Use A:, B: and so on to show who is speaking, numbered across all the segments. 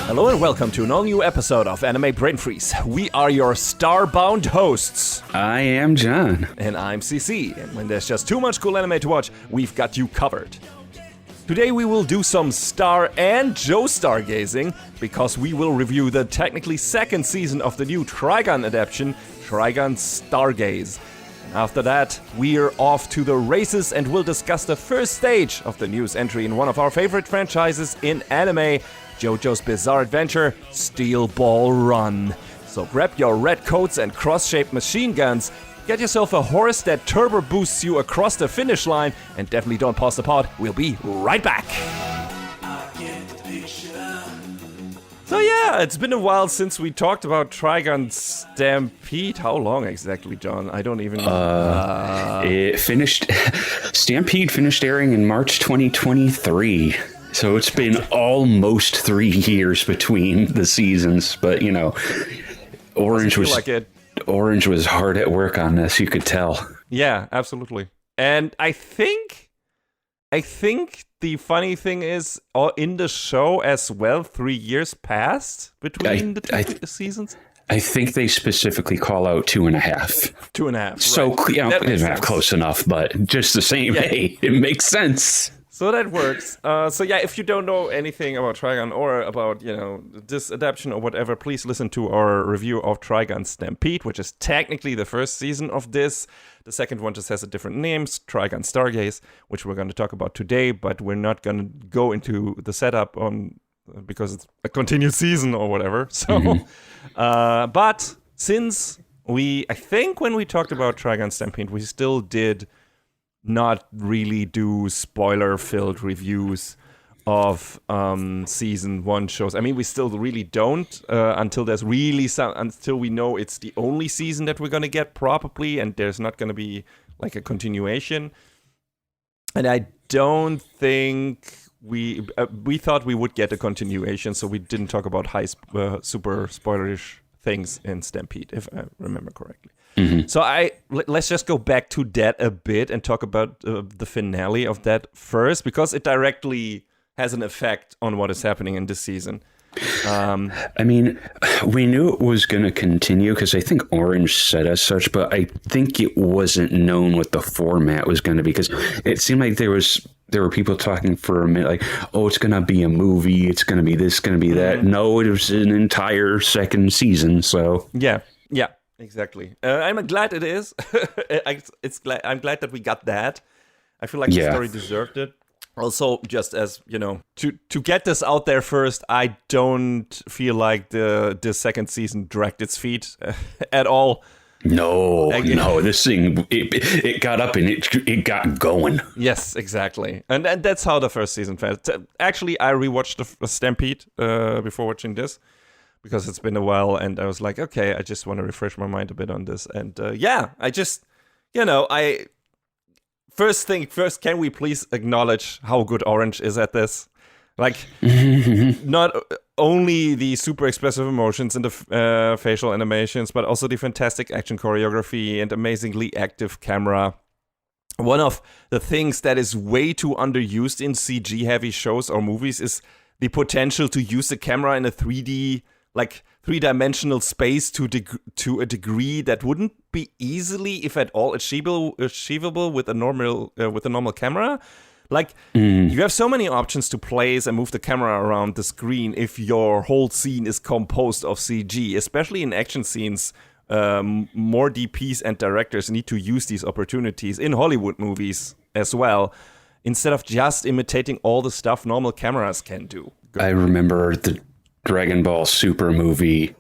A: Hello and welcome to an all-new episode of Anime Brain Freeze. We are your star-bound hosts.
B: I am John.
A: And I'm CC. And when there's just too much cool anime to watch, we've got you covered. Today we will do some star and JoJo stargazing, because we will review the technically second season of the new Trigun adaptation, Trigun Stargaze. And after that, we're off to the races and we'll discuss the first stage of the news entry in one of our favorite franchises in anime, JoJo's Bizarre Adventure, Steel Ball Run. So grab your red coats and cross-shaped machine guns, get yourself a horse that turbo boosts you across the finish line, and definitely don't pause the pod. We'll be right back. So yeah, it's been a while since we talked about Trigun Stampede. How long exactly, John? I don't even know.
B: It finished... Stampede finished airing in March 2023. So it's been almost 3 years between the seasons, but you know, Orange was hard at work on this, you could tell.
A: Yeah, absolutely. And I think the funny thing is, in the show as well, 3 years passed between the two seasons.
B: I think they specifically call out 2.5.
A: 2.5.
B: So,
A: right.
B: you know, close enough, but just the same. Yeah. Hey, it makes sense.
A: So that works. So yeah, if you don't know anything about Trigun or about, you know, this adaptation or whatever, please listen to our review of Trigun Stampede, which is technically the first season of this. The second one just has a different name, Trigun Stargaze, which we're going to talk about today, but we're not going to go into the setup on because it's a continued season or whatever. So, but since I think when we talked about Trigun Stampede, we still did not really do spoiler-filled reviews of season 1 shows. I mean, we still really don't until we know it's the only season that we're gonna get probably, and there's not gonna be like a continuation. And I don't think we thought we would get a continuation, so we didn't talk about super spoilerish things in Stampede, if I remember correctly. Mm-hmm. So let's just go back to that a bit and talk about the finale of that first, because it directly has an effect on what is happening in this season.
B: I mean, we knew it was going to continue because I think Orange said as such, but I think it wasn't known what the format was going to be, because it seemed like there were people talking for a minute like, oh, it's going to be a movie, it's going to be this, going to be that. No, it was an entire second season. So
A: yeah. Exactly. I'm glad it is. I'm glad that we got that. I feel like the story deserved it. Also, just as, you know, to get this out there first, I don't feel like the second season dragged its feet at all.
B: No, this thing, it got up and it got going.
A: Yes, exactly. And that's how the first season felt. Actually, I rewatched the Stampede before watching this, because it's been a while, and I was like, okay, I just want to refresh my mind a bit on this. And I just, you know, First, can we please acknowledge how good Orange is at this? Like, not only the super expressive emotions and the facial animations, but also the fantastic action choreography and amazingly active camera. One of the things that is way too underused in CG-heavy shows or movies is the potential to use the camera in a 3D, like three-dimensional space to a degree that wouldn't be easily, if at all, achievable with a normal camera. Like, you have so many options to place and move the camera around the screen if your whole scene is composed of CG, especially in action scenes. More DPs and directors need to use these opportunities in Hollywood movies as well, instead of just imitating all the stuff normal cameras can do.
B: I remember the Dragon Ball Super movie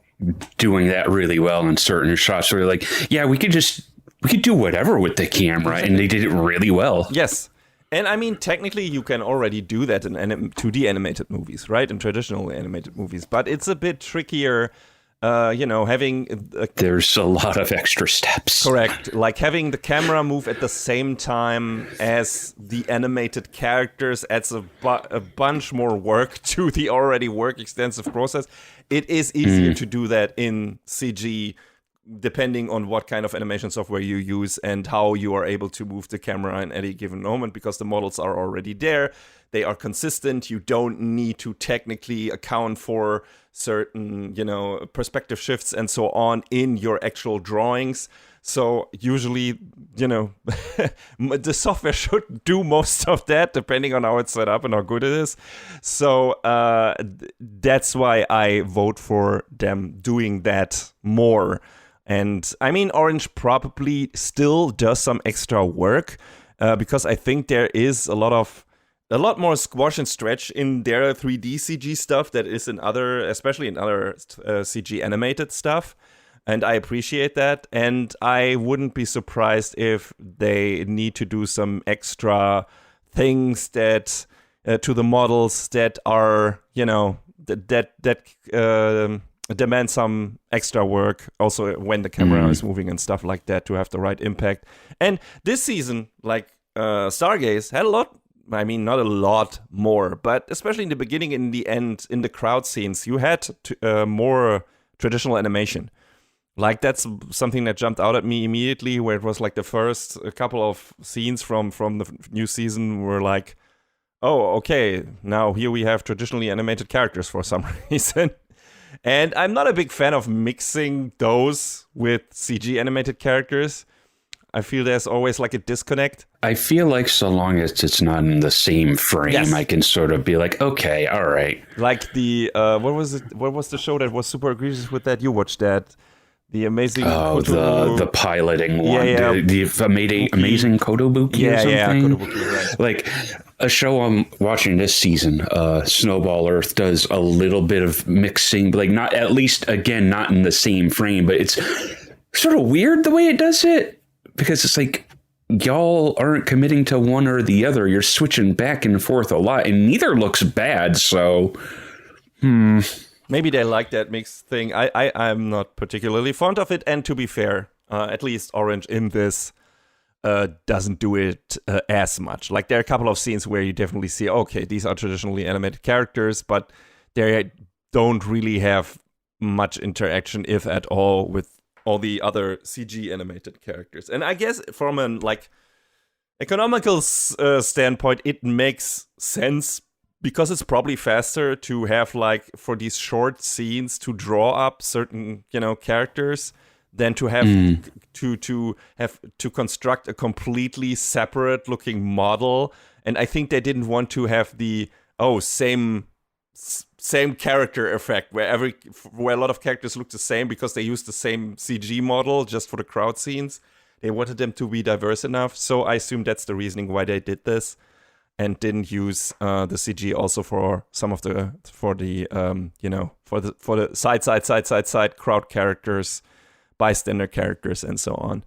B: doing that really well in certain shots where like, yeah, we could do whatever with the camera, and they did it really well.
A: Yes. And I mean, technically you can already do that in 2D animated movies, right? In traditional animated movies, but it's a bit trickier, having...
B: There's a lot of extra steps.
A: Correct. Like having the camera move at the same time as the animated characters adds a bunch more work to the already extensive process. It is easier to do that in CG depending on what kind of animation software you use and how you are able to move the camera in any given moment, because the models are already there. They are consistent. You don't need to technically account for certain, perspective shifts and so on in your actual drawings. So usually, the software should do most of that, depending on how it's set up and how good it is. So that's why I vote for them doing that more. And I mean, Orange probably still does some extra work because I think there is a lot more squash and stretch in their 3D CG stuff that is especially in other CG animated stuff. And I appreciate that. And I wouldn't be surprised if they need to do some extra things that to the models that are, that demand some extra work also when the camera is moving and stuff like that to have the right impact. And this season, like Stargaze, had not a lot more, but especially in the beginning and the end, in the crowd scenes, you had more traditional animation. Like, that's something that jumped out at me immediately, where it was like the first couple of scenes from the new season were like, oh, okay, now here we have traditionally animated characters for some reason. And I'm not a big fan of mixing those with CG animated characters. I feel there's always like a disconnect.
B: I feel like so long as it's not in the same frame, yes, I can sort of be like, okay, all right.
A: Like the, what was the show that was super egregious with that? You watched that. The amazing
B: the piloting one,
A: yeah.
B: the amazing Kotobuki or something.
A: Yeah, Kotobuki, right.
B: Like a show I'm watching this season, Snowball Earth does a little bit of mixing, like not at least again not in the same frame, but it's sort of weird the way it does it, because it's like y'all aren't committing to one or the other. You're switching back and forth a lot, and neither looks bad. So,
A: Maybe they like that mixed thing. I'm not particularly fond of it. And to be fair, at least Orange in this doesn't do it as much. Like, there are a couple of scenes where you definitely see, okay, these are traditionally animated characters, but they don't really have much interaction, if at all, with all the other CG animated characters. And I guess from an economical standpoint, it makes sense, because it's probably faster to have, for these short scenes to draw up certain, characters than to have to construct a completely separate looking model. And I think they didn't want to have the same character effect where a lot of characters look the same because they use the same CG model just for the crowd scenes. They wanted them to be diverse enough. So I assume that's the reasoning why they did this. And didn't use the CG also for some of the side crowd characters, bystander characters, and so on.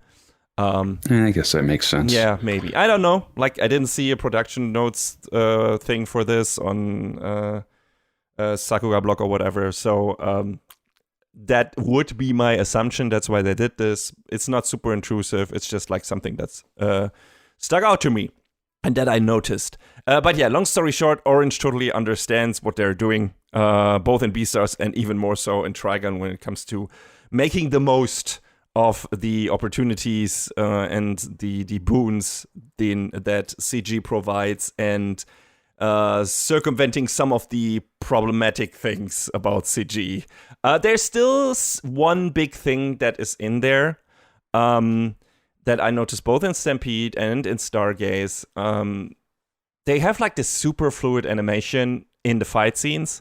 B: I guess that makes sense.
A: Yeah, maybe. I don't know. I didn't see a production notes thing for this on Sakuga blog or whatever. So that would be my assumption. That's why they did this. It's not super intrusive. It's just something that's stuck out to me. And that I noticed. But yeah, long story short, Orange totally understands what they're doing, both in Beastars and even more so in Trigun when it comes to making the most of the opportunities and the boons that CG provides, and circumventing some of the problematic things about CG. There's still one big thing that is in there. That I noticed both in Stampede and in Stargaze. They have this super fluid animation in the fight scenes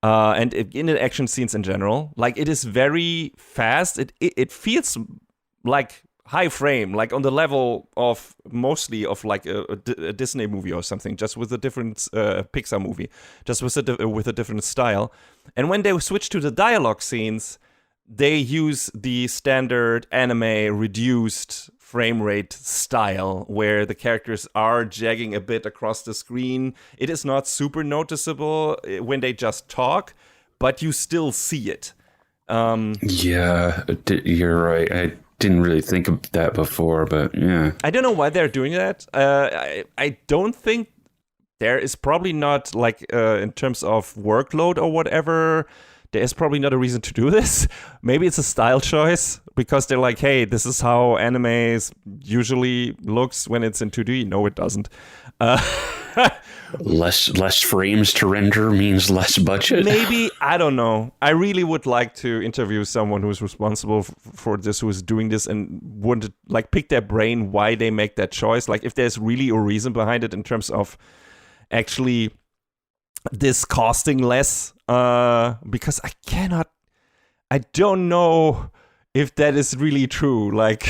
A: and in the action scenes in general. It is very fast. It feels like high frame, on the level of mostly of a Disney movie or something, just with a different Pixar movie, just with a different style. And when they switch to the dialogue scenes, they use the standard anime reduced frame rate style where the characters are jagging a bit across the screen. It is not super noticeable when they just talk, but you still see it.
B: Yeah, you're right. I didn't really think of that before, but yeah.
A: I don't know why they're doing that. I don't think there is probably not in terms of workload or whatever. There is probably not a reason to do this. Maybe it's a style choice because they're like, hey, this is how anime usually looks when it's in 2D. No, it doesn't.
B: Less frames to render means less budget.
A: Maybe, I don't know. I really would like to interview someone who's responsible for this, who is doing this, and would like pick their brain why they make that choice. Like if there's really a reason behind it in terms of actually this costing less. Because I don't know if that is really true, like,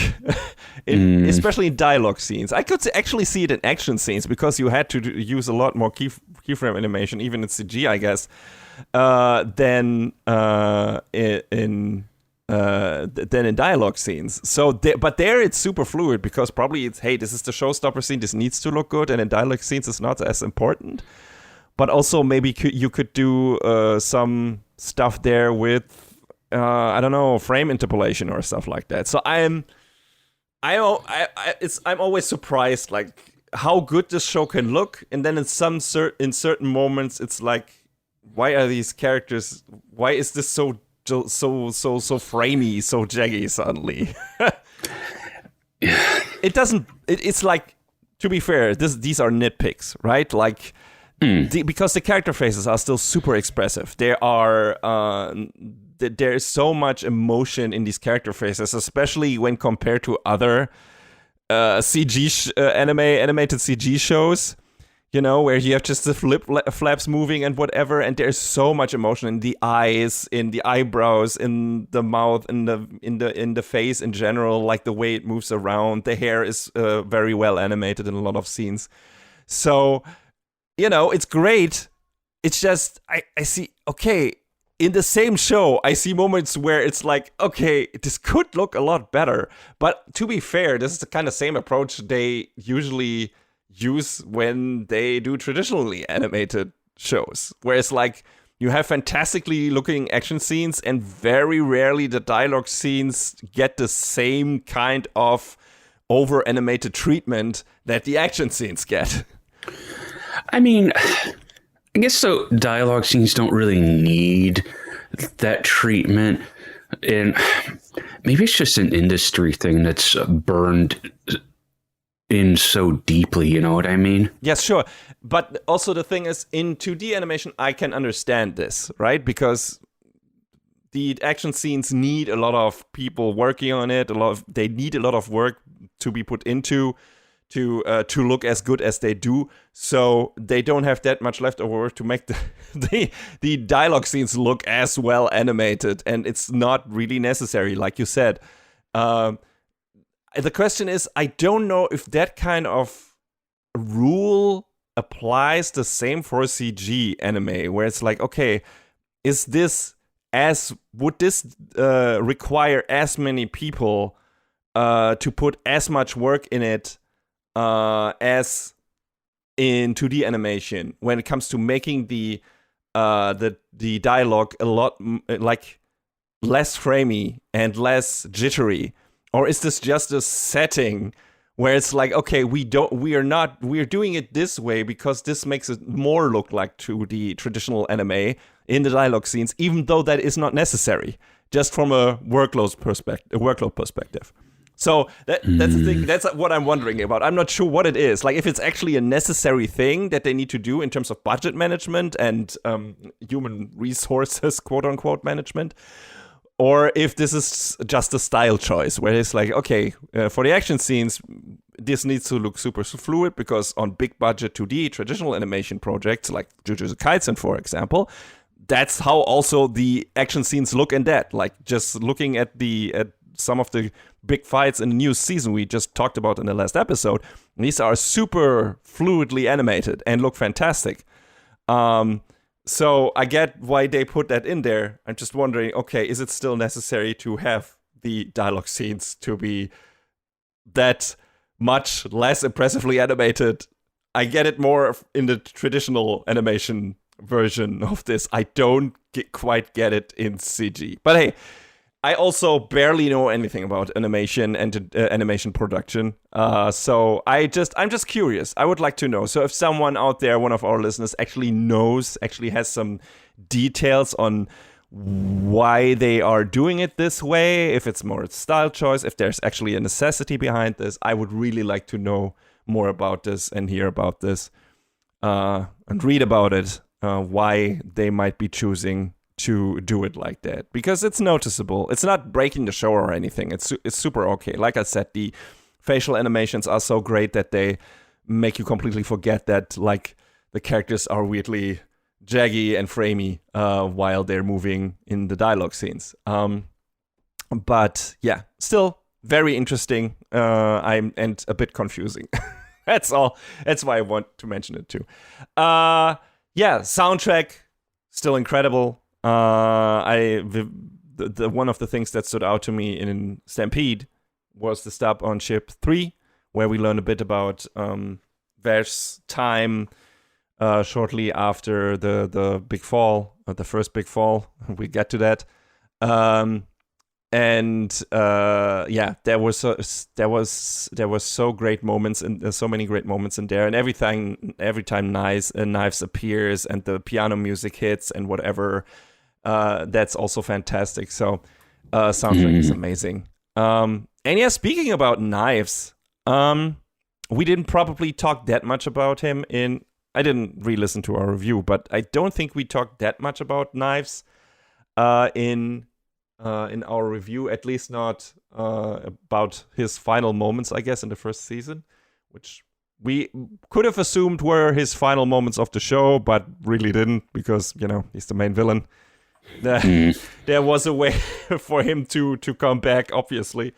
A: especially in dialogue scenes. I could actually see it in action scenes because you had to use a lot more keyframe animation, even in CG, I guess, than in dialogue scenes. So, but there it's super fluid because probably it's, hey, this is the showstopper scene. This needs to look good, and in dialogue scenes it's not as important. But also maybe you could do some stuff there with. I don't know, frame interpolation or stuff like that. So I'm always surprised, like how good this show can look, and then in certain moments, it's like, why are these characters? Why is this so framey, so jaggy suddenly? It doesn't. It's like, to be fair, these are nitpicks, right? Like. Because the character faces are still super expressive. There is so much emotion in these character faces, especially when compared to other CG animated CG shows, you know, where you have just the flaps moving and whatever, and there's so much emotion in the eyes, in the eyebrows, in the mouth, in the face in general, like the way it moves around. The hair is very well animated in a lot of scenes. So, you know, it's great. It's just, I see, okay, in the same show, I see moments where it's like, okay, this could look a lot better. But to be fair, this is the kind of same approach they usually use when they do traditionally animated shows. Where it's like, you have fantastically looking action scenes, and very rarely the dialogue scenes get the same kind of over-animated treatment that the action scenes get.
B: I mean, I guess so. Dialogue scenes don't really need that treatment, and maybe it's just an industry thing that's burned in so deeply. You know what I mean?
A: Yes, sure. But also the thing is, in 2D animation, I can understand this, right? Because the action scenes need a lot of people working on it. They need a lot of work to be put into. To look as good as they do, so they don't have that much leftover work to make the dialogue scenes look as well animated, and it's not really necessary, like you said. The question is, I don't know if that kind of rule applies the same for CG anime, where it's like, okay, would this require as many people to put as much work in it as in 2D animation when it comes to making the dialogue a lot like less framey and less jittery? Or is this just a setting where it's like, okay, we're doing it this way because this makes it more look like 2D traditional anime in the dialogue scenes, even though that is not necessary, just from a workload perspective. So that's the thing. That's what I'm wondering about. I'm not sure what it is. Like, if it's actually a necessary thing that they need to do in terms of budget management and human resources, quote unquote, management, or if this is just a style choice where it's like, okay, for the action scenes, this needs to look super fluid because on big budget 2D traditional animation projects like JoJo Kaisen, for example, that's how also the action scenes look in that. Like, just looking at some of the big fights in the new season we just talked about in the last episode, these are super fluidly animated and look fantastic. So I get why they put that in there. I'm just wondering, okay, is it still necessary to have the dialogue scenes to be that much less impressively animated? I get it more in the traditional animation version of this. I don't quite get it in CG. But hey, I also barely know anything about animation and animation production. So I'm just curious. I would like to know. So if someone out there, one of our listeners, actually has some details on why they are doing it this way, if it's more style choice, if there's actually a necessity behind this. I would really like to know more about this and hear about this and read about it, why they might be choosing to do it like that, because it's noticeable. It's not breaking the show or anything. It's super okay. Like I said, the facial animations are so great that they make you completely forget that like the characters are weirdly jaggy and framey while they're moving in the dialogue scenes. But yeah, still very interesting. And a bit confusing. That's all. That's why I want to mention it too. Yeah, soundtrack still incredible. The one of the things that stood out to me in Stampede was the stop on ship 3, where we learn a bit about Vash's time shortly after the big fall, the first big fall. We get to that. Yeah, there was so great moments and so many great moments in there, and every time Knives appears and the piano music hits and whatever, that's also fantastic. So soundtrack is amazing. And yeah, speaking about Knives, we didn't probably talk that much about him I didn't re-listen to our review, but I don't think we talked that much about Knives in our review, at least not about his final moments, I guess, in the first season, which we could have assumed were his final moments of the show, but really didn't, because, he's the main villain. There was a way for him to come back, obviously.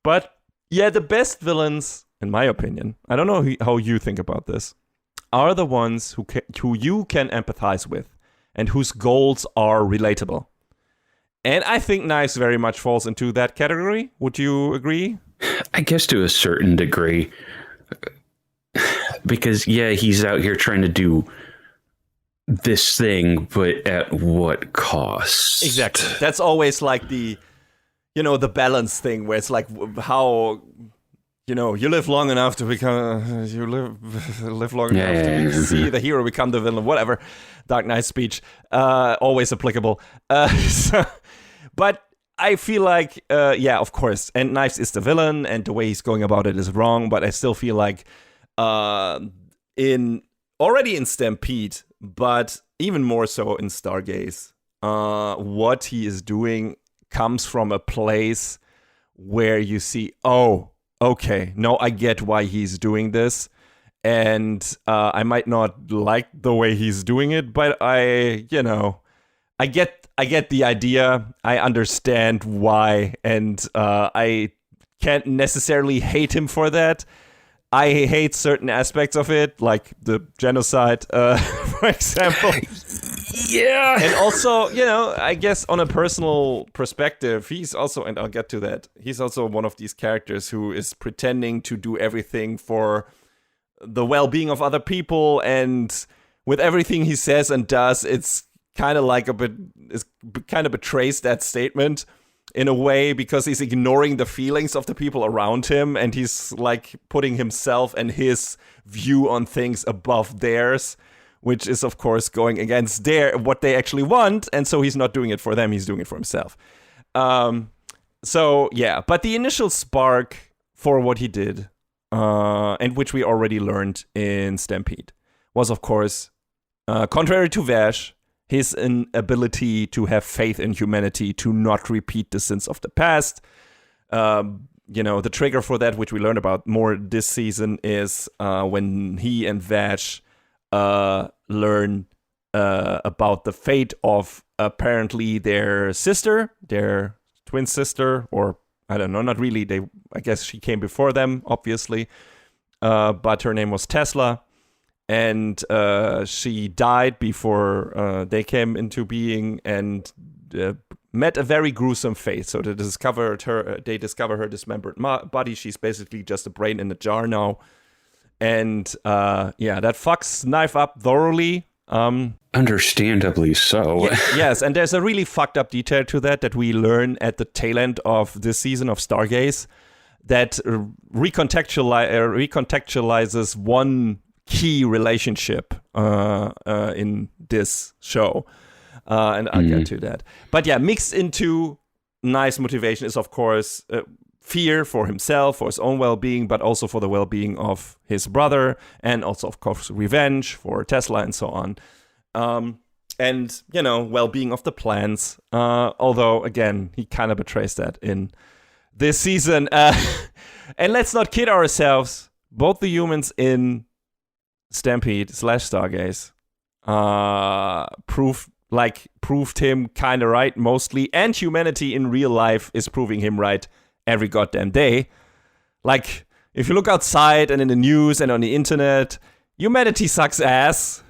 A: But yeah, the best villains, in my opinion, I don't know how you think about this, are the ones who you can empathize with and whose goals are relatable. And I think Knives very much falls into that category. Would you agree?
B: I guess to a certain degree. Because, yeah, he's out here trying to do this thing, but at what cost?
A: Exactly. That's always like the balance thing, where it's like how... you live long enough to become... You live long enough to see the hero become the villain, whatever. Dark Knight speech. Always applicable. But I feel like, of course, and Knives is the villain, and the way he's going about it is wrong, but I still feel like already in Stampede, but even more so in Stargaze, what he is doing comes from a place where you see, oh, okay, no, I get why he's doing this, and I might not like the way he's doing it, but I get the idea. I understand why, and I can't necessarily hate him for that. I hate certain aspects of it, like the genocide, for example. Yeah. And also, I guess on a personal perspective, he's also, and I'll get to that, he's also one of these characters who is pretending to do everything for the well-being of other people, and with everything he says and does, it's kind of betrays that statement in a way, because he's ignoring the feelings of the people around him, and he's like putting himself and his view on things above theirs, which is of course going against what they actually want, and so he's not doing it for them, he's doing it for himself. So yeah, but the initial spark for what he did, and which we already learned in Stampede, was of course, contrary to Vash, his inability to have faith in humanity, to not repeat the sins of the past. The trigger for that, which we learned about more this season, is when he and Vash learn about the fate of apparently their sister, their twin sister, or I don't know, not really. I guess she came before them, obviously, but her name was Tesla. And she died before they came into being, and met a very gruesome fate. So they discover her dismembered body. She's basically just a brain in a jar now. And that fucks Knife up thoroughly.
B: Understandably so.
A: Yes, and there's a really fucked up detail to that we learn at the tail end of this season of Stargaze that recontextualizes one key relationship in this show. And I'll get to that. But yeah, mixed into Knife's motivation is, of course, fear for himself, for his own well-being, but also for the well-being of his brother, and also, of course, revenge for Tesla and so on. And, well-being of the plants. Although, again, he kind of betrays that in this season. And let's not kid ourselves. Both the humans in Stampede/Stargaze proved him kind of right mostly, and humanity in real life is proving him right every goddamn day. Like, if you look outside and in the news and on the internet, humanity sucks ass.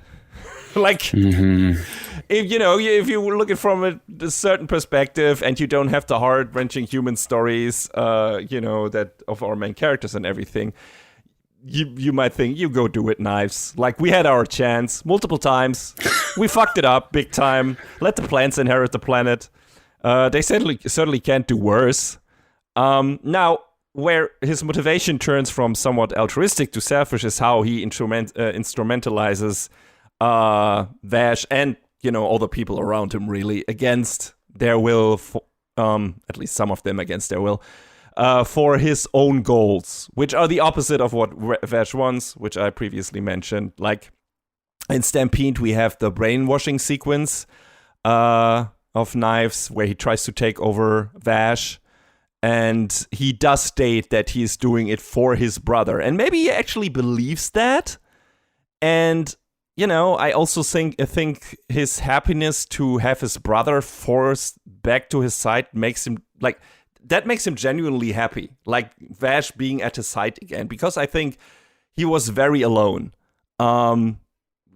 A: Like, if you look at it from a certain perspective and you don't have the heart-wrenching human stories, that of our main characters and everything, you might think, you go do it, Knives. Like, we had our chance multiple times. We fucked it up big time. Let the plants inherit the planet. They certainly can't do worse. Now, where his motivation turns from somewhat altruistic to selfish is how he instrumentalizes Vash and, all the people around him, really, against their will, at least some of them against their will, for his own goals, which are the opposite of what Vash wants, which I previously mentioned. Like, in Stampede, we have the brainwashing sequence of Knives, where he tries to take over Vash, and he does state that he's doing it for his brother. And maybe he actually believes that. And, I also think his happiness to have his brother forced back to his side makes him, that makes him genuinely happy. Like, Vash being at his side again. Because I think he was very alone.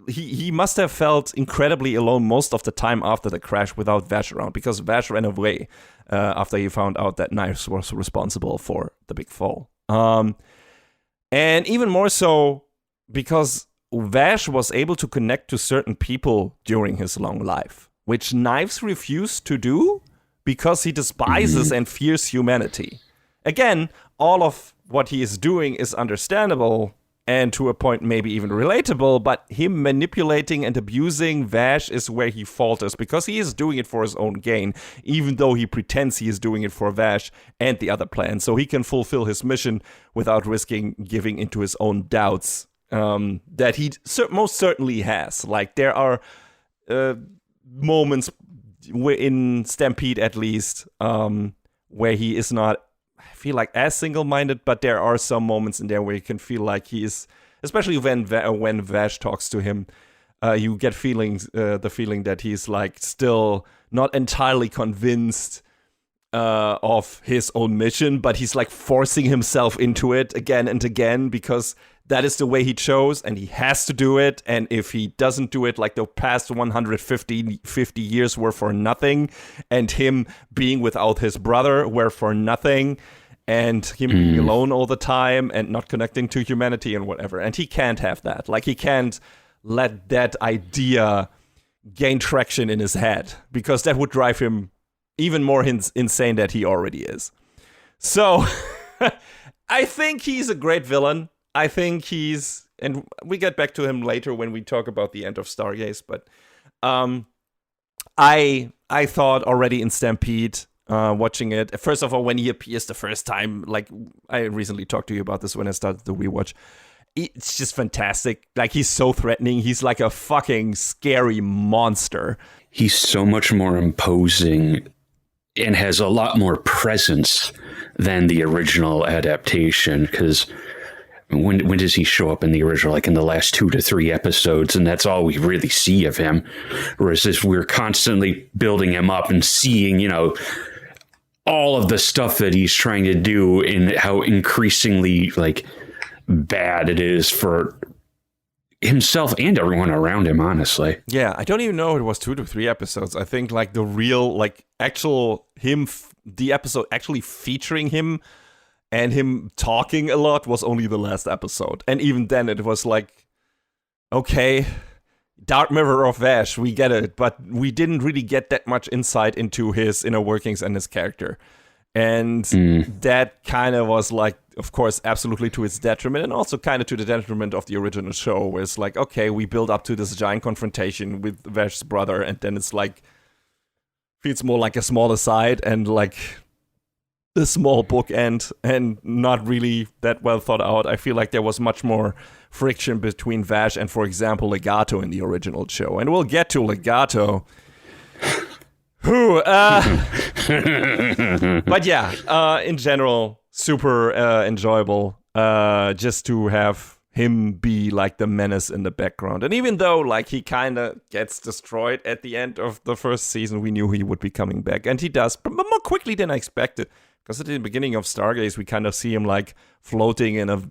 A: He must have felt incredibly alone most of the time after the crash without Vash around, because Vash ran away after he found out that Knives was responsible for the big fall. And even more so because Vash was able to connect to certain people during his long life, which Knives refused to do because he despises and fears humanity. Again, all of what he is doing is understandable and to a point maybe even relatable, but him manipulating and abusing Vash is where he falters, because he is doing it for his own gain, even though he pretends he is doing it for Vash and the other plans, so he can fulfill his mission without risking giving into his own doubts that he most certainly has. Like, there are moments in Stampede, at least, where he is not, I feel like, as single-minded, but there are some moments in there where you can feel like he is, especially when Vash talks to him, you get the feeling that he's like still not entirely convinced of his own mission, but he's like forcing himself into it again and again because that is the way he chose, and he has to do it. And if he doesn't do it, like, the past 150 years were for nothing, and him being without his brother were for nothing, and him being alone all the time and not connecting to humanity and whatever. And he can't have that. Like, he can't let that idea gain traction in his head, because that would drive him even more insane than he already is. So, I think he's a great villain. I think and we get back to him later when we talk about the end of Stargaze, but I thought already in Stampede, watching it, first of all, when he appears the first time, like, I recently talked to you about this when I started the rewatch, it's just fantastic. Like, he's so threatening. He's like a fucking scary monster.
B: He's so much more imposing and has a lot more presence than the original adaptation, because when does he show up in the original? Like, in the last 2 to 3 episodes, and that's all we really see of him. Whereas this, we're constantly building him up and seeing, all of the stuff that he's trying to do, and how increasingly, like, bad it is for himself and everyone around him, honestly.
A: Yeah, I don't even know if it was 2 to 3 episodes. I think, like, the real, like, actual the episode actually featuring him and him talking a lot was only the last episode. And even then it was like, okay, Dark Mirror of Vash, we get it. But we didn't really get that much insight into his inner workings and his character. And that kind of was like of course, absolutely to its detriment, and also kind of to the detriment of the original show, where it's like, okay, we build up to this giant confrontation with Vash's brother, and then it's like, feels more like a small aside and like a small bookend, and not really that well thought out. I feel like there was much more friction between Vash and, for example, Legato in the original show, and we'll get to Legato. But yeah, in general, super enjoyable. Just to have him be like the menace in the background. And even though like he kind of gets destroyed at the end of the first season, we knew he would be coming back. And he does, but more quickly than I expected. Because at the beginning of Stargaze, we kind of see him like floating in a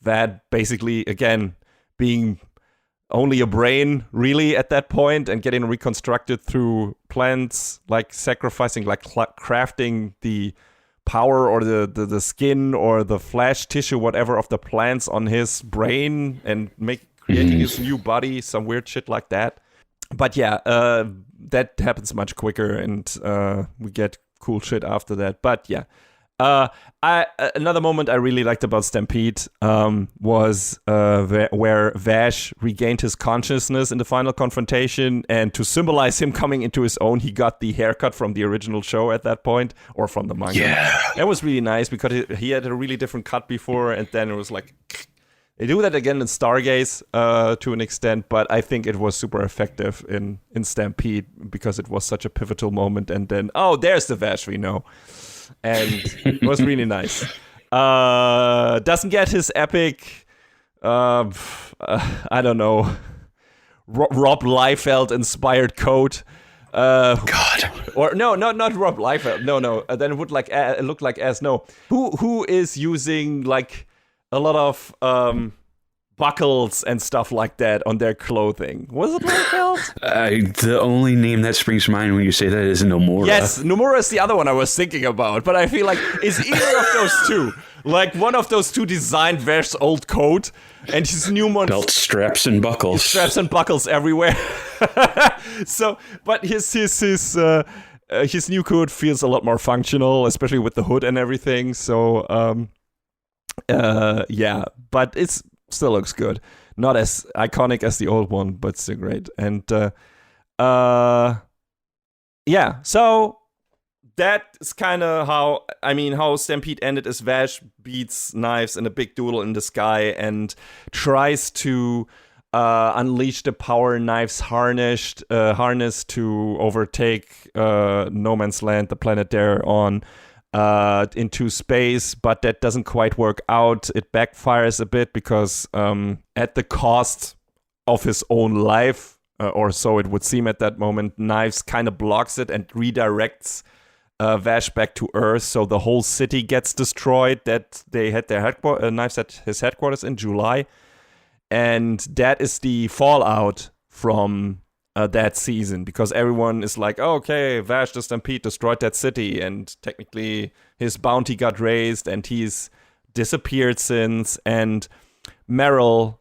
A: vat, basically, again, being only a brain, really, at that point, and getting reconstructed through plants, like sacrificing, like crafting the power or the skin or the flesh tissue, whatever, of the plants on his brain, and creating his new body, some weird shit like that. But yeah, that happens much quicker, and we get cool shit after that. But yeah. Another moment I really liked about Stampede was where Vash regained his consciousness in the final confrontation, and to symbolize him coming into his own, he got the haircut from the original show at that point, or from the manga.
B: Yeah.
A: That was really nice, because he had a really different cut before, and then it was like... They do that again in Stargaze to an extent, but I think it was super effective in Stampede, because it was such a pivotal moment, and then, oh, there's the Vash we know. And it was really nice. Doesn't get his epic, I don't know, Rob Liefeld inspired coat.
B: God.
A: Or no, not Rob Liefeld. No. Then it would look like as no. Who is using like a lot of buckles and stuff like that on their clothing? Was it Liefeld?
B: The only name that springs to mind when you say that is Nomura.
A: Yes, Nomura is the other one I was thinking about, but I feel like it's either of those two. Like one of those two designed Vash's old coat, and his new one.
B: Belt straps and buckles.
A: Straps and buckles everywhere. So, but his new coat feels a lot more functional, especially with the hood and everything. So, yeah, but it's still looks good. Not as iconic as the old one, but still great. And yeah, so that's kind of how Stampede ended, is Vash beats Knives in a big duel in the sky and tries to unleash the power Knives harness to overtake No Man's Land, the planet they're on, into space, but that doesn't quite work out. It backfires a bit because at the cost of his own life, or so it would seem at that moment, Knives kind of blocks it and redirects Vash back to Earth, so the whole city gets destroyed that they had their Knives at his headquarters in July, and that is the fallout from that season, because everyone is like, oh, okay, Vash the Stampede destroyed that city, and technically his bounty got raised, and he's disappeared since, and Meryl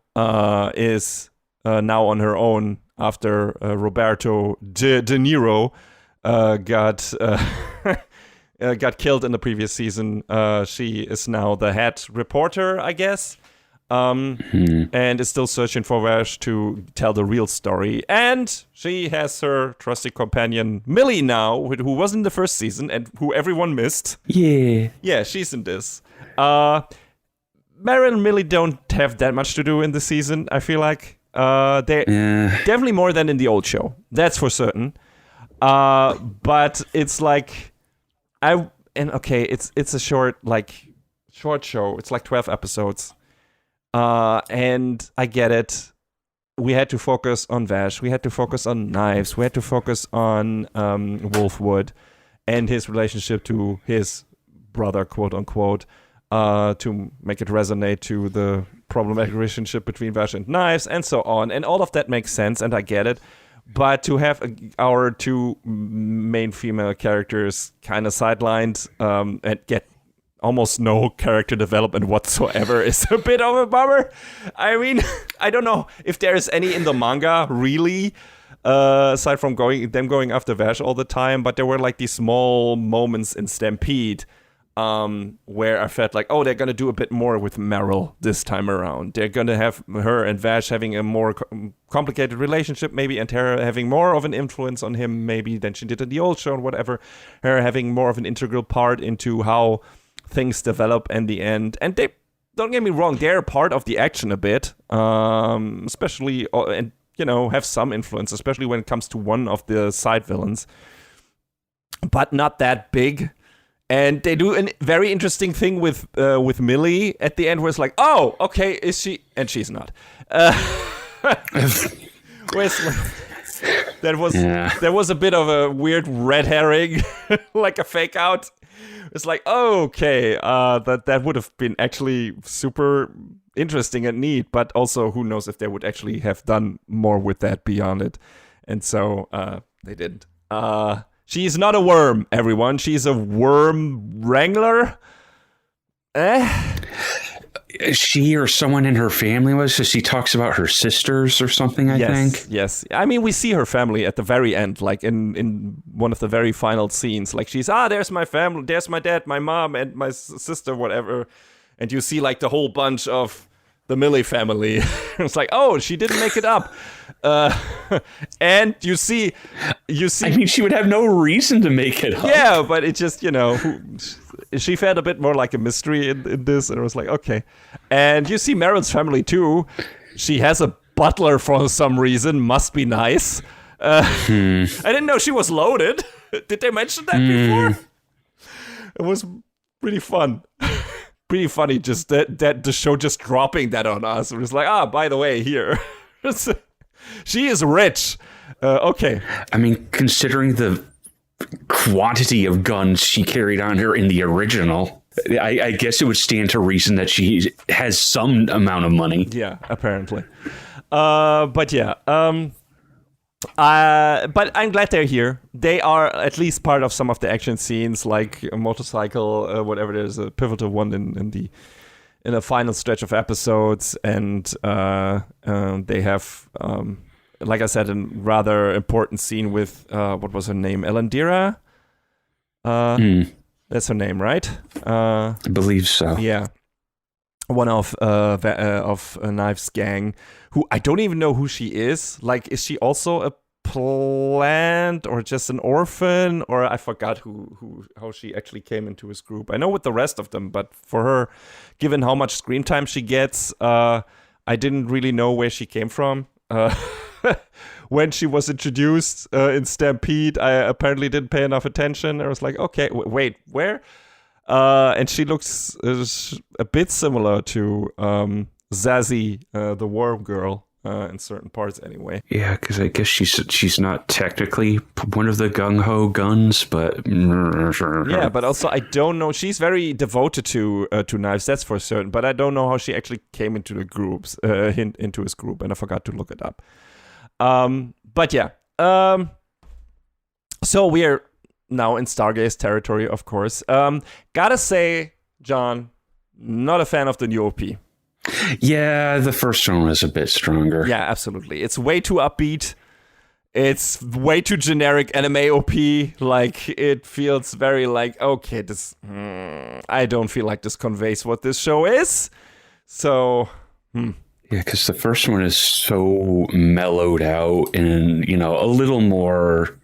A: is now on her own after Roberto De Niro got killed in the previous season. She is now the head reporter, I guess. And is still searching for Vash to tell the real story. And she has her trusty companion, Millie, now, who was in the first season and who everyone missed.
B: Yeah.
A: Yeah, she's in this. Meryl and Millie don't have that much to do in the season, I feel like. They definitely more than in the old show. That's for certain. But it's like... it's a short show. It's like 12 episodes. And I get it. We had to focus on Vash. We had to focus on Knives. We had to focus on Wolfwood and his relationship to his brother, quote unquote, to make it resonate to the problematic relationship between Vash and Knives, and so on. And all of that makes sense, and I get it. But to have our two main female characters kind of sidelined and get almost no character development whatsoever is a bit of a bummer. I mean, I don't know if there's any in the manga, really, aside from going after Vash all the time, but there were like these small moments in Stampede where I felt like, oh, they're gonna do a bit more with Meryl this time around. They're gonna have her and Vash having a more complicated relationship, maybe, and her having more of an influence on him, maybe, than she did in the old show and whatever. Her having more of an integral part into how things develop in the end. And they, don't get me wrong, they're part of the action a bit, especially, and have some influence, especially when it comes to one of the side villains, but not that big. And they do a very interesting thing with Millie at the end, where it's like, oh, okay, is she? And she's not. There was a bit of a weird red herring, like a fake out. It's like, oh, okay, that would have been actually super interesting and neat, but also who knows if they would actually have done more with that beyond it. And so they didn't. She's not a worm, everyone. She's a worm wrangler.
B: She or someone in her family was, so she talks about her sisters or something, I think.
A: Yes. I mean, we see her family at the very end, like in one of the very final scenes. Like she's, there's my family, there's my dad, my mom, and my sister, whatever. And you see like the whole bunch of the Millie family. It's like, oh, she didn't make it up. And you see. I
B: mean, she would have no reason to make it up.
A: Yeah, but it just, she felt a bit more like a mystery in this, and it was like, okay. And you see Meryl's family too. She has a butler for some reason. Must be nice. I didn't know she was loaded. Did they mention that before? It was pretty fun. Pretty funny, just that the show just dropping that on us. It was like, by the way, here. She is rich. Okay.
B: I mean, considering the quantity of guns she carried on her in the original, I guess it would stand to reason that she has some amount of money.
A: Yeah, apparently. But yeah. But I'm glad they're here. They are at least part of some of the action scenes, like a motorcycle, whatever. There's a pivotal one in a final stretch of episodes, and they have, like I said, a rather important scene with what was her name, Elandira. That's her name, right?
B: I believe so.
A: Yeah. One of Knife's gang, who I don't even know who she is. Like, is she also a plant or just an orphan? Or I forgot how she actually came into his group. I know with the rest of them, but for her, given how much screen time she gets, I didn't really know where she came from. When she was introduced in Stampede, I apparently didn't pay enough attention. I was like, okay, wait, where? And she looks a bit similar to Zazie, the worm girl, in certain parts anyway.
B: Yeah, because I guess she's not technically one of the gung-ho guns, but...
A: Yeah, but also I don't know. She's very devoted to Knives, that's for certain, but I don't know how she actually came into the groups, into his group, and I forgot to look it up. But yeah. So we're now in Stargaze territory, of course. Gotta say, John, not a fan of the new OP.
B: Yeah, the first one was a bit stronger.
A: Yeah, absolutely. It's way too upbeat. It's way too generic anime OP. Like, it feels very like, okay, this... I don't feel like this conveys what this show is. So...
B: Yeah, because the first one is so mellowed out and, a little more...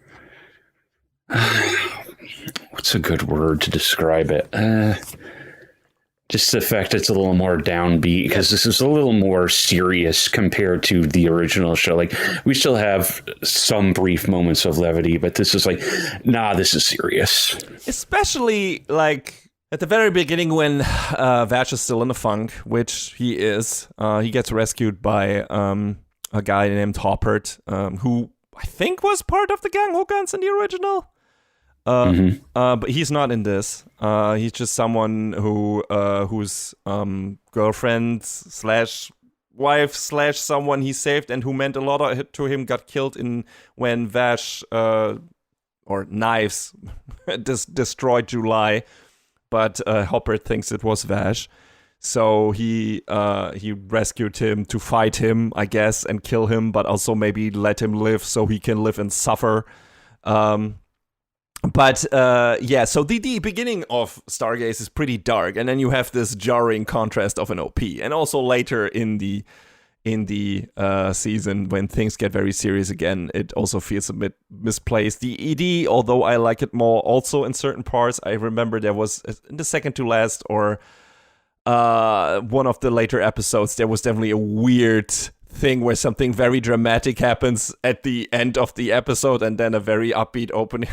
B: what's a good word to describe it? Just the fact it's a little more downbeat, because this is a little more serious compared to the original show. Like, we still have some brief moments of levity, but this is like, nah, this is serious.
A: Especially, like, at the very beginning when Vash is still in the funk, which he is. He gets rescued by a guy named Hoppert, who I think was part of the Gang Hokans in the original. But he's not in this. He's just someone whose girlfriend / wife / someone he saved and who meant a lot to him got killed when Vash or Knives destroyed July. But Hopper thinks it was Vash, so he rescued him to fight him, I guess, and kill him, but also maybe let him live so he can live and suffer. But so the beginning of Stargaze is pretty dark, and then you have this jarring contrast of an OP, and also later in the season when things get very serious again, it also feels a bit misplaced. The ED, although I like it more, also in certain parts, I remember there was in the second to last or one of the later episodes, there was definitely a weird thing where something very dramatic happens at the end of the episode, and then a very upbeat opening.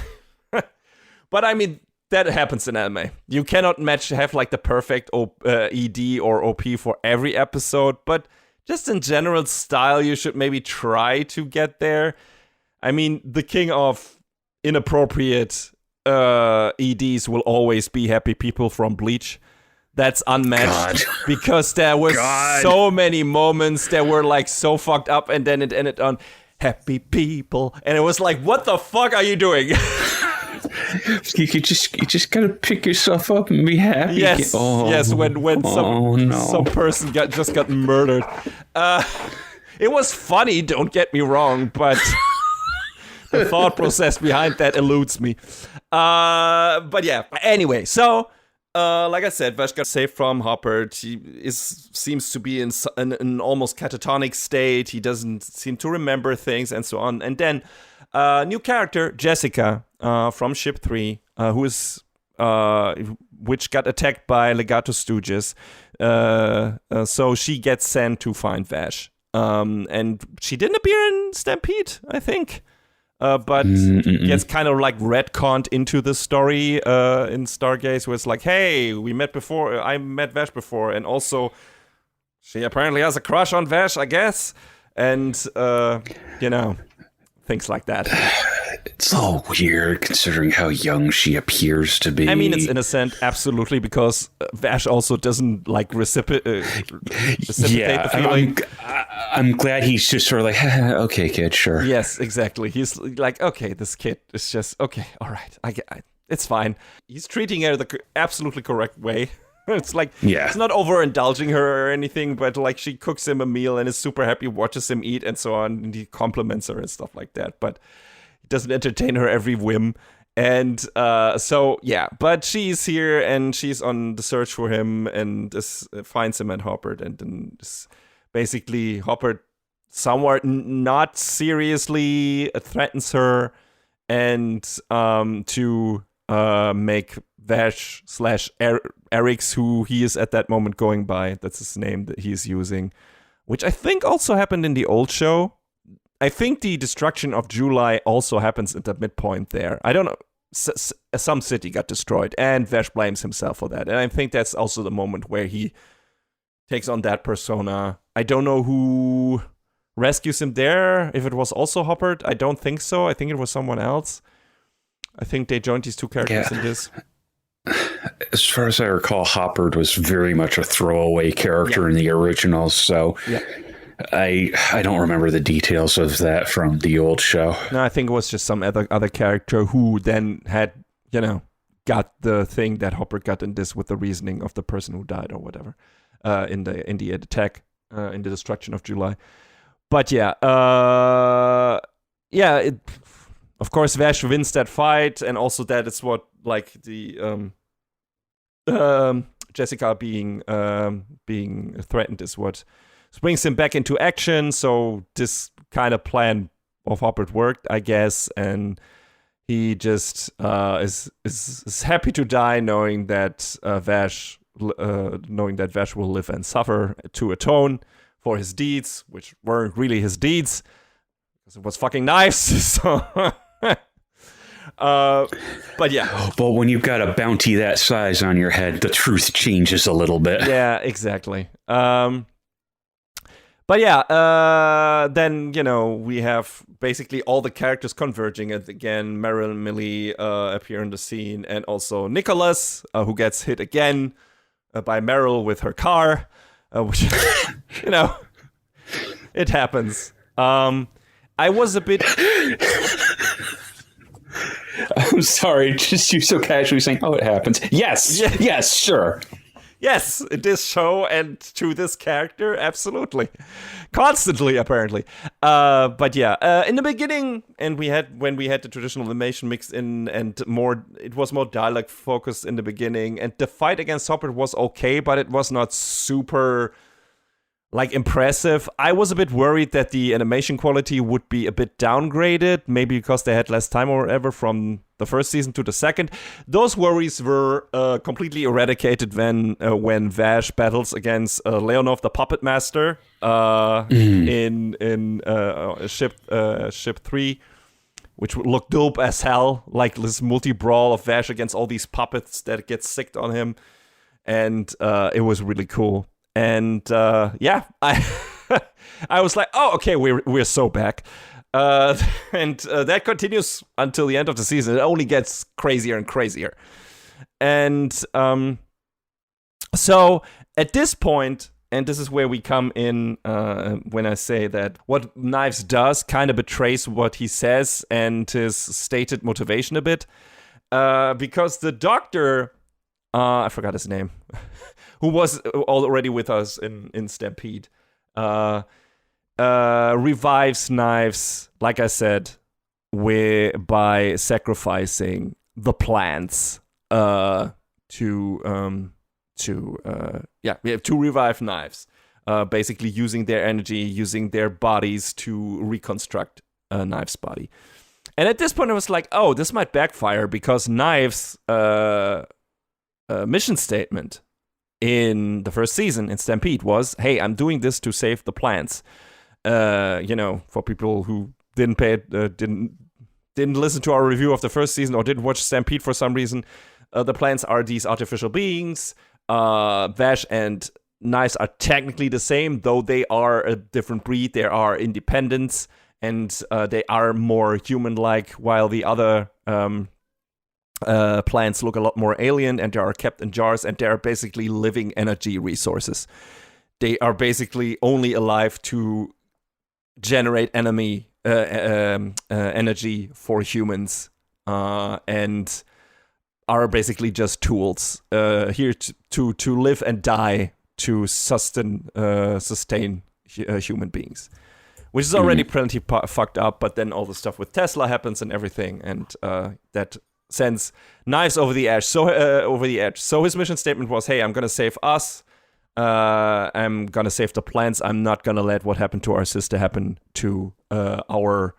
A: But I mean, that happens in anime. You cannot have like the perfect ED or OP for every episode, but just in general style, you should maybe try to get there. I mean, the king of inappropriate EDs will always be Happy People from Bleach. That's unmatched. God. Because there were so many moments that were like so fucked up, and then it ended on Happy People, and it was like, what the fuck are you doing?
B: You just gotta pick yourself up and be happy.
A: Yes, when some person just got murdered. It was funny, don't get me wrong, but the thought process behind that eludes me. But yeah, anyway, so like I said, Vash got saved from Hopper. He seems to be in an almost catatonic state. He doesn't seem to remember things and so on. And then new character, Jessica, from Ship 3, which got attacked by Legato Stooges. So she gets sent to find Vash. And she didn't appear in Stampede, I think. But gets kind of like retconned into the story in Stargaze, where it's like, hey, we met before. I met Vash before. And also, she apparently has a crush on Vash, I guess. And, things like that.
B: It's so weird considering how young she appears to be.
A: I mean, it's innocent, absolutely, because Vash also doesn't like reciprocate the feeling.
B: I'm glad he's just sort of like, okay, kid, sure.
A: Yes, exactly. He's like, okay, this kid is just, okay, all right, it's fine. He's treating her the absolutely correct way. It's like, it's not overindulging her or anything, but like she cooks him a meal and is super happy, watches him eat and so on, and he compliments her and stuff like that. But he doesn't entertain her every whim. And but she's here and she's on the search for him and finds him at Hopper. And then basically Hopper somewhat not seriously threatens her and to make Vash / Eric's, who he is at that moment going by, that's his name that he's using, which I think also happened in the old show. I think the destruction of July also happens at the midpoint there. I don't know. Some city got destroyed, and Vash blames himself for that. And I think that's also the moment where he takes on that persona. I don't know who rescues him there. If it was also Hopper, I don't think so. I think it was someone else. I think they joined these two characters in this.
B: As far as I recall, Hopper was very much a throwaway character in the original, so I don't remember the details of that from the old show. No,
A: I think it was just some other character who then had, got the thing that Hopper got in this with the reasoning of the person who died or whatever in the attack, in the destruction of July. But of course, Vash wins that fight, and also that is what, like, the Jessica being threatened is what brings him back into action. So this kind of plan of Hopper worked, I guess, and he just is happy to die, knowing that Vash will live and suffer to atone for his deeds, which weren't really his deeds, because it was fucking knives. So. But
B: when you've got a bounty that size on your head, the truth changes a little bit.
A: Yeah, exactly. Then we have basically all the characters converging, and again Meryl and Millie appear in the scene, and also Nicholas, who gets hit again by Meryl with her car, which it happens. I was a bit.
B: I'm sorry, just you so casually saying, "Oh, it happens." Yes, yes, sure.
A: Yes, in this show and to this character, absolutely, constantly, apparently. But yeah, in the beginning, and when we had the traditional animation mixed in, and it was more dialogue focused in the beginning, and the fight against Hopper was okay, but it was not super impressive. I was a bit worried that the animation quality would be a bit downgraded, maybe because they had less time or whatever from the first season to the second. Those worries were completely eradicated when Vash battles against Leonov, the puppet master, in ship 3, which would look dope as hell, like this multi-brawl of Vash against all these puppets that get sicked on him, and it was really cool. And I I was like, oh, okay, we're so back. And that continues until the end of the season. It only gets crazier and crazier. And so at this point, and this is where we come in when I say that what Knives does kind of betrays what he says and his stated motivation a bit. Because the doctor, I forgot his name, who was already with us in Stampede, revives Knives, like I said, by sacrificing the plants to revive Knives, basically using their energy, using their bodies to reconstruct Knives' body. And at this point, I was like, oh, this might backfire, because Knives' mission statement in the first season in Stampede was, hey, I'm doing this to save the plants. For people who didn't listen to our review of the first season or didn't watch Stampede for some reason, the plants are these artificial beings. Vash and Knives are technically the same, though they are a different breed. They are independents, and they are more human-like, while the other plants look a lot more alien, and they are kept in jars, and they are basically living energy resources. They are basically only alive to generate energy for humans, and are basically just tools here to live and die, to sustain human beings, which is already plenty fucked up. But then all the stuff with Tesla happens and everything, and that sends Knives over the edge. So his mission statement was, hey, I'm gonna save us. I'm gonna save the plants. I'm not gonna let what happened to our sister happen to our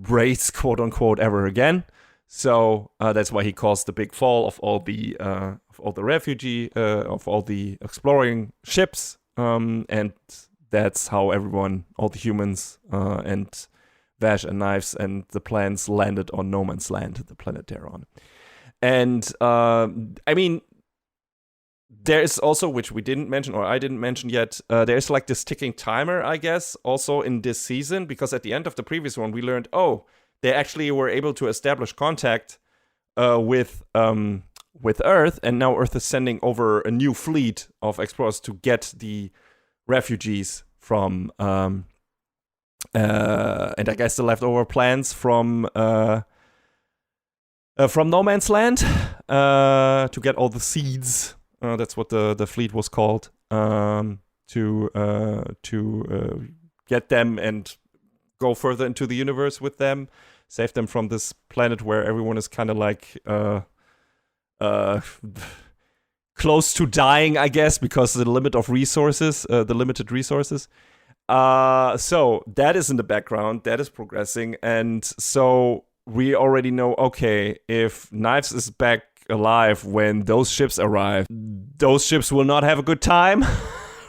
A: race, quote unquote, ever again. So that's why he caused the big fall of all the refugee, of all the exploring ships, and that's how all the humans, and Vash and Knives and the plants landed on No Man's Land, the planet they're on. And I mean, there's also, which we didn't mention, or I didn't mention yet, there's like this ticking timer, I guess, also in this season, because at the end of the previous one, we learned, they actually were able to establish contact with Earth, and now Earth is sending over a new fleet of explorers to get the refugees from, and I guess the leftover plants from No Man's Land, to get all the seeds. That's what the fleet was called, to get them and go further into the universe with them, save them from this planet where everyone is kind of like close to dying, I guess, because of the limited resources. So that is in the background, that is progressing, and so we already know, okay, if Knives is back alive when those ships arrive, those ships will not have a good time.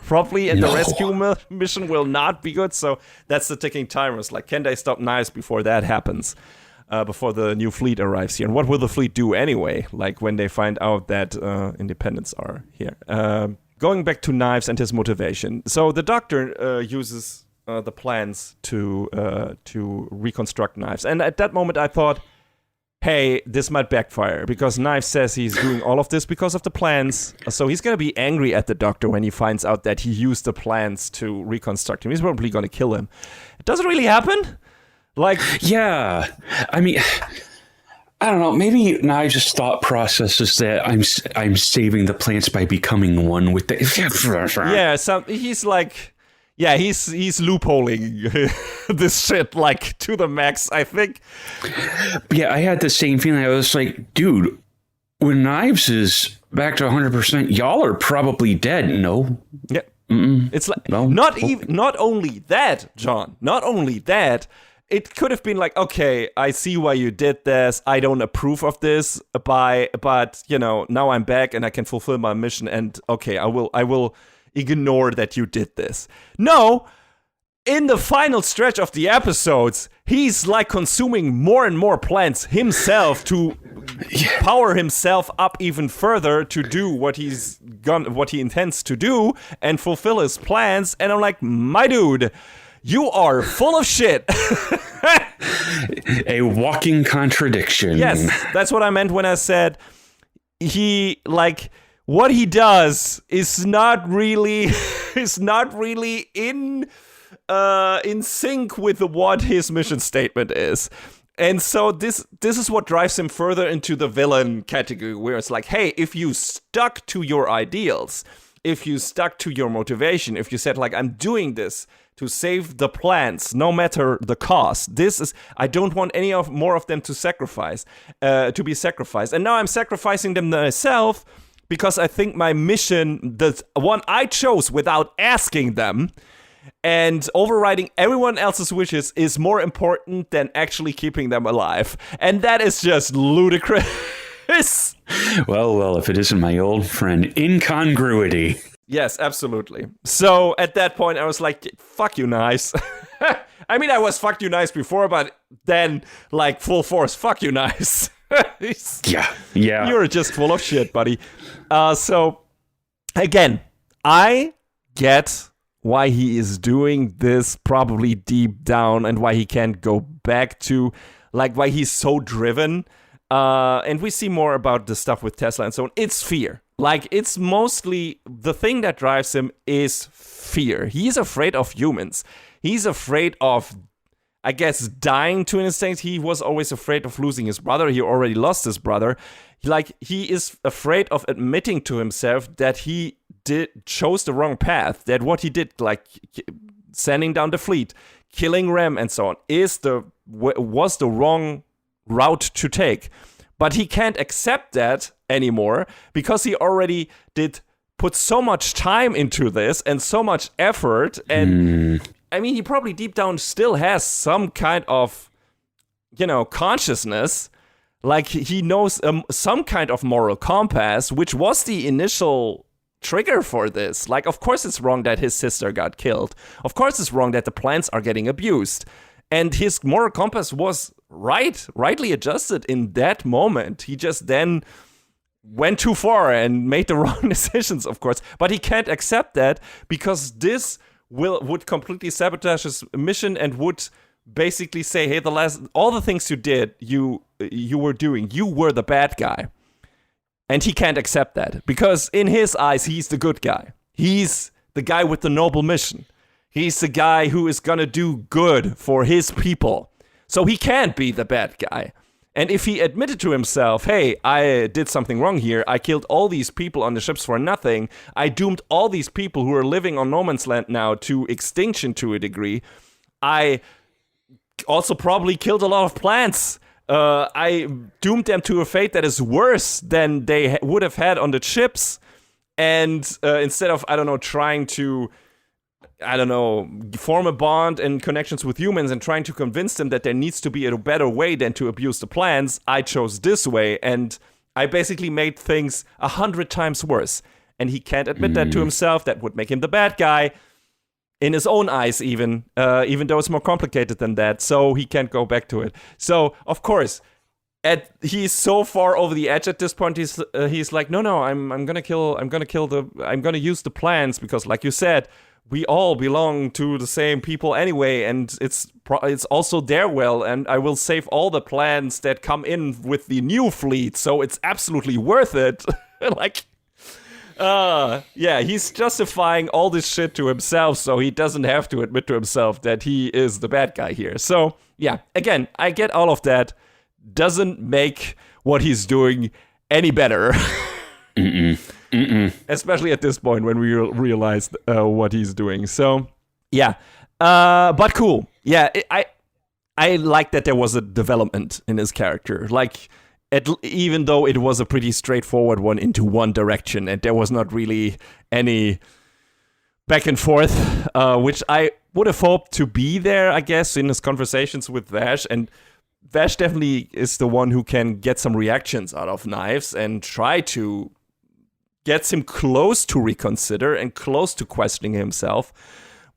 A: Probably, and the rescue mission will not be good. So that's the ticking timer. It's like, can they stop Knives before that happens? Before the new fleet arrives here? And what will the fleet do anyway? Like when they find out that independents are here. Going back to Knives and his motivation. So the doctor uses the plans to reconstruct Knives. And at that moment I thought, hey, this might backfire, because Knives says he's doing all of this because of the plans. So he's going to be angry at the doctor when he finds out that he used the plans to reconstruct him. He's probably going to kill him. It doesn't really happen. Like,
B: yeah, I mean, I don't know. Maybe Knives' thought process is that I'm saving the plants by becoming one with the.
A: Yeah, so he's like, yeah, he's loopholing this shit like to the max, I think.
B: Yeah, I had the same feeling. I was like, dude, when Knives is back to 100%, y'all are probably dead. No.
A: Yeah.
B: Mm-mm.
A: It's like
B: No.
A: not only that, John. Not only that. It could have been like, okay, I see why you did this. I don't approve of this, but you know, now I'm back and I can fulfill my mission. And okay, I will ignore that you did this. No, in the final stretch of the episodes, he's like consuming more and more plants himself to power himself up even further to do what he intends to do and fulfill his plans. And I'm like, my dude, you are full of shit.
B: A walking contradiction.
A: Yes, that's what I meant when I said what he does is not really in sync with what his mission statement is. And so this is what drives him further into the villain category, where it's like, hey, if you stuck to your ideals, if you stuck to your motivation, if you said, like, I'm doing this to save the plants, no matter the cost. I don't want more of them to be sacrificed. And now I'm sacrificing them myself because I think my mission, the one I chose without asking them, and overriding everyone else's wishes is more important than actually keeping them alive. And that is just ludicrous.
B: Well, if it isn't my old friend, incongruity.
A: Yes, absolutely. So at that point, I was like, fuck you, Knives. I mean, I was fuck you, Knives before, but then, like, full force, fuck you, Knives.
B: Yeah.
A: You're just full of shit, buddy. So, again, I get why he is doing this probably deep down and why he can't go back to, like, why he's so driven. And we see more about the stuff with Tesla and so on. It's fear. Like, it's mostly the thing that drives him is fear. He's afraid of humans. He's afraid of, I guess, dying to an extent. He was always afraid of losing his brother. He already lost his brother. Like, he is afraid of admitting to himself that he chose the wrong path. That what he did, like sending down the fleet, killing Rem and so on, was the wrong route to take. But he can't accept that anymore because he already did put so much time into this and so much effort. And I mean, he probably deep down still has some kind of, consciousness. Like, he knows some kind of moral compass, which was the initial trigger for this. Like, of course it's wrong that his sister got killed. Of course it's wrong that the plants are getting abused. And his moral compass was rightly adjusted in that moment. He just then went too far and made the wrong decisions, of course. But he can't accept that because this would completely sabotage his mission and would basically say, hey, all the things you did, you were doing, you were the bad guy. And he can't accept that because in his eyes, he's the good guy. He's the guy with the noble mission. He's the guy who is gonna do good for his people. So he can't be the bad guy. And if he admitted to himself, hey, I did something wrong here. I killed all these people on the ships for nothing. I doomed all these people who are living on no man's land now to extinction to a degree. I also probably killed a lot of plants. I doomed them to a fate that is worse than they would have had on the ships. And instead of, trying to form a bond and connections with humans and trying to convince them that there needs to be a better way than to abuse the plants, I chose this way. And I basically made things 100 times worse. And he can't admit that to himself. That would make him the bad guy. In his own eyes, even though it's more complicated than that. So he can't go back to it. So, of course, he's so far over the edge at this point. He's like, no, I'm gonna use the plants because, like you said, we all belong to the same people anyway, and it's also their will, and I will save all the plants that come in with the new fleet. So it's absolutely worth it. He's justifying all this shit to himself, so he doesn't have to admit to himself that he is the bad guy here. So, yeah, again, I get all of that. doesn't make what he's doing any better. Especially at this point when we realized what he's doing. So, yeah. But cool. Yeah, I like that there was a development in his character. Like, even though it was a pretty straightforward one into one direction, and there was not really any back and forth, which I would have hoped to be there, I guess, in his conversations with Vash. And Vash definitely is the one who can get some reactions out of Knives and try to get him close to reconsider and close to questioning himself.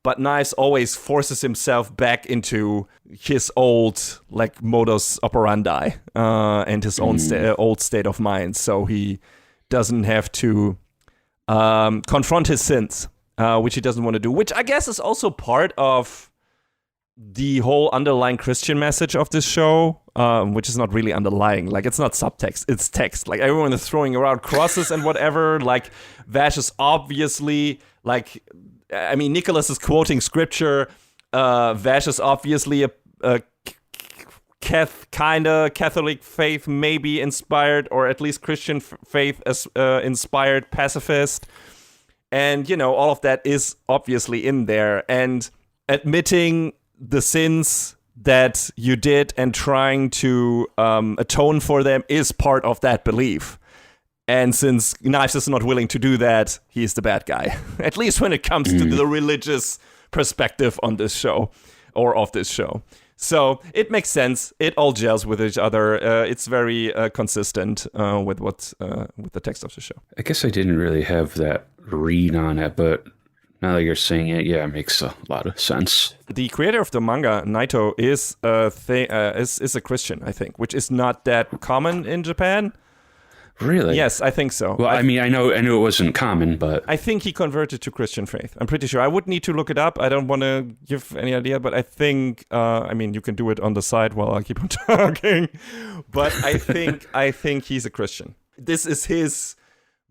A: But Knives always forces himself back into his old, like, modus operandi and his own old state of mind. So he doesn't have to confront his sins, which he doesn't want to do, which I guess is also part of the whole underlying Christian message of this show, which is not really underlying. Like, it's not subtext, it's text. Like, everyone is throwing around crosses and whatever. Like, Vash is obviously, like... I mean, Nicholas is quoting scripture. Vash is obviously a kind of Catholic faith, maybe inspired, or at least Christian faith as inspired pacifist. And, you know, all of that is obviously in there. And admitting the sins that you did and trying to atone for them is part of that belief. And since Knives is not willing to do that, he's the bad guy. At least when it comes to the religious perspective on this show, or of this show. So it makes sense. It all gels with each other. It's very consistent with the text of the show.
B: I guess I didn't really have that read on it, but now that you're saying it, yeah, it makes a lot of sense.
A: The creator of the manga, Naito, is a Christian, I think, which is not that common in Japan.
B: Really?
A: Yes, I think so.
B: Well, I mean, I knew it wasn't common, but...
A: I think he converted to Christian faith. I'm pretty sure. I would need to look it up. I don't want to give any idea, but I think... I mean, you can do it on the side while I keep on talking. But I think he's a Christian. This is his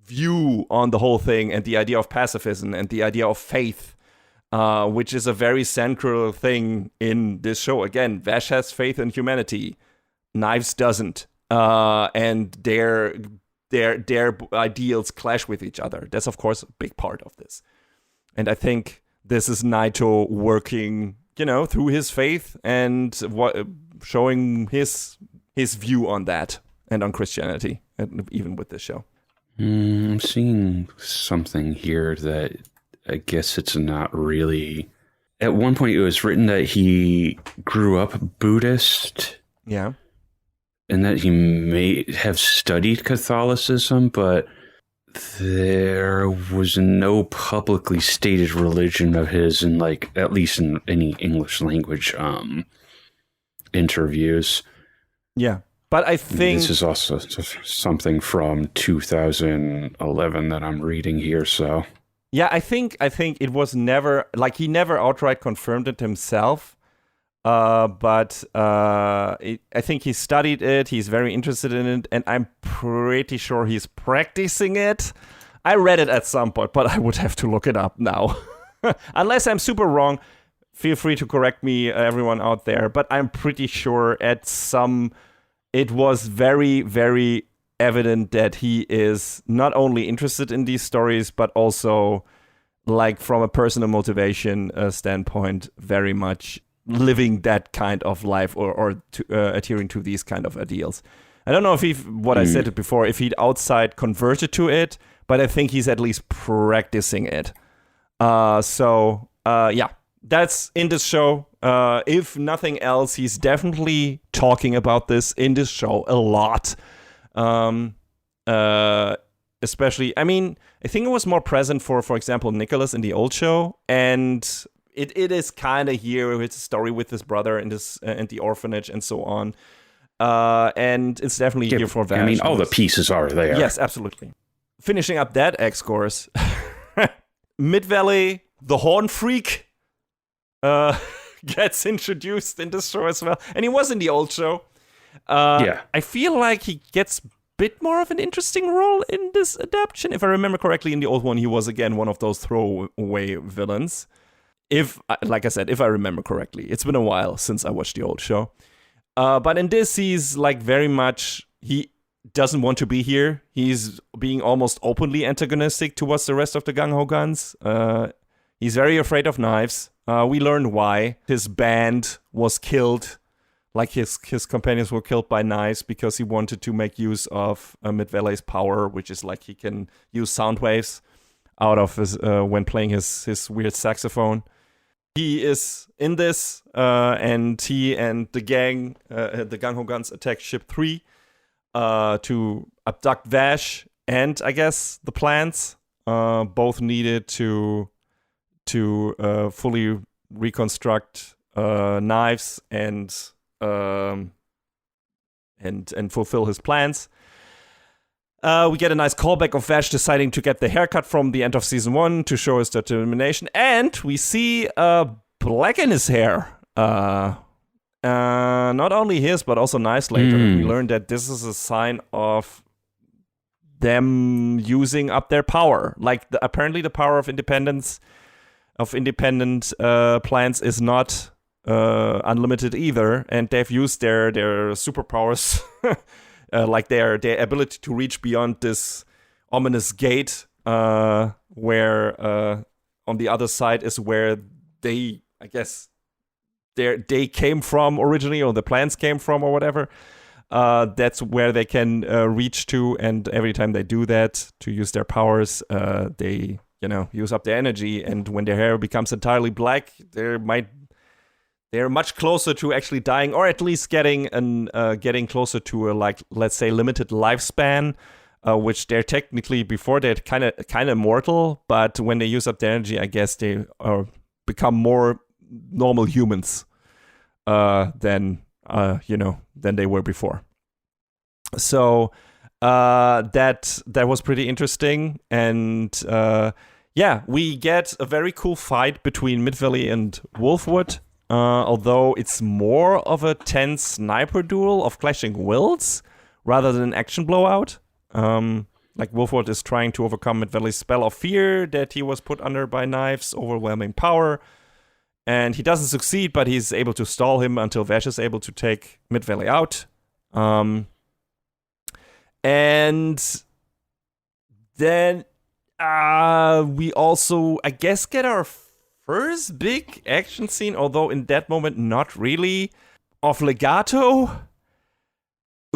A: view on the whole thing and the idea of pacifism and the idea of faith, which is a very central thing in this show. Again, Vash has faith in humanity. Knives doesn't. And their ideals clash with each other. That's, of course, a big part of this. And I think this is Naito working, you know, through his faith and showing his view on that and on Christianity, and even with this show.
B: I'm seeing something here that I guess it's not really... At one point, it was written that he grew up Buddhist.
A: Yeah.
B: And that he may have studied Catholicism, but there was no publicly stated religion of his in, like, at least in any English language interviews.
A: Yeah, but I think...
B: This is also something from 2011 that I'm reading here, so...
A: Yeah, I think it was never... Like, he never outright confirmed it himself. But I think he studied it. He's very interested in it, and I'm pretty sure he's practicing it. I read it at some point, but I would have to look it up now. Unless I'm super wrong, feel free to correct me, everyone out there. But I'm pretty sure it was very, very evident that he is not only interested in these stories, but also, like, from a personal motivation standpoint, very much living that kind of life or adhering to these kind of ideals. I don't know if I said it before, if he'd outside converted to it, but I think he's at least practicing it. Yeah, that's in this show. If nothing else, he's definitely talking about this in this show a lot. Especially, I mean, I think it was more present for example, Nicholas in the old show, and It is kind of here with his story with his brother and the orphanage and so on. And it's definitely here for Vash.
B: I mean, all the pieces are there.
A: Yes, absolutely. Finishing up that X-course, Mid-Valley, the Horn Freak, gets introduced in this show as well. And he was in the old show.
B: Yeah.
A: I feel like he gets a bit more of an interesting role in this adaptation. If I remember correctly, in the old one, he was, again, one of those throwaway villains. Like I said, if I remember correctly. It's been a while since I watched the old show. But in this, he's like very much, he doesn't want to be here. He's being almost openly antagonistic towards the rest of the gung-ho guns. He's very afraid of knives. We learned why. His band was killed, like his companions were killed by knives, because he wanted to make use of Mid-Valley's power, which is like he can use sound waves out of his when playing his weird saxophone. He is in this, and he and the gang, the gung-ho guns, attack Ship 3 to abduct Vash and, I guess, the plants, both needed to fully reconstruct knives and fulfill his plans. We get a nice callback of Vash deciding to get the haircut from the end of season 1 to show his determination, and we see black in his hair. Not only his, but also Knives later. We learned that this is a sign of them using up their power. Like apparently, the power of independent plants is not unlimited either, and they've used their superpowers. Like their ability to reach beyond this ominous gate, where on the other side is where they, I guess, they came from originally, or the plants came from, or whatever. That's where they can reach to, and every time they do that to use their powers, they use up their energy, and when their hair becomes entirely black, they're much closer to actually dying, or at least getting closer to a, let's say, limited lifespan, which they're technically, before they're kind of mortal, but when they use up their energy, I guess they become more normal humans than they were before. So that was pretty interesting, and we get a very cool fight between Mid-Valley and Wolfwood. Although it's more of a tense sniper duel of clashing wills rather than an action blowout. Like Wolfwood is trying to overcome Mid-Valley's spell of fear that he was put under by Knives' overwhelming power. And he doesn't succeed, but he's able to stall him until Vash is able to take Mid-Valley out. And then we also, I guess, get our first big action scene, although in that moment not really, of Legato,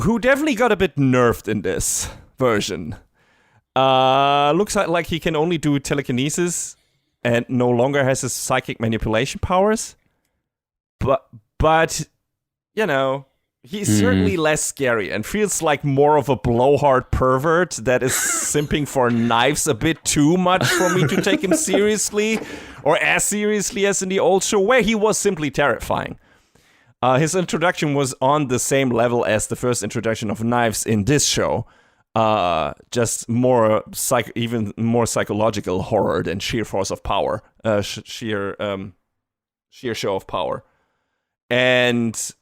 A: who definitely got a bit nerfed in this version. Looks like he can only do telekinesis and no longer has his psychic manipulation powers. But he's certainly less scary and feels like more of a blowhard pervert that is simping for Knives a bit too much for me to take him seriously, or as seriously as in the old show, where he was simply terrifying. His introduction was on the same level as the first introduction of Knives in this show. Just more even more psychological horror than sheer force of power, sheer show of power. And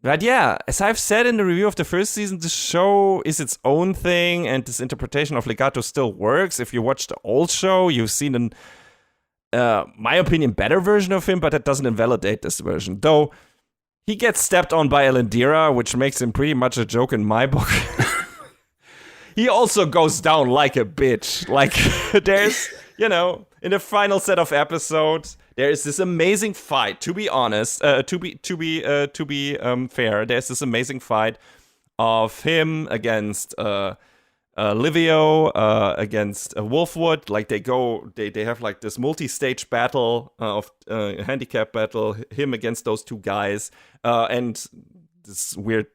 A: but yeah, as I've said in the review of the first season, the show is its own thing, and this interpretation of Legato still works. If you watch the old show, you've seen an, my opinion, better version of him, but that doesn't invalidate this version. Though he gets stepped on by Elendira, which makes him pretty much a joke in my book. He also goes down like a bitch. Like there's, in the final set of episodes, there is this amazing fight. To be honest, to be fair, there's this amazing fight of him against Livio, against Wolfwood. Like they have like this multi-stage battle of handicap battle. Him against those two guys, and this weird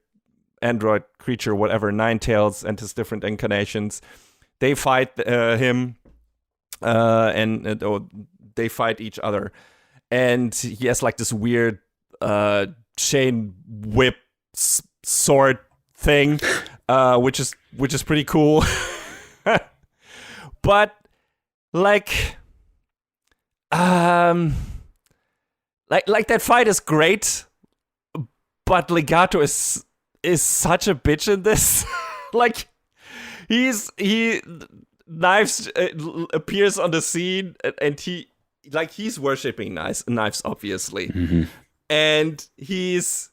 A: android creature, whatever, Ninetails and his different incarnations. They fight him, and they fight each other, and he has like this weird chain whip sword thing, which is pretty cool. But like that fight is great, but Legato is such a bitch in this. Like Knives appears on the scene, and he's worshipping Knives obviously. Mm-hmm. And he's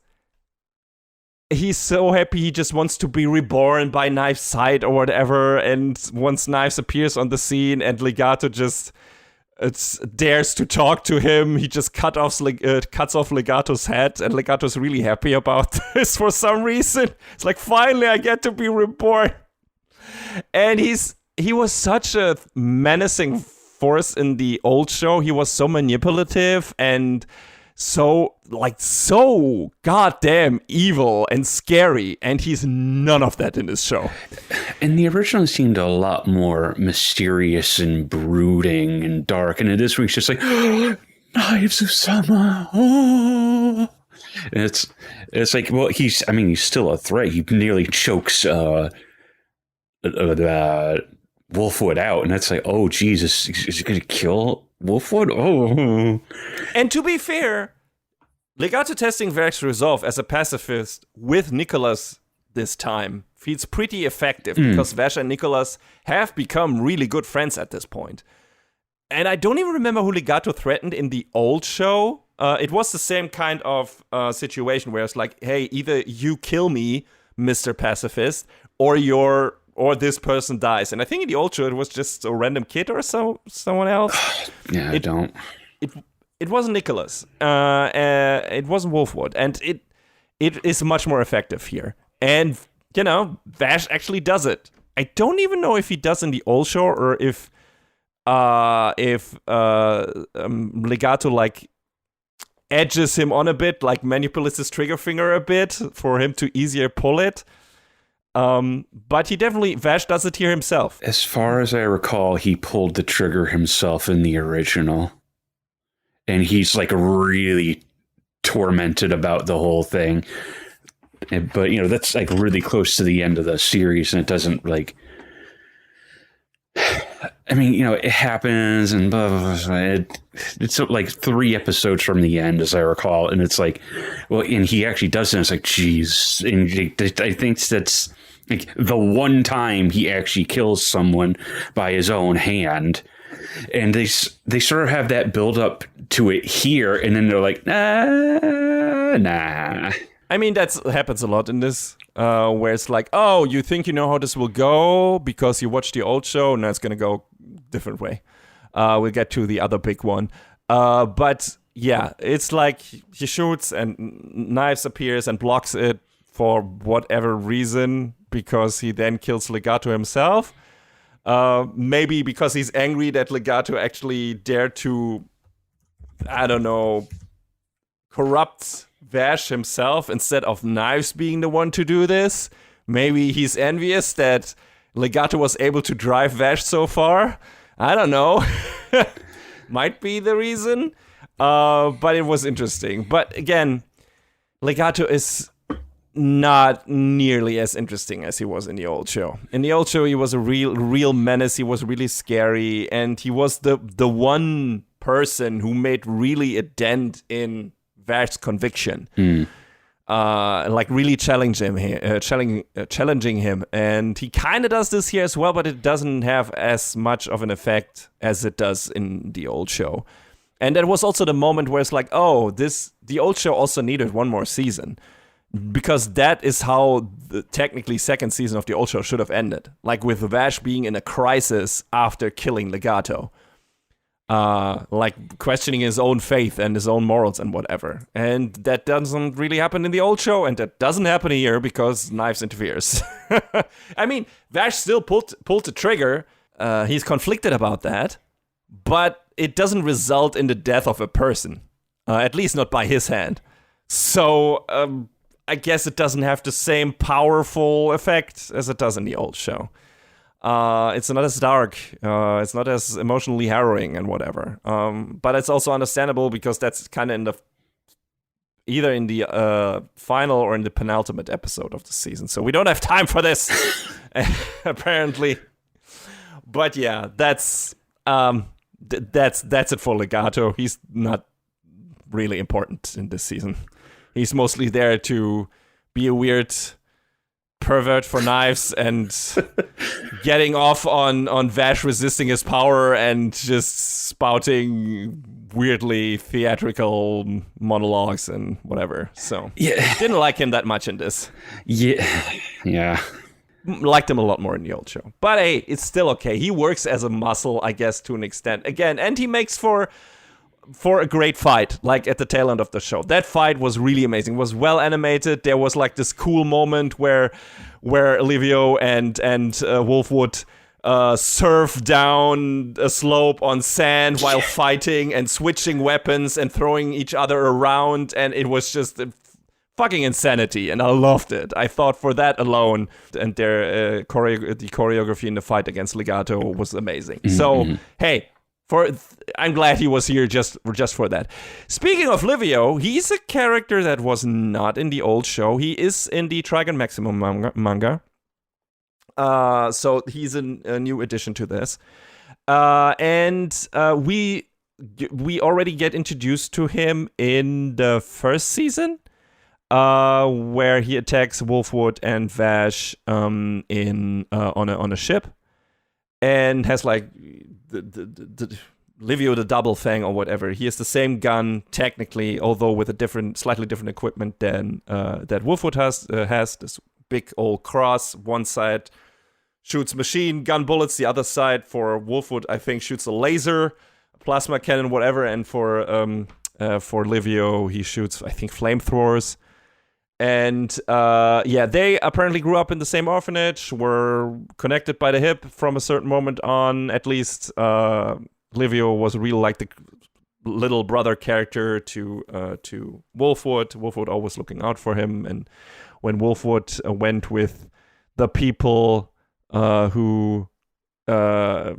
A: he's so happy he just wants to be reborn by Knife's side or whatever. And once Knives appears on the scene and Legato just dares to talk to him, he just cuts off Legato's head, and Legato's really happy about this for some reason. It's like, finally I get to be reborn. And he was such a menacing force in the old show. He was so manipulative and so goddamn evil and scary, and he's none of that in this show.
B: And the original seemed a lot more mysterious and brooding and dark, and in this week's just like, Knives of Summer. Oh. And it's like, well, he's still a threat. He nearly chokes Wolfwood out, and that's like, oh Jesus, is he gonna kill Wolfwood? Oh.
A: And to be fair, Legato testing Vash's resolve as a pacifist with Nicholas this time feels pretty effective because Vash and Nicholas have become really good friends at this point. And I don't even remember who Legato threatened in the old show. It was the same kind of situation where it's like, hey, either you kill me, Mr. Pacifist, or this person dies. And I think in the old show it was just a random kid or someone else.
B: Yeah,
A: It wasn't Nicholas. It wasn't Wolfwood. And it is much more effective here. And, Vash actually does it. I don't even know if he does in the old show or if Legato, like, edges him on a bit, like manipulates his trigger finger a bit for him to easier pull it. But Vash does it here himself.
B: As far as I recall, he pulled the trigger himself in the original. And he's like really tormented about the whole thing. But, that's like really close to the end of the series, and it doesn't like... it happens and blah, blah, blah. It's like 3 episodes from the end, as I recall. And it's like, well, and he actually does it. And it's like, geez. And I think that's like the one time he actually kills someone by his own hand. And they sort of have that build up to it here. And then they're like, nah.
A: I mean, that happens a lot in this, where it's like, oh, you think you know how this will go because you watched the old show? No, it's going to go different way. We'll get to the other big one. But yeah, it's like he shoots and Knives appears and blocks it for whatever reason because he then kills Legato himself. Maybe because he's angry that Legato actually dared to, I don't know, corrupt Vash himself instead of Knives being the one to do this. Maybe he's envious that Legato was able to drive Vash so far. I don't know. Might be the reason. But it was interesting. But again, Legato is not nearly as interesting as he was in the old show. In the old show, he was a real menace. He was really scary. And he was the one person who made really a dent in Vash's conviction, like really challenging him, and he kind of does this here as well, but it doesn't have as much of an effect as it does in the old show. And that was also the moment where it's like, oh, the old show also needed one more season, because that is how the technically second season of the old show should have ended, like with Vash being in a crisis after killing Legato. Like questioning his own faith and his own morals and whatever. And that doesn't really happen in the old show, and that doesn't happen here because Knives interferes. I mean, Vash still pulled the trigger. He's conflicted about that, but it doesn't result in the death of a person, at least not by his hand. So I guess it doesn't have the same powerful effect as it does in the old show. It's not as dark, it's not as emotionally harrowing and whatever. But it's also understandable because that's kind of either in the final or in the penultimate episode of the season. So we don't have time for this, apparently. But yeah, that's it for Legato. He's not really important in this season. He's mostly there to be a weird pervert for Knives and getting off on Vash resisting his power and just spouting weirdly theatrical monologues and whatever. So didn't like him that much in this.
B: Yeah.
A: Liked him a lot more in the old show. But hey, it's still okay. He works as a muscle, I guess, to an extent. Again, and he makes for a great fight, like at the tail end of the show. That fight was really amazing. It was well animated. There was like this cool moment where Livio and Wolfwood surf down a slope on sand while fighting and switching weapons and throwing each other around, and it was just fucking insanity, and I loved it. I thought for that alone, and their the choreography in the fight against Legato was amazing. Mm-hmm. So hey, I'm glad he was here just for that. Speaking of Livio, he's a character that was not in the old show. He is in the Trigun Maximum manga. So he's a new addition to this. And we already get introduced to him in the first season, where he attacks Wolfwood and Vash on a ship, and has like the Livio the double fang or whatever. He has the same gun technically, although with a slightly different equipment than that Wolfwood has this big old cross. One side shoots machine gun bullets, the other side for Wolfwood I think shoots a laser, plasma cannon, whatever, and for Livio he shoots I think flamethrowers. And they apparently grew up in the same orphanage, were connected by the hip from a certain moment on. At least Livio was really like the little brother character to Wolfwood. Wolfwood always looking out for him. And when Wolfwood went with the people who were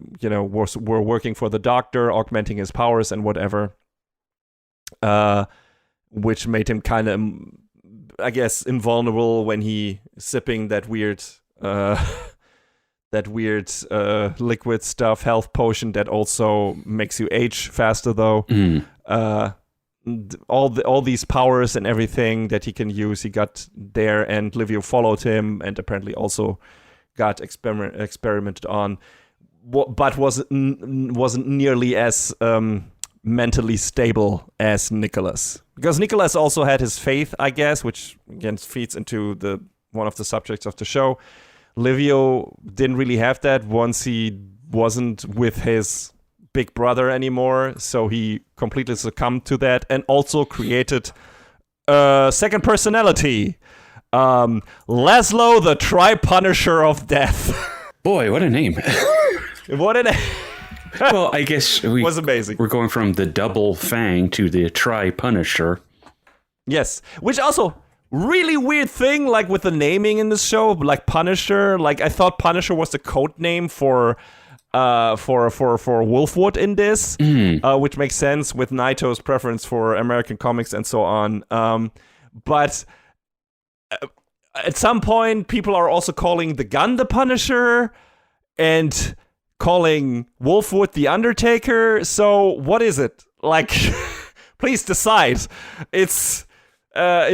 A: working for the doctor, augmenting his powers and whatever, which made him kind of, I guess, invulnerable when he sipping that weird liquid stuff, health potion that also makes you age faster though. All these powers and everything that he can use, he got there, and Livio followed him and apparently also got experimented on, but wasn't nearly as mentally stable as Nicholas, because Nicholas also had his faith, I guess, which again feeds into one of the subjects of the show. Livio didn't really have that once he wasn't with his big brother anymore, so he completely succumbed to that and also created a second personality, Laszlo the Tri-Punisher of Death.
B: Boy, what a name.
A: What a name.
B: Well, I guess
A: was amazing.
B: We're going from the double fang to the Tri-Punisher.
A: Yes, which also really weird thing, like with the naming in this show, like Punisher. Like I thought Punisher was the code name for Wolfwood in this, which makes sense with Naito's preference for American comics and so on. But at some point, people are also calling the gun the Punisher and calling Wolfwood the Undertaker. So what is it? Like, please decide. It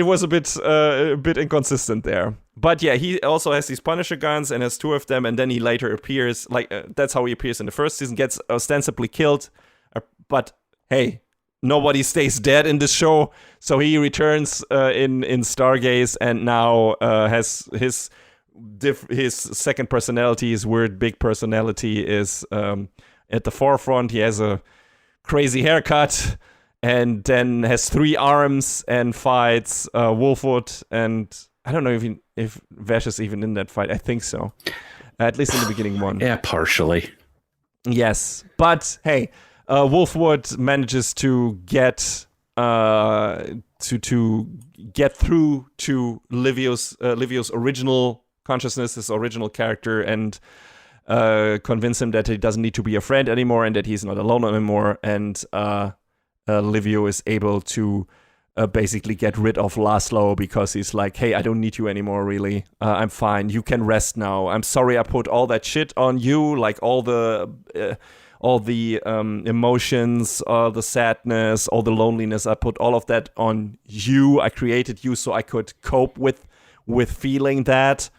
A: was a bit inconsistent there. But yeah, he also has these Punisher guns and has two of them, and then he later appears, like that's how he appears in the first season, gets ostensibly killed. But hey, nobody stays dead in this show, so he returns in Stargaze, and now has his second personality, his weird big personality, is at the forefront. He has a crazy haircut, and then has 3 arms and fights Wolfwood, and I don't know if Vash is even in that fight. I think so, at least in the beginning one.
B: Yeah, partially.
A: Yes, but hey, Wolfwood manages to get to get through to Livio's original consciousness, his original character, and convince him that he doesn't need to be a friend anymore and that he's not alone anymore. And Livio is able to basically get rid of Laszlo because he's like, hey, I don't need you anymore, really. I'm fine. You can rest now. I'm sorry I put all that shit on you, like all the emotions, the sadness, all the loneliness. I put all of that on you. I created you so I could cope with feeling that.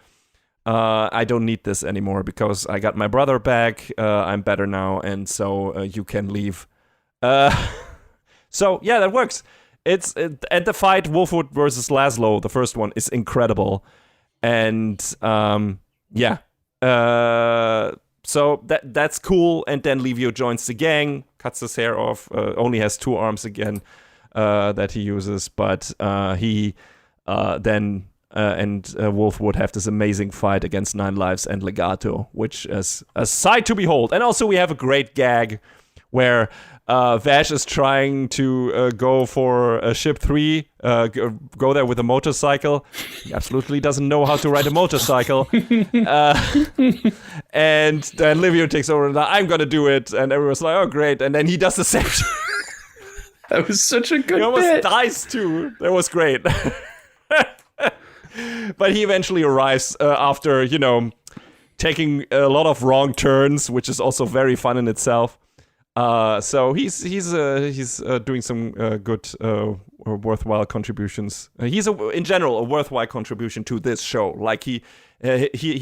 A: I don't need this anymore because I got my brother back. I'm better now, and so you can leave. So yeah, that works. And the fight Wolfwood versus Laszlo, the first one, is incredible, and so that's cool. And then Livio joins the gang, cuts his hair off, only has 2 arms again that he uses, but he then and Wolfwood have this amazing fight against 9 Lives and Legato, which is a sight to behold. And also we have a great gag where Vash is trying to go for ship 3, go there with a motorcycle. He absolutely doesn't know how to ride a motorcycle. And then Livio takes over and I'm going to do it. And everyone's like, oh, great. And then he does the same.
B: That was such a good
A: He almost
B: bit.
A: dies too. That was great. But he eventually arrives after, taking a lot of wrong turns, which is also very fun in itself. So he's doing some good or worthwhile contributions. He's in general a worthwhile contribution to this show. Like he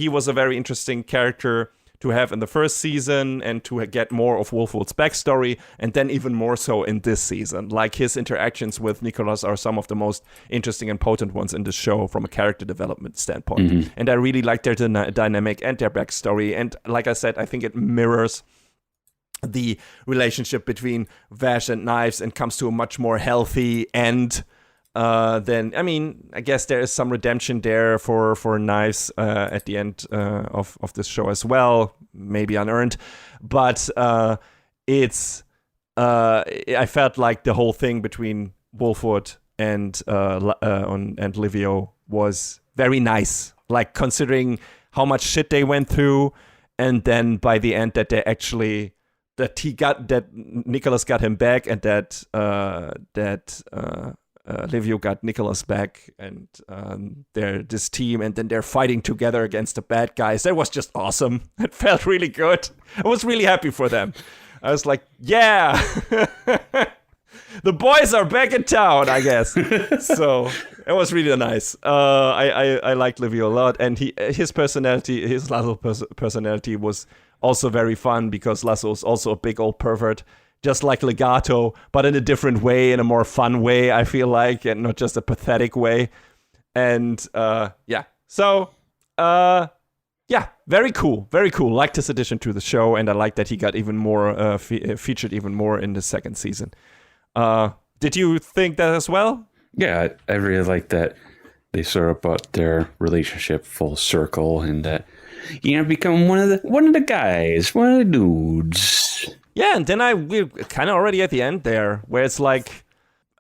A: was a very interesting character to have in the first season and to get more of Wolfwood's backstory, and then even more so in this season. Like his interactions with Nicholas are some of the most interesting and potent ones in the show from a character development standpoint. Mm-hmm. And I really like their dynamic and their backstory. And like I said, I think it mirrors the relationship between Vash and Knives and comes to a much more healthy end. Then, I mean, I guess there is some redemption there for Knives at the end of this show as well, maybe unearned, but it's I felt like the whole thing between Wolfwood and Livio was very nice, like considering how much shit they went through, and then by the end that Nicholas got him back, and that Livio got Nicholas back, and they're this team, and then they're fighting together against the bad guys. That was just awesome. It felt really good. I was really happy for them. I was like, yeah, the boys are back in town, I guess. So it was really nice. I liked Livio a lot, and his Laszlo personality was also very fun, because Laszlo is also a big old pervert, just like Legato, but in a different way, in a more fun way, I feel like, and not just a pathetic way. And very cool. Very cool. Liked his addition to the show, and I like that he got even more featured even more in the second season. Did you think that as well?
B: Yeah, I really like that they sort of brought their relationship full circle, and that become one of the guys, one of the dudes.
A: Yeah, and then we're kind of already at the end there, where it's like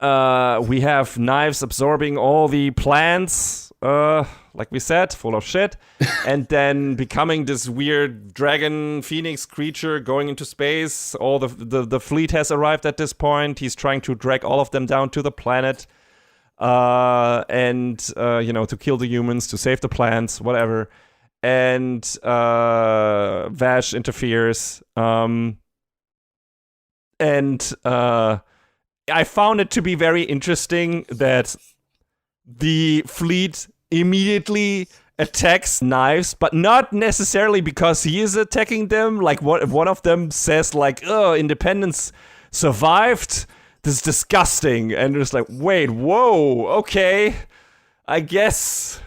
A: we have Knives absorbing all the plants, like we said, full of shit, and then becoming this weird dragon phoenix creature going into space. All the fleet has arrived at this point. He's trying to drag all of them down to the planet, and to kill the humans, to save the plants, whatever. And Vash interferes. And I found it to be very interesting that the fleet immediately attacks Knives, but not necessarily because he is attacking them. Like, one of them says, like, "Oh, Independence survived. This is disgusting." And it's like, wait, whoa, okay, I guess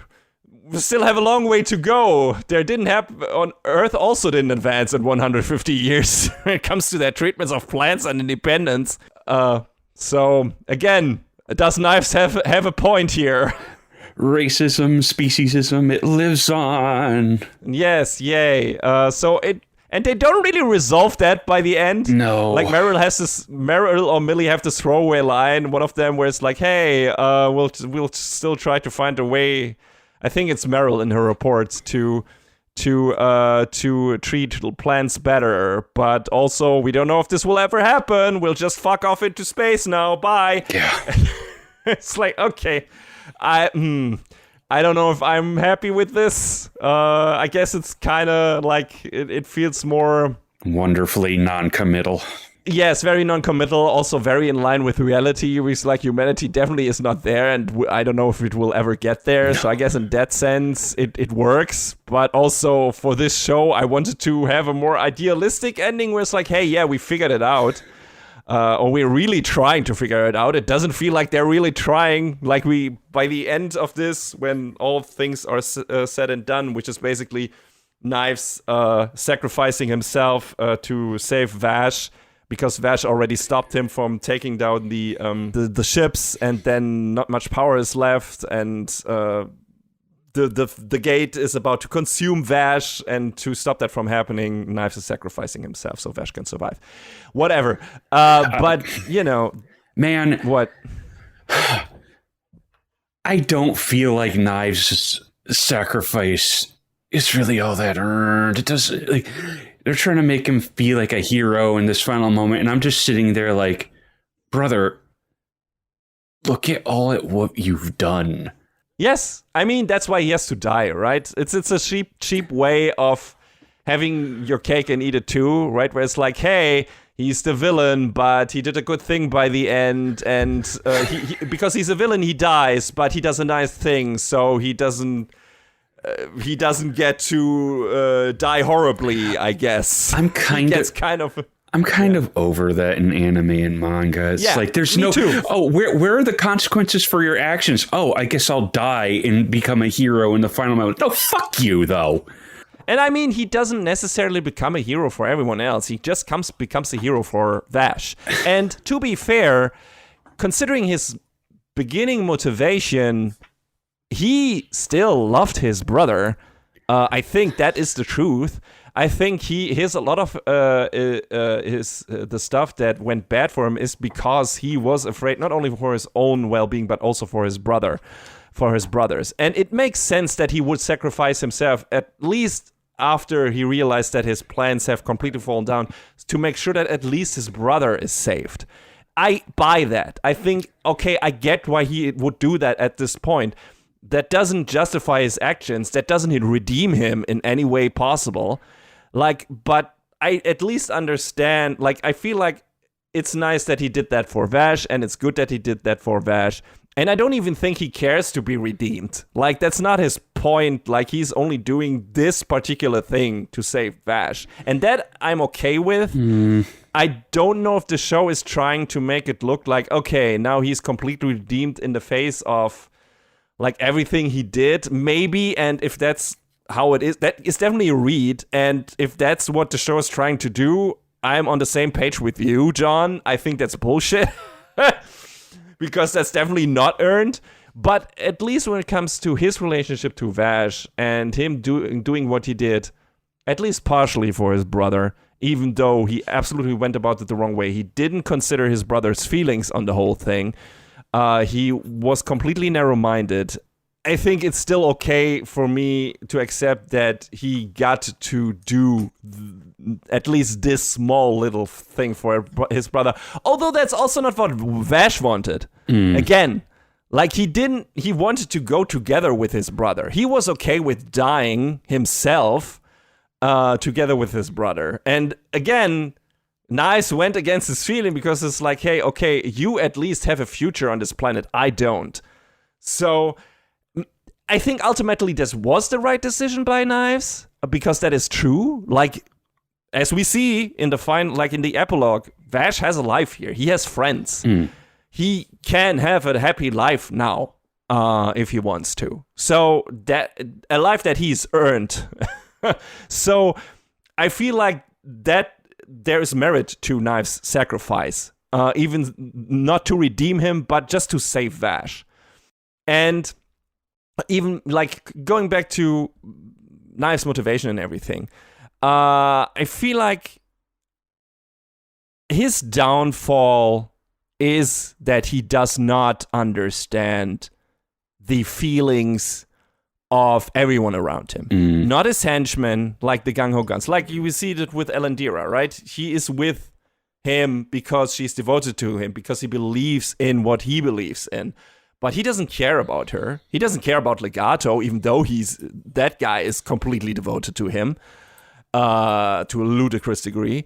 A: we still have a long way to go. There didn't happen on Earth. Also didn't advance in 150 years when it comes to their treatments of plants and independence. So again, does Knives have a point here?
B: Racism, speciesism, it lives on.
A: Yes, yay. And they don't really resolve that by the end.
B: No.
A: Like Meryl or Millie have this throwaway line, one of them, where it's like, hey, we'll still try to find a way. I think it's Meryl in her reports to treat plants better, but also we don't know if this will ever happen. We'll just fuck off into space now. Bye.
B: Yeah.
A: It's like, okay, I don't know if I'm happy with this. I guess it's kind of like it feels more
B: wonderfully non-committal.
A: Yes, very non-committal, also very in line with reality. It's like humanity definitely is not there, and I don't know if it will ever get there. No. So I guess in that sense, it works. But also for this show, I wanted to have a more idealistic ending where it's like, hey, yeah, we figured it out. or we're really trying to figure it out. It doesn't feel like they're really trying. Like by the end of this, when all things are said and done, which is basically Knives sacrificing himself to save Vash, because Vash already stopped him from taking down the ships, and then not much power is left, and the gate is about to consume Vash, and to stop that from happening, Knives is sacrificing himself so Vash can survive. Whatever. But,
B: Man.
A: What?
B: I don't feel like Knives' sacrifice is really all that earned. It doesn't, like, they're trying to make him feel like a hero in this final moment, and I'm just sitting there like, brother, look at what you've done.
A: Yes, I mean, that's why he has to die, right? It's a cheap way of having your cake and eat it too, right? Where it's like, hey, he's the villain, but he did a good thing by the end, and he because he's a villain, he dies, but he does a nice thing, so he doesn't get to die horribly, I guess.
B: I'm kind of over that in anime and manga. It's like there's no
A: too.
B: Oh, where are the consequences for your actions? Oh, I guess I'll die and become a hero in the final moment. No, fuck you though.
A: And I mean, he doesn't necessarily become a hero for everyone else. He just becomes a hero for Vash. And to be fair, considering his beginning motivation, he still loved his brother. I think that is the truth. I think he's a lot of the stuff that went bad for him is because he was afraid not only for his own well-being but also for his brothers. And it makes sense that he would sacrifice himself, at least after he realized that his plans have completely fallen down, to make sure that at least his brother is saved. I buy that. I think, okay, I get why he would do that at this point. That doesn't justify his actions. That doesn't redeem him in any way possible. Like, but I at least understand, like, I feel like it's nice that he did that for Vash, and it's good that he did that for Vash. And I don't even think he cares to be redeemed. Like, that's not his point. Like, he's only doing this particular thing to save Vash. And that I'm okay with. I don't know if the show is trying to make it look like, okay, now he's completely redeemed in the face of, like, everything he did. Maybe, and if that's how it is, that is definitely a read. And if that's what the show is trying to do, I'm on the same page with you, John. I think that's bullshit. Because that's definitely not earned. But at least when it comes to his relationship to Vash and him doing what he did, at least partially for his brother, even though he absolutely went about it the wrong way. He didn't consider his brother's feelings on the whole thing. He was completely narrow-minded. I think it's still okay for me to accept that he got to do at least this small little thing for his brother. Although that's also not what Vash wanted. Again, like he wanted to go together with his brother. He was okay with dying himself together with his brother. And again, Nice went against his feeling because it's like, hey, okay, you at least have a future on this planet. I don't. So I think ultimately this was the right decision by Knives, because that is true. Like, as we see in the in the epilogue, Vash has a life here. He has friends. He can have a happy life now, if he wants to. So that a life that he's earned. So I feel like that there is merit to Knives' sacrifice, even not to redeem him, but just to save Vash. And even like going back to Knives' motivation and everything, I feel like his downfall is that he does not understand the feelings of everyone around him. Not his henchmen, like the Gung Ho Guns. Like you see it with Elandira, right? He is with him because she's devoted to him, because he believes in what he believes in. But he doesn't care about her. He doesn't care about Legato, even though that guy is completely devoted to him, to a ludicrous degree.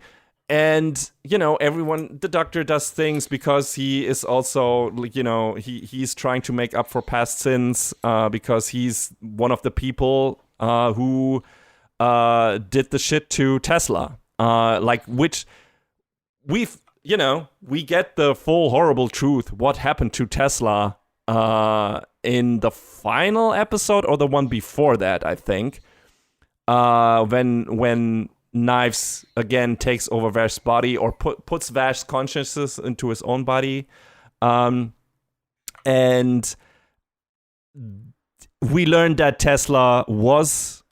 A: And, everyone, the Doctor does things because he is also, he's trying to make up for past sins, because he's one of the people who did the shit to Tesla. Which we've we get the full horrible truth. What happened to Tesla in the final episode or the one before that, I think. When Knives again takes over Vash's body or puts Vash's consciousness into his own body. And we learned that Tesla was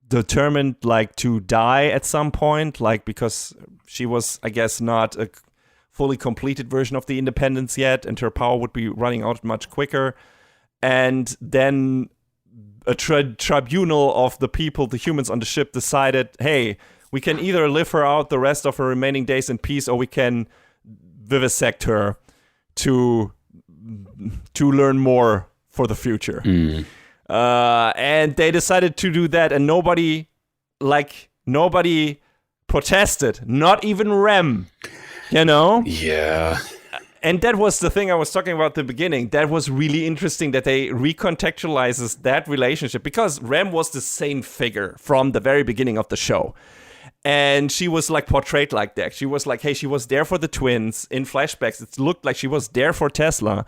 A: determined to die at some point, because she was, I guess, not a fully completed version of the Independence yet, and her power would be running out much quicker. And then a tribunal of the people, the humans on the ship, decided, hey, we can either live her out the rest of her remaining days in peace, or we can vivisect her to learn more for the future. And they decided to do that, and nobody protested, not even Rem,
B: Yeah.
A: And that was the thing I was talking about at the beginning. That was really interesting that they recontextualizes that relationship, because Rem was the same figure from the very beginning of the show. And she was portrayed like that. She was hey, she was there for the twins. In flashbacks, it looked like she was there for Tesla.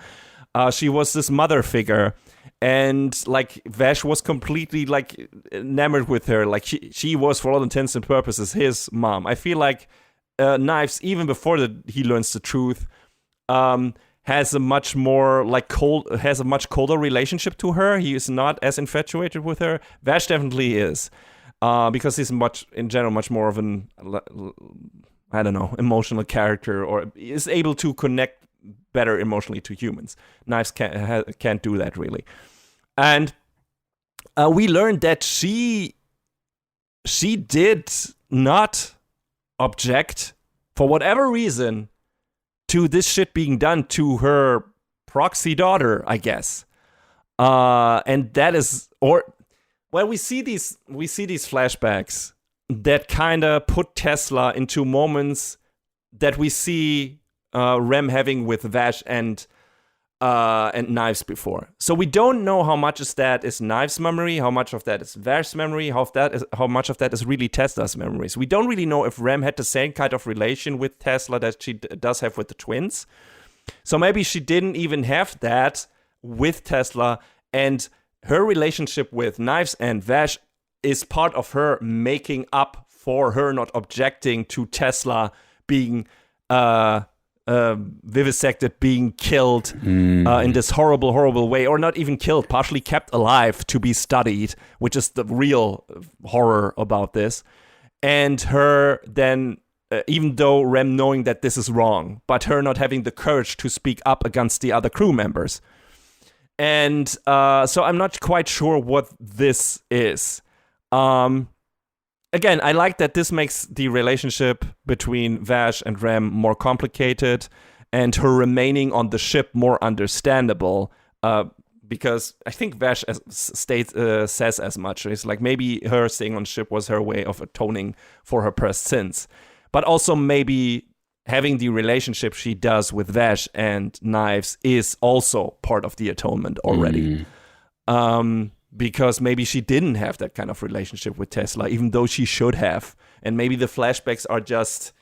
A: She was this mother figure. And Vash was completely enamored with her. She was, for all intents and purposes, his mom. I feel like Knives, even before he learns the truth, has a much more has a much colder relationship to her. He is not as infatuated with her. Vash definitely is, because he's much more of an emotional character, or is able to connect better emotionally to humans. Knives can't do that really. And we learned that she did not object, for whatever reason, to this shit being done to her proxy daughter, I guess. And that is, we see these flashbacks that kind of put Tesla into moments that we see Rem having with Vash and Knives before. So we don't know how much of that is Knives' memory, how much of that is Vash's memory, how much of that is really Tesla's memories. We don't really know if Rem had the same kind of relation with Tesla that she does have with the twins. So maybe she didn't even have that with Tesla, and her relationship with Knives and Vash is part of her making up for her not objecting to Tesla being vivisected, being killed in this horrible way, or not even killed, partially kept alive to be studied, which is the real horror about this. And her then, even though Rem knowing that this is wrong, but her not having the courage to speak up against the other crew members. And so I'm not quite sure what this is. Again, I like that this makes the relationship between Vash and Rem more complicated, and her remaining on the ship more understandable, because I think Vash says as much. It's maybe her staying on the ship was her way of atoning for her past sins. But also maybe having the relationship she does with Vash and Knives is also part of the atonement already. Because maybe she didn't have that kind of relationship with Tesla, even though she should have. And maybe the flashbacks are just,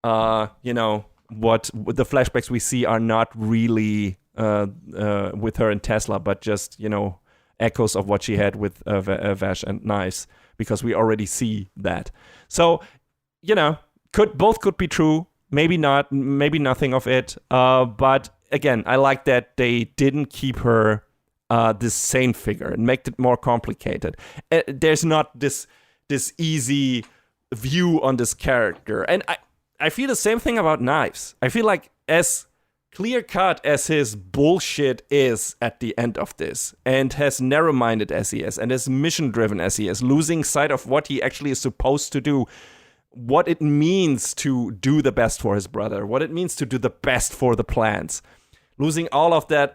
A: what the flashbacks we see are not really with her and Tesla, but just, echoes of what she had with Vash and Knives, because we already see that. So, both could be true. Maybe not, maybe nothing of it. But again, I like that they didn't keep her this same figure and make it more complicated. There's not this easy view on this character. And I feel the same thing about Knives. I feel like as clear-cut as his bullshit is at the end of this, and as narrow-minded as he is, and as mission-driven as he is, losing sight of what he actually is supposed to do, what it means to do the best for his brother, what it means to do the best for the plants. Losing all of that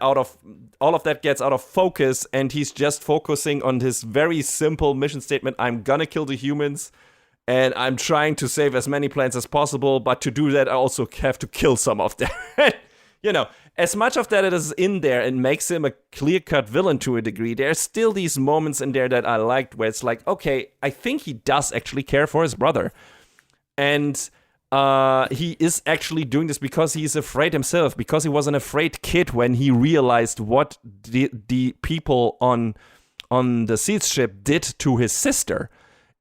A: gets out of focus, and he's just focusing on his very simple mission statement: I'm gonna kill the humans, and I'm trying to save as many plants as possible, but to do that I also have to kill some of them. As much of that it is in there and makes him a clear-cut villain to a degree, there's still these moments in there that I liked where it's okay, I think he does actually care for his brother. And he is actually doing this because he's afraid himself, because he was an afraid kid when he realized what the people on the Steeds ship did to his sister.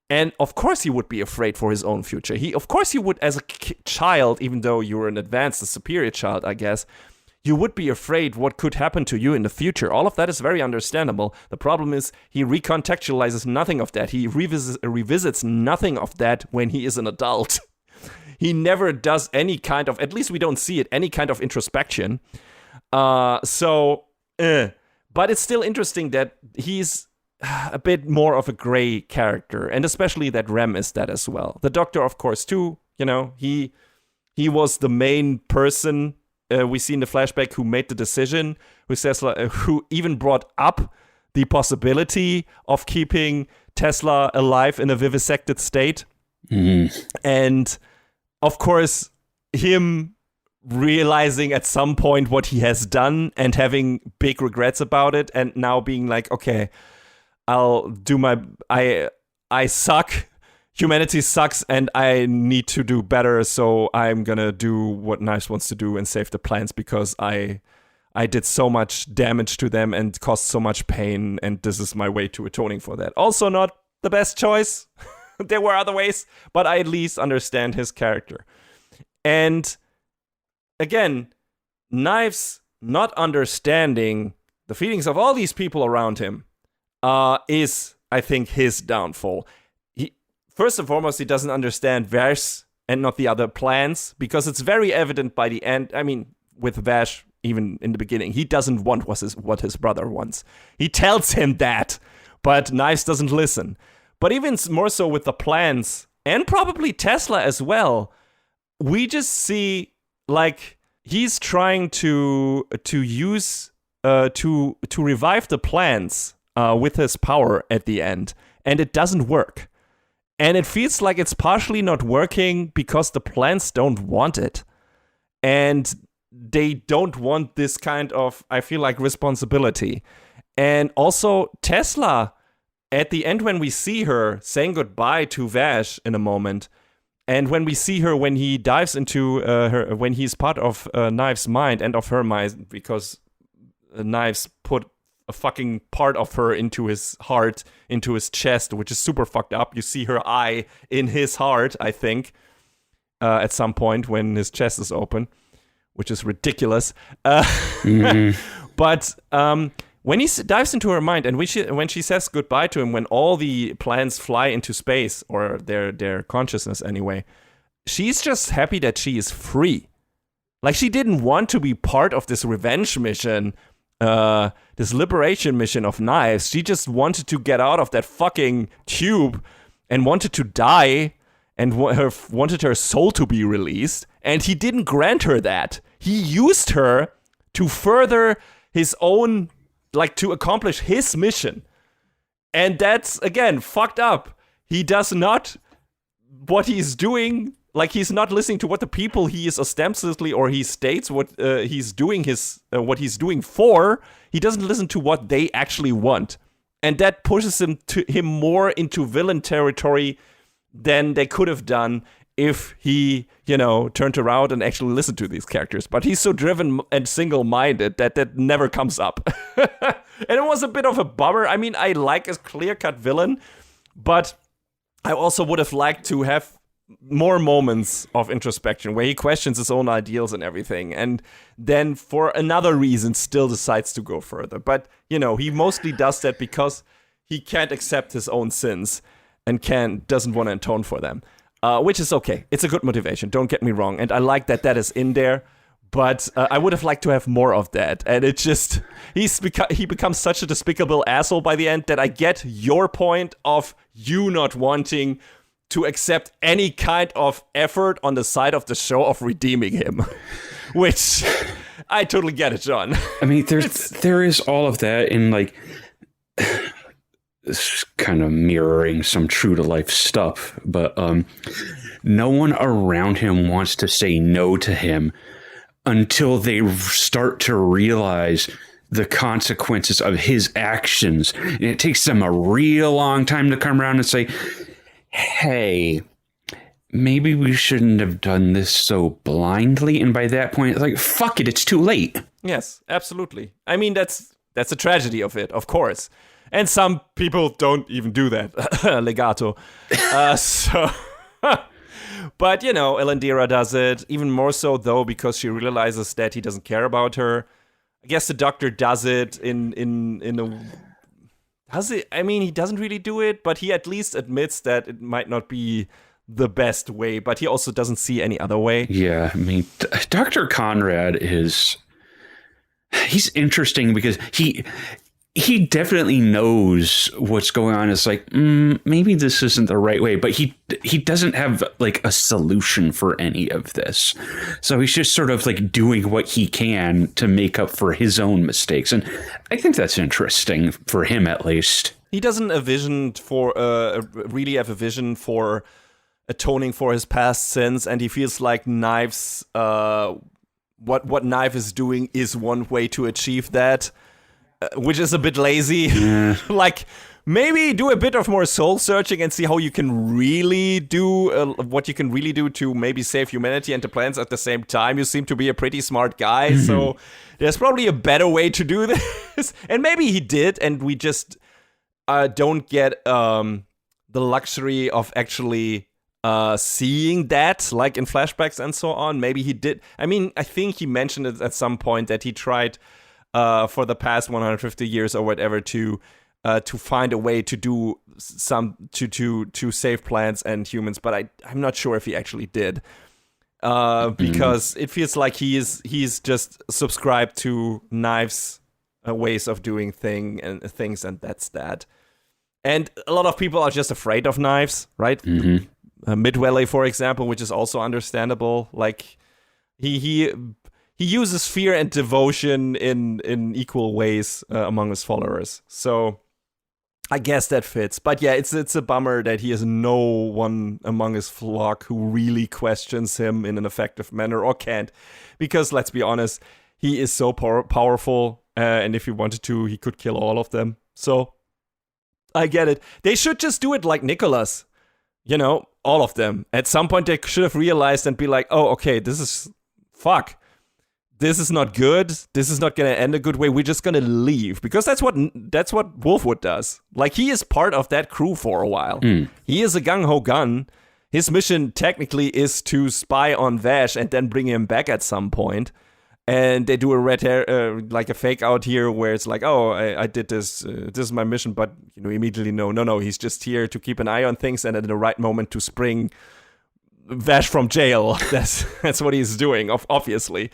A: And of course he would be afraid for his own future. Of course he would, as a child, even though you were an advanced, a superior child, I guess, you would be afraid what could happen to you in the future. All of that is very understandable. The problem is he recontextualizes nothing of that. He revisits nothing of that when he is an adult. He never does any kind of, at least we don't see it, any kind of introspection. But it's still interesting that he's a bit more of a gray character, and especially that Rem is that as well. The Doctor, of course, too. He was the main person we see in the flashback who made the decision, who even brought up the possibility of keeping Tesla alive in a vivisected state. Mm-hmm. And of course, him realizing at some point what he has done and having big regrets about it, and now being like, okay, I'll do I suck. Humanity sucks, and I need to do better. So I'm gonna do what Knives wants to do and save the plants, because I did so much damage to them and caused so much pain, and this is my way to atoning for that. Also, not the best choice. There were other ways, but I at least understand his character. And again, Knives not understanding the feelings of all these people around him is, I think, his downfall. First and foremost, he doesn't understand Vash and not the other plans, because it's very evident by the end. I mean, with Vash, even in the beginning, he doesn't want what his brother wants. He tells him that, but Knives doesn't listen. But even more so with the plans, and probably Tesla as well, we just see, like, he's trying to use to revive the plans with his power at the end, and it doesn't work. And it feels like it's partially not working because the plants don't want it. And they don't want this kind of, I feel like, responsibility. And also, Tesla, at the end when we see her saying goodbye to Vash in a moment, and when we see her when he dives into her, when he's part of Knives' mind and of her mind, because Knives put a fucking part of her into his heart, into his chest, which is super fucked up. You see her eye in his heart, I think, at some point when his chest is open, which is ridiculous. But when he dives into her mind, and when she says goodbye to him, when all the plans fly into space, or their consciousness anyway, she's just happy that she is free. Like, she didn't want to be part of this revenge mission, this liberation mission of Knives. She just wanted to get out of that fucking tube and wanted to die and wanted her soul to be released. And he didn't grant her that. He used her to further his own, like, to accomplish his mission. And that's, again, fucked up. He does not, what he's doing, like, he's not listening to what the people he is ostensibly, or he states what he's doing what he's doing for. He doesn't listen to what they actually want, and that pushes him more into villain territory than they could have done if he, turned around and actually listened to these characters. But he's so driven and single-minded that never comes up, and it was a bit of a bummer. I mean, I like a clear-cut villain, but I also would have liked to have more moments of introspection where he questions his own ideals and everything, and then for another reason still decides to go further. But he mostly does that because he can't accept his own sins and doesn't want to atone for them, which is okay. It's a good motivation, don't get me wrong, and I like that is in there. But I would have liked to have more of that, and it just he becomes such a despicable asshole by the end that I get your point of you not wanting to accept any kind of effort on the side of the show of redeeming him, which I totally get it, John.
B: I mean, there is all of that in, like, this kind of mirroring some true to life stuff, but no one around him wants to say no to him until they start to realize the consequences of his actions. And it takes them a real long time to come around and say, hey, maybe we shouldn't have done this so blindly. And by that point, it's like, fuck it, it's too late.
A: Yes, absolutely. I mean, that's a tragedy of it, of course. And some people don't even do that. Legato. So... But, Elandira does it, even more so, though, because she realizes that he doesn't care about her. I guess the Doctor does it in a... Does it? I mean, he doesn't really do it, but he at least admits that it might not be the best way, but he also doesn't see any other way.
B: Yeah, I mean, Dr. Conrad he's interesting because he definitely knows what's going on. It's like, maybe this isn't the right way, but he doesn't have like a solution for any of this. So he's just sort of like doing what he can to make up for his own mistakes. And I think that's interesting for him, at least. He
A: doesn't really have a vision for atoning for his past sins. And he feels like Knives, what Knife is doing is one way to achieve that. Which is a bit lazy. Yeah. Like, maybe do a bit of more soul searching and see how you can really do what you can really do to maybe save humanity and the planets at the same time. You seem to be a pretty smart guy, so there's probably a better way to do this. And maybe he did, and we just don't get the luxury of actually seeing that, like in flashbacks and so on. Maybe he did. I mean, I think he mentioned it at some point that he tried for the past 150 years or whatever to find a way to do to save plants and humans, but I'm not sure if he actually did, because it feels like he's just subscribed to Knives' ways of doing things, and that's that. And a lot of people are just afraid of Knives, right? Mid-Valley, for example, which is also understandable. Like he uses fear and devotion in equal ways among his followers. So I guess that fits. But yeah, it's a bummer that he has no one among his flock who really questions him in an effective manner or can't. Because let's be honest, he is so powerful. And if he wanted to, he could kill all of them. So I get it. They should just do it like Nicholas. All of them. At some point, they should have realized and be like, oh, okay, this is... Fuck. This is not good. This is not going to end a good way. We're just going to leave. Because that's what Wolfwood does. Like, he is part of that crew for a while. He is a gung-ho gun. His mission technically is to spy on Vash and then bring him back at some point. And they do a red hair, like a fake out here where it's like, oh, I did this. This is my mission. But immediately no. He's just here to keep an eye on things and at the right moment to spring Vash from jail. That's what he's doing, obviously.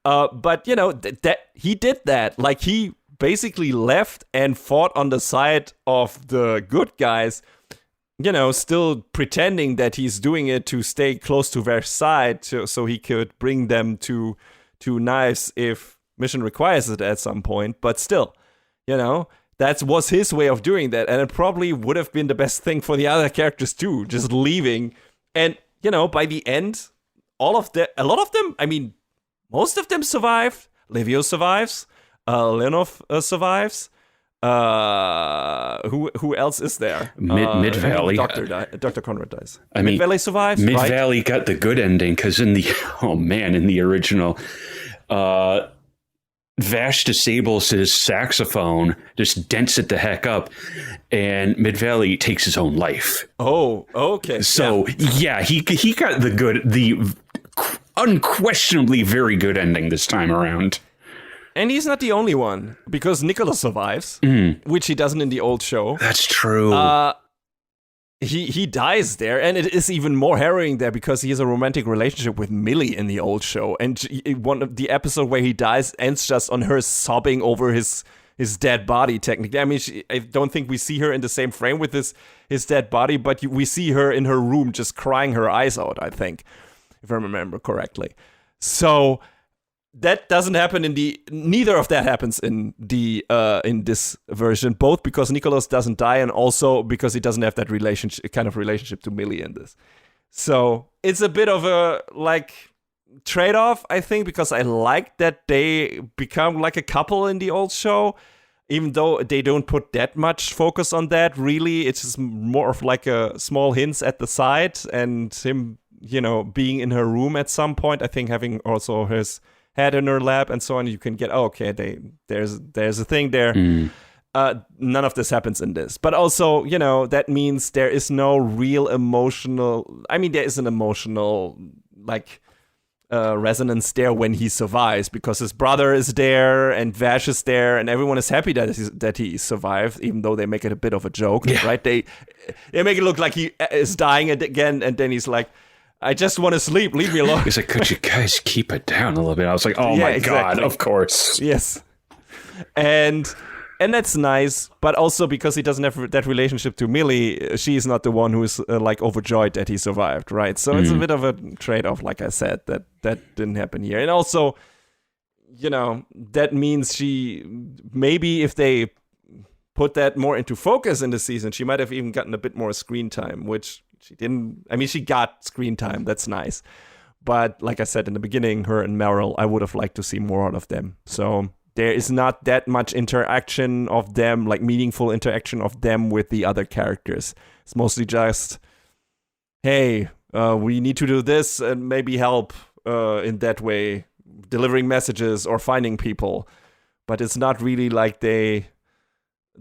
A: But that he did that. Like, he basically left and fought on the side of the good guys. Still pretending that he's doing it to stay close to Vash's side, so he could bring them to Knives if mission requires it at some point. But still, that was his way of doing that, and it probably would have been the best thing for the other characters too, just leaving. And by the end, a lot of them, I mean, most of them survived. Livio survives. Lenov survives. Who else is there?
B: Mid-Valley.
A: Dr. Conrad dies.
B: Mid-Valley
A: survives.
B: Mid-Valley got the good ending because in the original, Vash disables his saxophone, just dents it the heck up, and Mid-Valley takes his own life.
A: Oh, okay.
B: So yeah, he got the unquestionably very good ending this time around.
A: And he's not the only one, because Nicholas survives, which he doesn't in the old show.
B: That's true.
A: He dies there, and it is even more harrowing there because he has a romantic relationship with Millie in the old show. And one of the episode where he dies ends just on her sobbing over his dead body, technically. I mean, I don't think we see her in the same frame with his dead body, but we see her in her room just crying her eyes out, I think, if I remember correctly. So that doesn't happen neither of that happens in this version, both because Nicholas doesn't die and also because he doesn't have that relationship to Millie in this. So it's a bit of a trade-off, I think, because I like that they become like a couple in the old show, even though they don't put that much focus on that, really, it's just more of like a small hints at the side, and him, being in her room at some point. I think having also his head in her lap and so on, you can get, there's a thing there. None of this happens in this. But also, that means there is no real emotional... I mean, there is an emotional, resonance there when he survives, because his brother is there and Vash is there and everyone is happy that he survived, even though they make it a bit of a joke, right? They make it look like he is dying again, and then he's like, I just want to sleep, leave me alone.
B: He's like, could you guys keep it down a little bit? I was like, oh my God, of course.
A: Yes. And that's nice, but also because he doesn't have that relationship to Millie, she's not the one who is overjoyed that he survived, right? So it's a bit of a trade-off, like I said, that didn't happen here. And also, that means maybe if they put that more into focus in the season, she might have even gotten a bit more screen time, which she didn't. I mean, she got screen time, that's nice. But like I said in the beginning, her and Meryl, I would have liked to see more out of them. So there is not that much interaction of them, meaningful interaction of them with the other characters. It's mostly just, hey, we need to do this and maybe help in that way, delivering messages or finding people. But it's not really like they.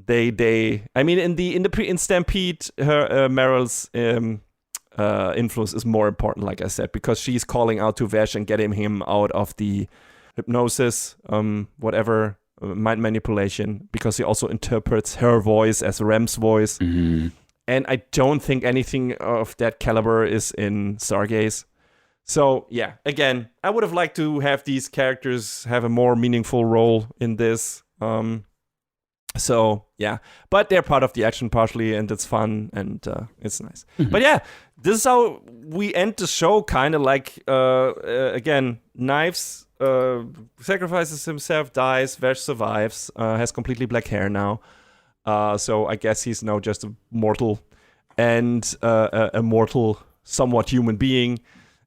A: I mean, in Stampede, her Meryl's influence is more important, like I said, because she's calling out to Vash and getting him out of the hypnosis, whatever, mind manipulation, because he also interprets her voice as Rem's voice. And I don't think anything of that caliber is in Stargaze. So, yeah, again, I would have liked to have these characters have a more meaningful role in this. So, yeah, but they're part of the action partially, and it's fun, and it's nice. But yeah, this is how we end the show, kind of again, Knives sacrifices himself, dies, Vash survives, has completely black hair now. So I guess he's now just a mortal, and a mortal, somewhat human being.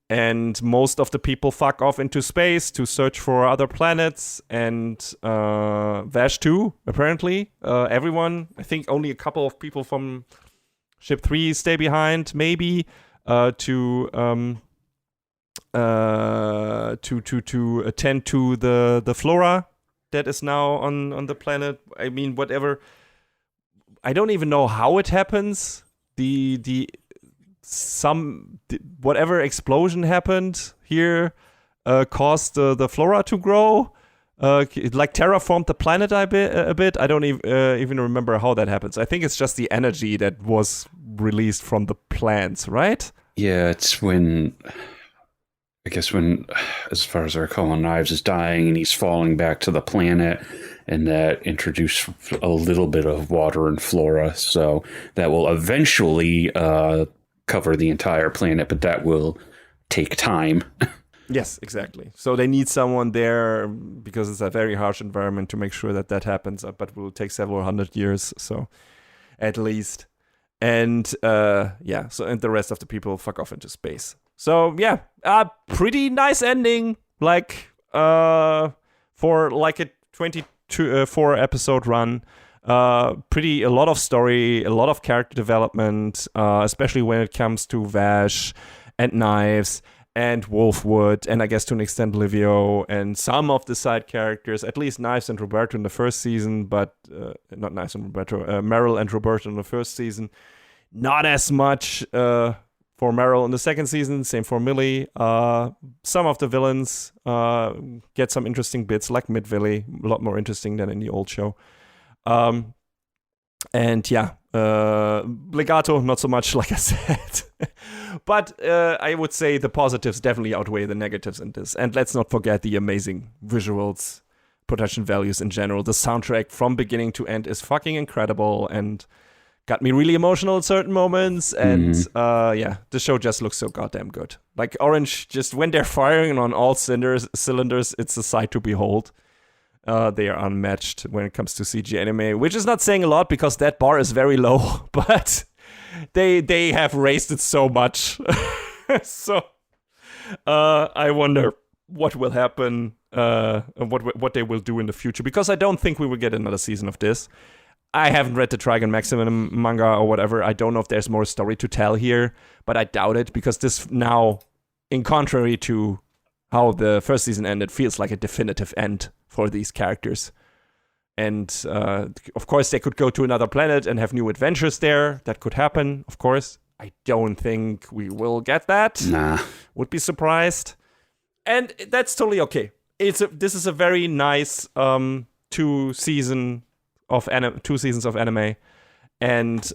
A: And most of the people fuck off into space to search for other planets, and Vash too, apparently. Everyone, I think only a couple of people from Ship 3 stay behind, maybe, to attend to the flora that is now on the planet. I mean, whatever. I don't even know how it happens. Whatever explosion happened here caused the flora to grow. Terraformed the planet a bit. I don't even remember how that happens. I think it's just the energy that was released from the plants, right?
B: Yeah, it's when, as far as I recall, Knives is dying and he's falling back to the planet, and that introduced a little bit of water and flora. So that will eventually cover the entire planet, but that will take time.
A: Yes, exactly. So they need someone there, because it's a very harsh environment, to make sure that happens, but it will take several hundred years, so at least. And so and the rest of the people fuck off into space. So yeah, pretty nice ending, for a 24 episode run. A lot of story, a lot of character development, especially when it comes to Vash and Knives and Wolfwood, and I guess to an extent Livio, and some of the side characters, at least Knives and Roberto in the first season, but not Knives and Roberto, Meryl and Roberto in the first season. Not as much for Meryl in the second season, same for Millie. Some of the villains get some interesting bits, like Midvilly, a lot more interesting than in the old show. Legato, not so much, like I said. But I would say the positives definitely outweigh the negatives in this. And let's not forget the amazing visuals, production values in general. The soundtrack from beginning to end is fucking incredible and got me really emotional at certain moments. And the show just looks so goddamn good. Like Orange, just when they're firing on all cylinders, it's a sight to behold. They are unmatched when it comes to CG anime, which is not saying a lot because that bar is very low, but they have raised it so much. So I wonder what will happen what they will do in the future, because I don't think we will get another season of this. I haven't read the Trigun Maximum manga or whatever. I don't know if there's more story to tell here, but I doubt it, because this now, in contrary to how the first season ended, feels like a definitive end for these characters. And of course, they could go to another planet and have new adventures there. That could happen, of course. I don't think we will get that.
B: Nah.
A: Would be surprised. And that's totally okay. This is a very nice 2 seasons of anime, and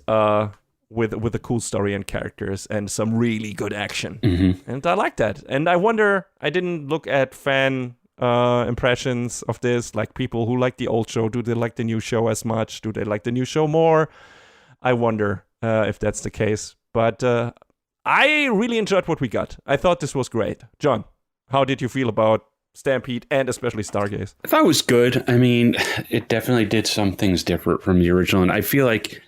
A: with a cool story and characters and some really good action.
B: Mm-hmm.
A: And I like that. And I wonder, I didn't look at fan impressions of this, like people who like the old show. Do they like the new show as much? Do they like the new show more? I wonder if that's the case. But I really enjoyed what we got. I thought this was great. John, how did you feel about Stampede and especially Stargaze?
B: I thought it was good. I mean, it definitely did some things different from the original, and I feel like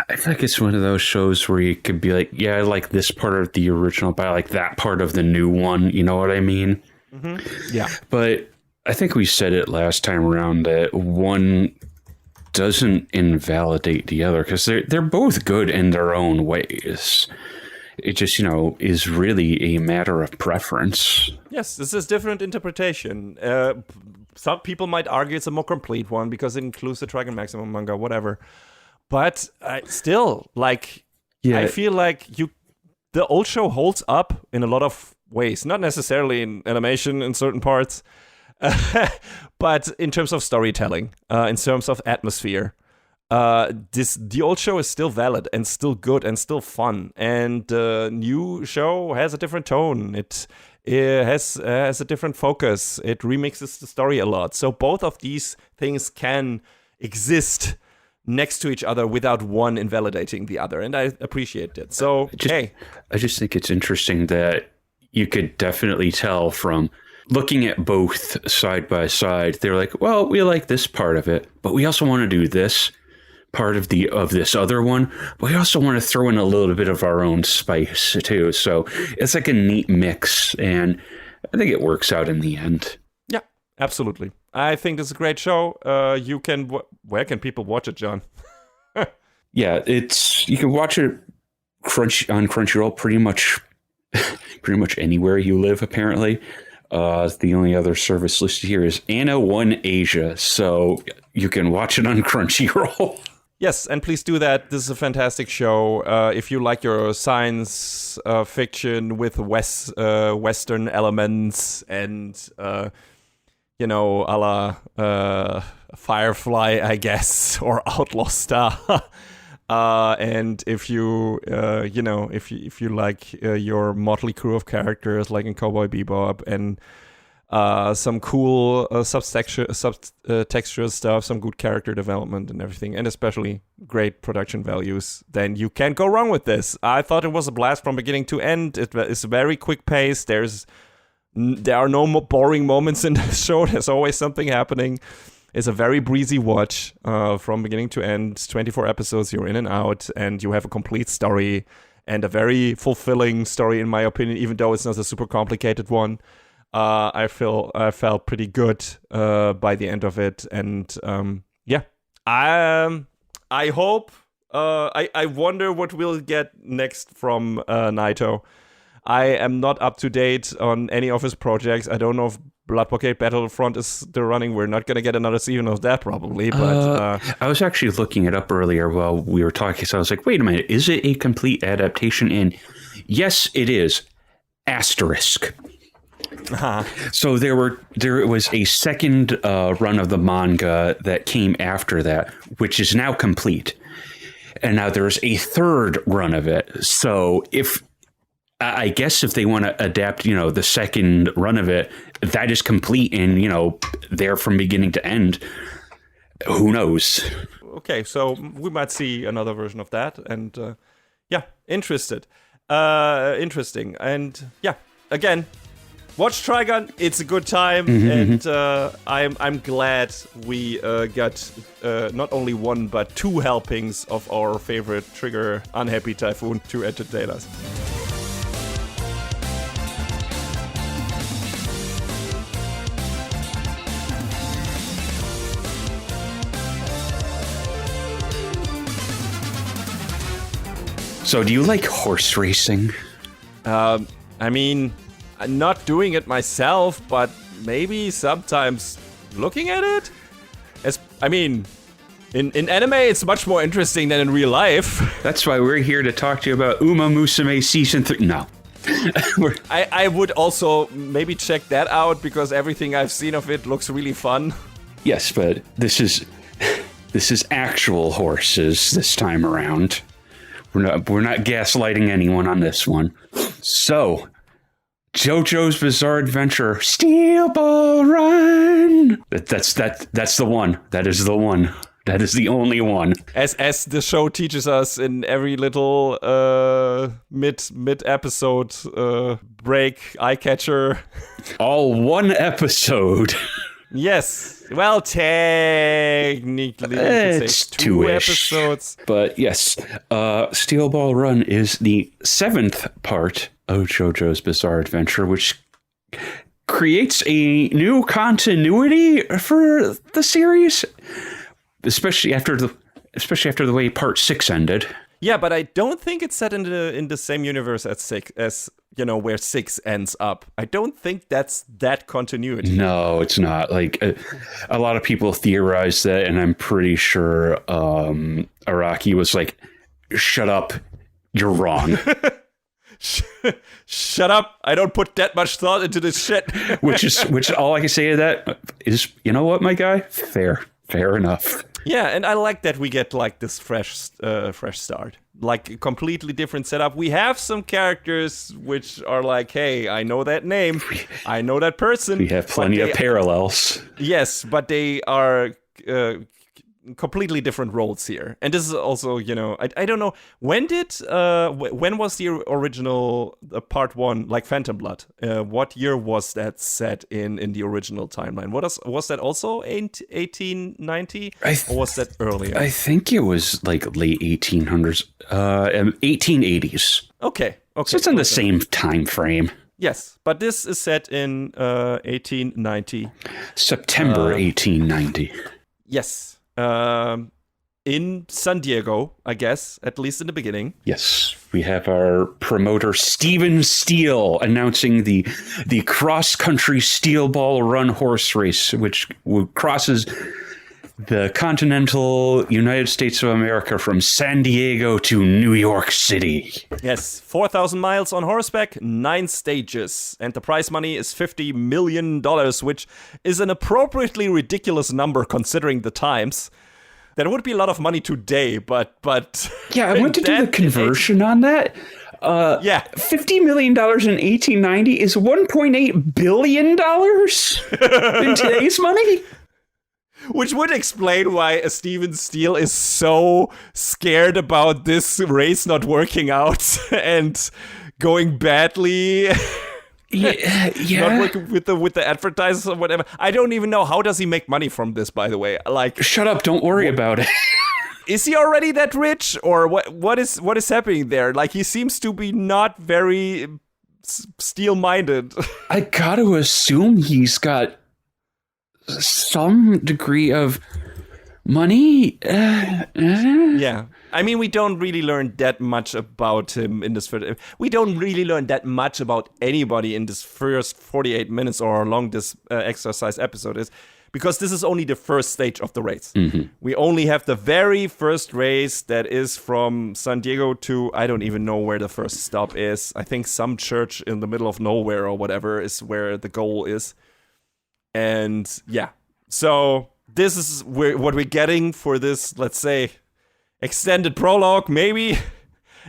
B: it's one of those shows where you could be like, yeah, I like this part of the original, but I like that part of the new one. You know what I mean?
A: Mm-hmm. Yeah.
B: But I think we said it last time around that one doesn't invalidate the other, because they're both good in their own ways. It just, is really a matter of preference.
A: Yes, this is different interpretation. Some people might argue it's a more complete one because it includes the Trigun Maximum manga, whatever. But still, I feel like the old show holds up in a lot of ways. Not necessarily in animation in certain parts, but in terms of storytelling, in terms of atmosphere. The old show is still valid and still good and still fun, and the new show has a different tone. It has a different focus. It remixes the story a lot. So both of these things can exist next to each other without one invalidating the other, and I appreciate it. So
B: I just think it's interesting that you could definitely tell from looking at both side by side. They're like, well, we like this part of it, but we also want to do this part of this other one, but we also want to throw in a little bit of our own spice too. So it's like a neat mix, and I think it works out in the end.
A: Yeah, absolutely. I think this is a great show. Where can people watch it, John?
B: Yeah, you can watch it on Crunchyroll pretty much anywhere you live, apparently. The only other service listed here is Anna One Asia, so you can watch it on Crunchyroll.
A: Yes, and please do that. This is a fantastic show. If you like your science fiction with Western elements and, a la Firefly, I guess, or Outlaw Star. And if you, if you like your motley crew of characters like in Cowboy Bebop, and some cool subtextual stuff, some good character development and everything, and especially great production values, then you can't go wrong with this. I thought it was a blast from beginning to end. It is very quick pace. There are no boring moments in the show. There's always something happening. It's a very breezy watch from beginning to end. 24 episodes, you're in and out, and you have a complete story, and a very fulfilling story, in my opinion, even though it's not a super complicated one. I felt pretty good by the end of it, and I hope. I wonder what we'll get next from Naito. I am not up to date on any of his projects. I don't know if Blood Blockade Battlefront is still running. We're not going to get another season of that probably. But
B: I was actually looking it up earlier while we were talking, so I was like, wait a minute, is it a complete adaptation? And yes, it is. Asterisk.
A: Uh-huh.
B: So there was a second run of the manga that came after that, which is now complete, and now there's a third run of it. So I guess if they want to adapt, the second run of it, that is complete and there from beginning to end. Who knows?
A: Okay, so we might see another version of that, and interesting, and again. Watch Trigun. It's a good time, and I'm glad we got not only one but two helpings of our favorite trigger, Unhappy Typhoon, to entertain us.
B: So do you like horse racing?
A: I mean, I'm not doing it myself, but maybe sometimes looking at it. In anime, it's much more interesting than in real life.
B: That's why we're here to talk to you about Uma Musume Season 3. No.
A: I would also maybe check that out because everything I've seen of it looks really fun.
B: Yes, but this is actual horses this time around. We're not gaslighting anyone on this one. So, JoJo's Bizarre Adventure, Steel Ball Run. That's the one. That is the one. That is the only one.
A: As the show teaches us in every little mid episode break, eye catcher.
B: All one episode.
A: Yes. Well, technically,
B: it's two-ish
A: episodes.
B: But yes, Steel Ball Run is the 7th part of JoJo's Bizarre Adventure, which creates a new continuity for the series. Especially after the way Part 6 ended.
A: Yeah, but I don't think it's set in the same universe as 6, as where 6 ends up. I don't think that's that continuity.
B: No, it's not. Like a lot of people theorize that, and I'm pretty sure Araki was like, "Shut up, you're wrong."
A: Shut up! I don't put that much thought into this shit.
B: which all I can say to that is, you know what, my guy, fair enough.
A: Yeah, and I like that we get like this fresh start, like a completely different setup. We have some characters which are like, hey, I know that name, I know that person.
B: We have plenty of parallels.
A: Yes, but they are completely different roles here. And this is also, I don't know, when was the original part 1, like Phantom Blood? What year was that set in the original timeline? Was that also 1890? Or was that earlier?
B: I think it was like late 1800s, 1880s.
A: Okay.
B: So it's in the same time frame.
A: Yes, but this is set in 1890.
B: September 1890.
A: Yes. In San Diego, I guess, at least in the beginning.
B: Yes, we have our promoter Steven Steele announcing the cross-country Steel Ball Run horse race, which crosses the continental United States of America from San Diego to New York City.
A: Yes, 4,000 miles on horseback, 9 stages. And the prize money is $50 million, which is an appropriately ridiculous number considering the times. That would be a lot of money today, but
B: yeah, I went to do the conversion on that.
A: Yeah.
B: $50 million in 1890 is $1.8 billion in today's money.
A: Which would explain why Steven Steele is so scared about this race not working out and going badly.
B: Yeah.
A: Not working with the advertisers or whatever. I don't even know, how does he make money from this, by the way? Like,
B: shut up, don't worry about it.
A: Is he already that rich, or what is happening there? Like, he seems to be not very steel-minded.
B: I gotta assume he's got some degree of money.
A: Yeah. I mean, we don't really learn that much about him in this. We don't really learn that much about anybody in this first 48 minutes or how long this exercise episode is, because this is only the first stage of the race. Mm-hmm. We only have the very first race that is from San Diego to, I don't even know where the first stop is. I think some church in the middle of nowhere or whatever is where the goal is. And yeah, so this is what we're getting for this, let's say, extended prologue, maybe.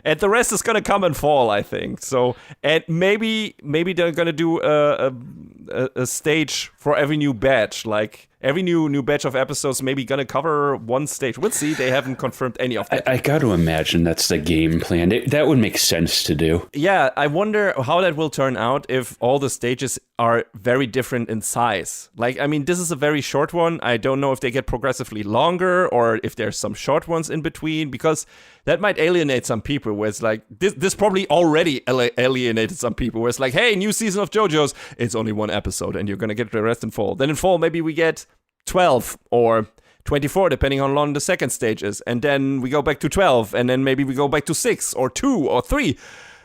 A: And the rest is going to come in fall, I think. So, and maybe they're going to do a stage for every new batch. Like, every new batch of episodes maybe going to cover one stage. We'll see. They haven't confirmed any of that.
B: I got to imagine that's the game plan. That would make sense to do.
A: Yeah, I wonder how that will turn out if all the stages are very different in size. Like, I mean, this is a very short one. I don't know if they get progressively longer or if there's some short ones in between, because that might alienate some people, where it's like, this probably already alienated some people, where it's like, hey, new season of JoJo's, it's only one episode and you're going to get the rest in fall. Then in fall, maybe we get 12 or 24, depending on how long the second stage is. And then we go back to 12, and then maybe we go back to 6 or 2 or 3.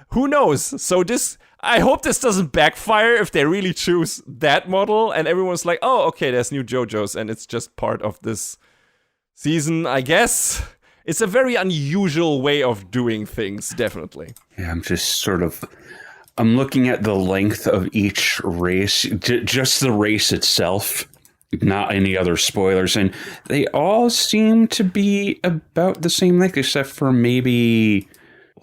A: Who knows? So I hope this doesn't backfire if they really choose that model and everyone's like, oh, okay, there's new JoJo's and it's just part of this season, I guess. It's a very unusual way of doing things, definitely.
B: Yeah, I'm looking at the length of each race, just the race itself, not any other spoilers. And they all seem to be about the same length, except for maybe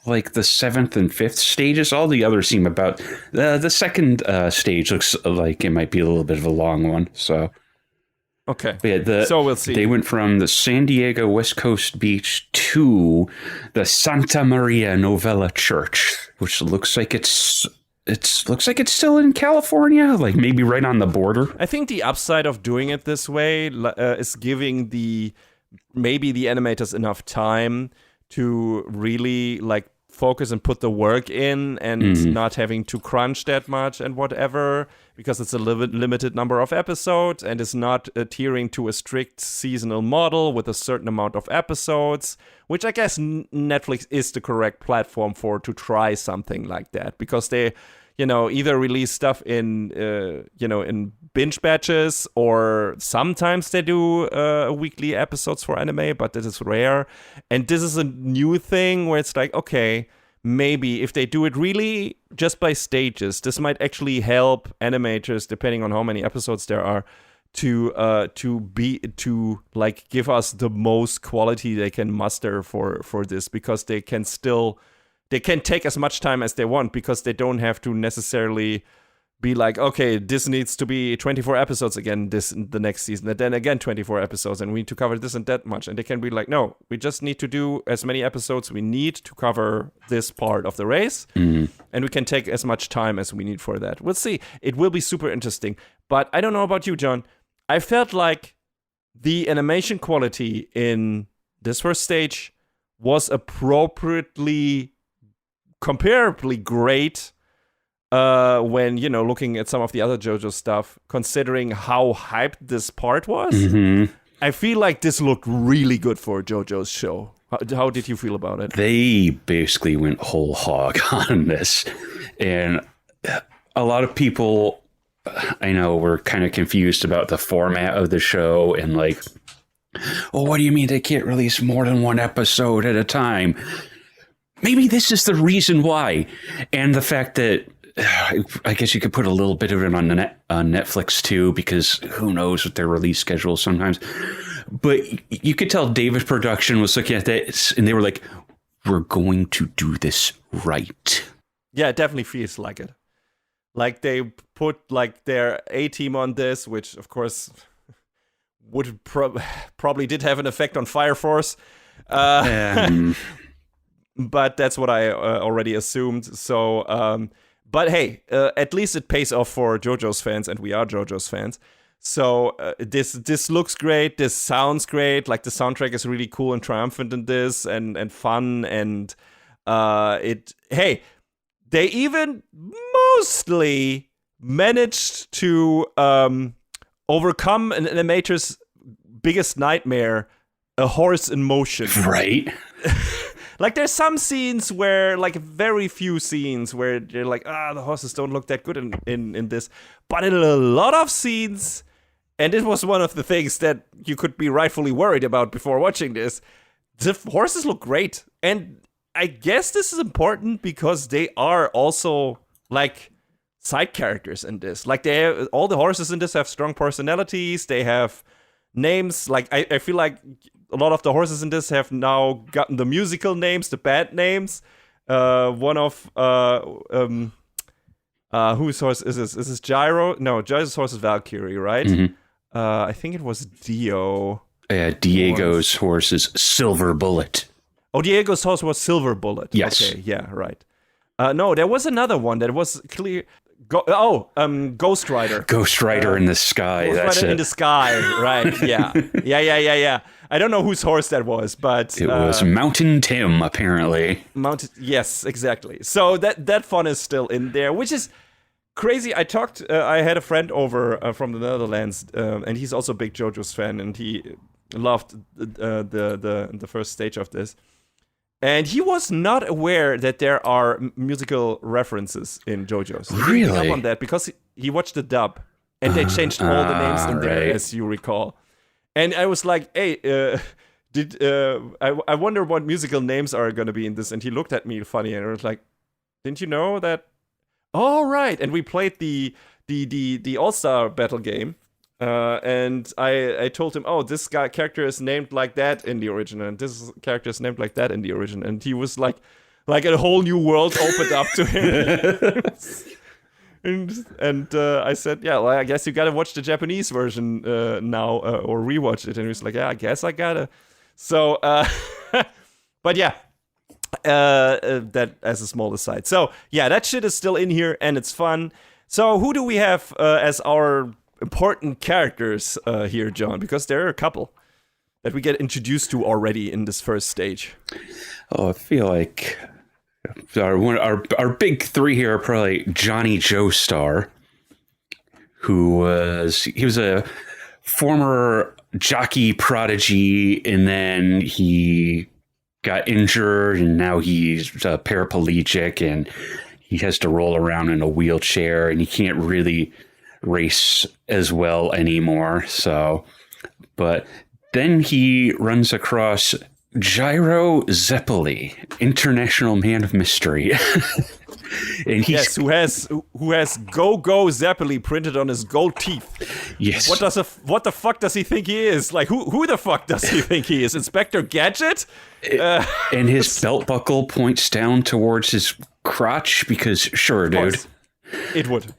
B: like the 7th and 5th stages. All the others seem about the second stage looks like it might be a little bit of a long one. So
A: okay,
B: yeah,
A: so we'll see.
B: They went from the San Diego West Coast Beach to the Santa Maria Novella Church, which looks like it's still in California, like maybe right on the border.
A: I think the upside of doing it this way is giving maybe the animators enough time to really like focus and put the work in and not having to crunch that much and whatever, because it's a limited number of episodes and is not adhering to a strict seasonal model with a certain amount of episodes, which I guess Netflix is the correct platform to try something like that, because they, either release stuff in binge batches, or sometimes they do weekly episodes for anime, but this is rare. And this is a new thing where it's like, okay, maybe if they do it really just by stages, this might actually help animators, depending on how many episodes there are, to give us the most quality they can muster for this, because they can take as much time as they want, because they don't have to necessarily be like, okay, this needs to be 24 episodes again the next season, and then again 24 episodes, and we need to cover this and that much. And they can be like, no, we just need to do as many episodes we need to cover this part of the race, and we can take as much time as we need for that. We'll see. It will be super interesting. But I don't know about you, John. I felt like the animation quality in this first stage was comparably great when, looking at some of the other JoJo stuff, considering how hyped this part was. I feel like this looked really good for JoJo's show. How did you feel about it?
B: They basically went whole hog on this. And a lot of people, I know, were kind of confused about the format of the show and like, oh, what do you mean they can't release more than one episode at a time? Maybe this is the reason why. And the fact that I guess you could put a little bit of it on Netflix too, because who knows what their release schedule is sometimes. But you could tell David Production was looking at this and they were like, we're going to do this right.
A: Yeah, it definitely feels like it. Like they put like their A-team on this, which of course would probably did have an effect on Fire Force. But that's what I already assumed. So, but hey, at least it pays off for JoJo's fans, and we are JoJo's fans. So this looks great. This sounds great. Like the soundtrack is really cool and triumphant in this, and fun. And they even mostly managed to overcome an animator's biggest nightmare, a horse in motion.
B: Right.
A: Like, there's some scenes where, like, very few scenes where they're like, the horses don't look that good in this. But in a lot of scenes, and it was one of the things that you could be rightfully worried about before watching this, the horses look great. And I guess this is important because they are also, like, side characters in this. Like, all the horses in this have strong personalities. They have names. Like, I feel like a lot of the horses in this have now gotten the musical names, the band names. One of whose horse is this? Is this Gyro? No, Gyro's horse is Valkyrie, right?
B: Mm-hmm.
A: I think it was Dio.
B: Yeah, Diego's horse is Silver Bullet.
A: Oh, Diego's horse was Silver Bullet.
B: Yes.
A: Okay, yeah, right. No, there was another one that was clear. Ghost Rider.
B: Ghost Rider in the sky.
A: Ghost
B: That's
A: Rider
B: it.
A: in the sky, right? Yeah. Yeah. I don't know whose horse that was, but
B: it was Mountain Tim, apparently.
A: Yes, exactly. So that fun is still in there, which is crazy. I had a friend over from the Netherlands, and he's also a big JoJo's fan, and he loved the first stage of this. And he was not aware that there are musical references in JoJo's.
B: Really?
A: He picked up on that because he watched the dub, and they changed all the names in there, as you recall. And I was like, hey, I wonder what musical names are going to be in this. And he looked at me funny, and I was like, didn't you know that? Oh, right. And we played the All-Star Battle game. And I told him, oh, this character is named like that in the original, and this character is named like that in the original. And he was like a whole new world opened up to him. and I said, yeah, well, I guess you gotta watch the Japanese version now, or rewatch it. And he was like, yeah, I guess I gotta. So, but yeah, that as a small aside. So yeah, that shit is still in here, and it's fun. So who do we have as our important characters here, John? Because there are a couple that we get introduced to already in this first stage.
B: Oh, I feel like our big three here are probably Johnny Joestar, who was a former jockey prodigy, and then he got injured, and now he's paraplegic, and he has to roll around in a wheelchair, and he can't really race as well anymore. So, but then he runs across Gyro Zeppeli, International Man of Mystery. And he's,
A: who has Go Zeppeli printed on his gold teeth.
B: Yes.
A: What the fuck does he think he is? Like, who the fuck does he think he is? Inspector Gadget?
B: And his belt buckle points down towards his crotch because, sure, dude.
A: It would.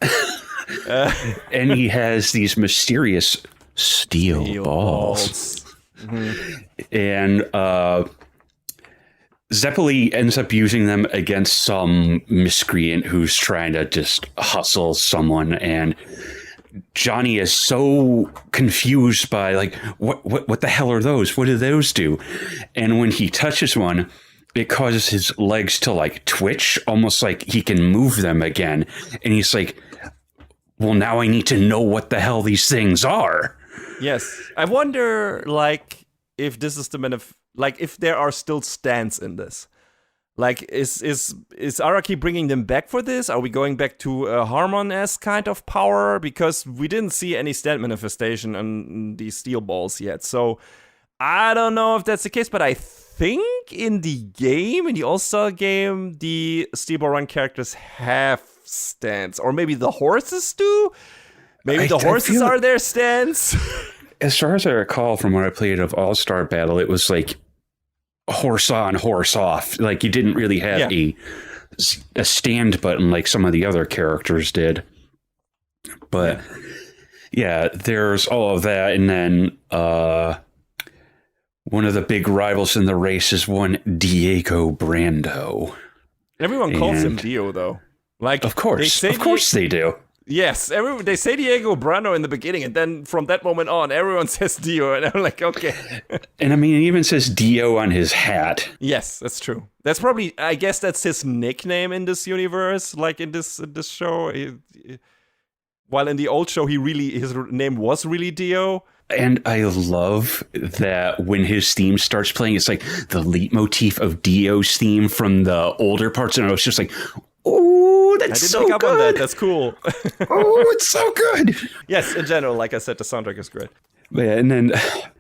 B: And he has these mysterious steel balls.
A: Mm-hmm.
B: And Zeppeli ends up using them against some miscreant who's trying to just hustle someone, and Johnny is so confused by, like, what the hell are those? What do those do? And when he touches one, it causes his legs to, like, twitch, almost like he can move them again. And he's like, well, now I need to know what the hell these things are.
A: Yes. I wonder, like, if this is if there are still stands in this. Like, is Araki bringing them back for this? Are we going back to a Harmon-esque kind of power? Because we didn't see any stand manifestation on these steel balls yet. So I don't know if that's the case, but I think in the All-Star game, the Steel Ball Run characters have stands. Or maybe the horses do? Maybe the horses are their stands?
B: As far as I recall from what I played of All-Star Battle, it was like horse on, horse off. Like, you didn't really have a stand button like some of the other characters did. But yeah, there's all of that. And then one of the big rivals in the race is one Diego Brando.
A: Everyone calls him Dio, though. Like,
B: of course they do.
A: Yes, they say Diego Brando in the beginning, and then from that moment on, everyone says Dio, and I'm like, okay.
B: And I mean, it even says Dio on his hat.
A: Yes, that's true. That's probably, I guess that's his nickname in this universe, like in this show. While in the old show, his name was really Dio.
B: And I love that when his theme starts playing, it's like the leitmotif of Dio's theme from the older parts, and I was just like, oh, that's so good. I didn't pick up on that.
A: That's cool.
B: Oh, it's so good.
A: Yes, in general, like I said, the soundtrack is great.
B: Yeah, and then,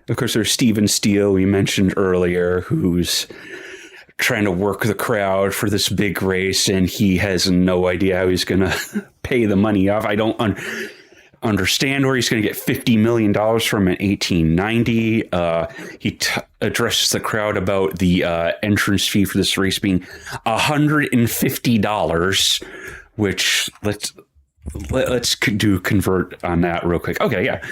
B: of course, there's Steven Steele, we mentioned earlier, who's trying to work the crowd for this big race, and he has no idea how he's going to pay the money off. I don't understand where he's going to get $50 million from in 1890. He addresses the crowd about the entrance fee for this race being $150, which let's do convert on that real quick. Okay, yeah.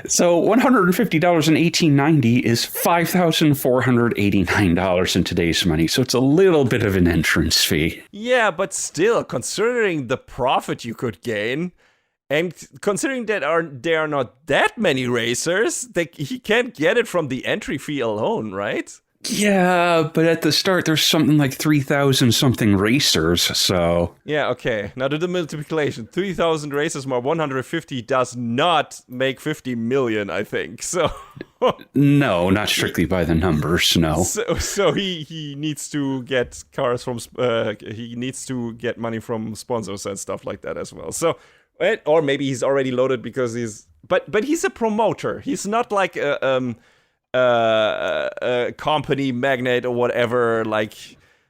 B: So $150 in 1890 is $5,489 in today's money. So it's a little bit of an entrance fee.
A: Yeah, but still, considering the profit you could gain, and considering that there are not that many racers, he can't get it from the entry fee alone, right?
B: Yeah, but at the start, there's something like 3,000 something racers, so...
A: Yeah, okay. Now do the multiplication. 3,000 racers more 150 does not make 50 million, I think. So...
B: No, not strictly by the numbers, no.
A: So he needs to get cars from... he needs to get money from sponsors and stuff like that as well. So... Or maybe he's already loaded because he's... But he's a promoter. He's not like a company magnate or whatever, like,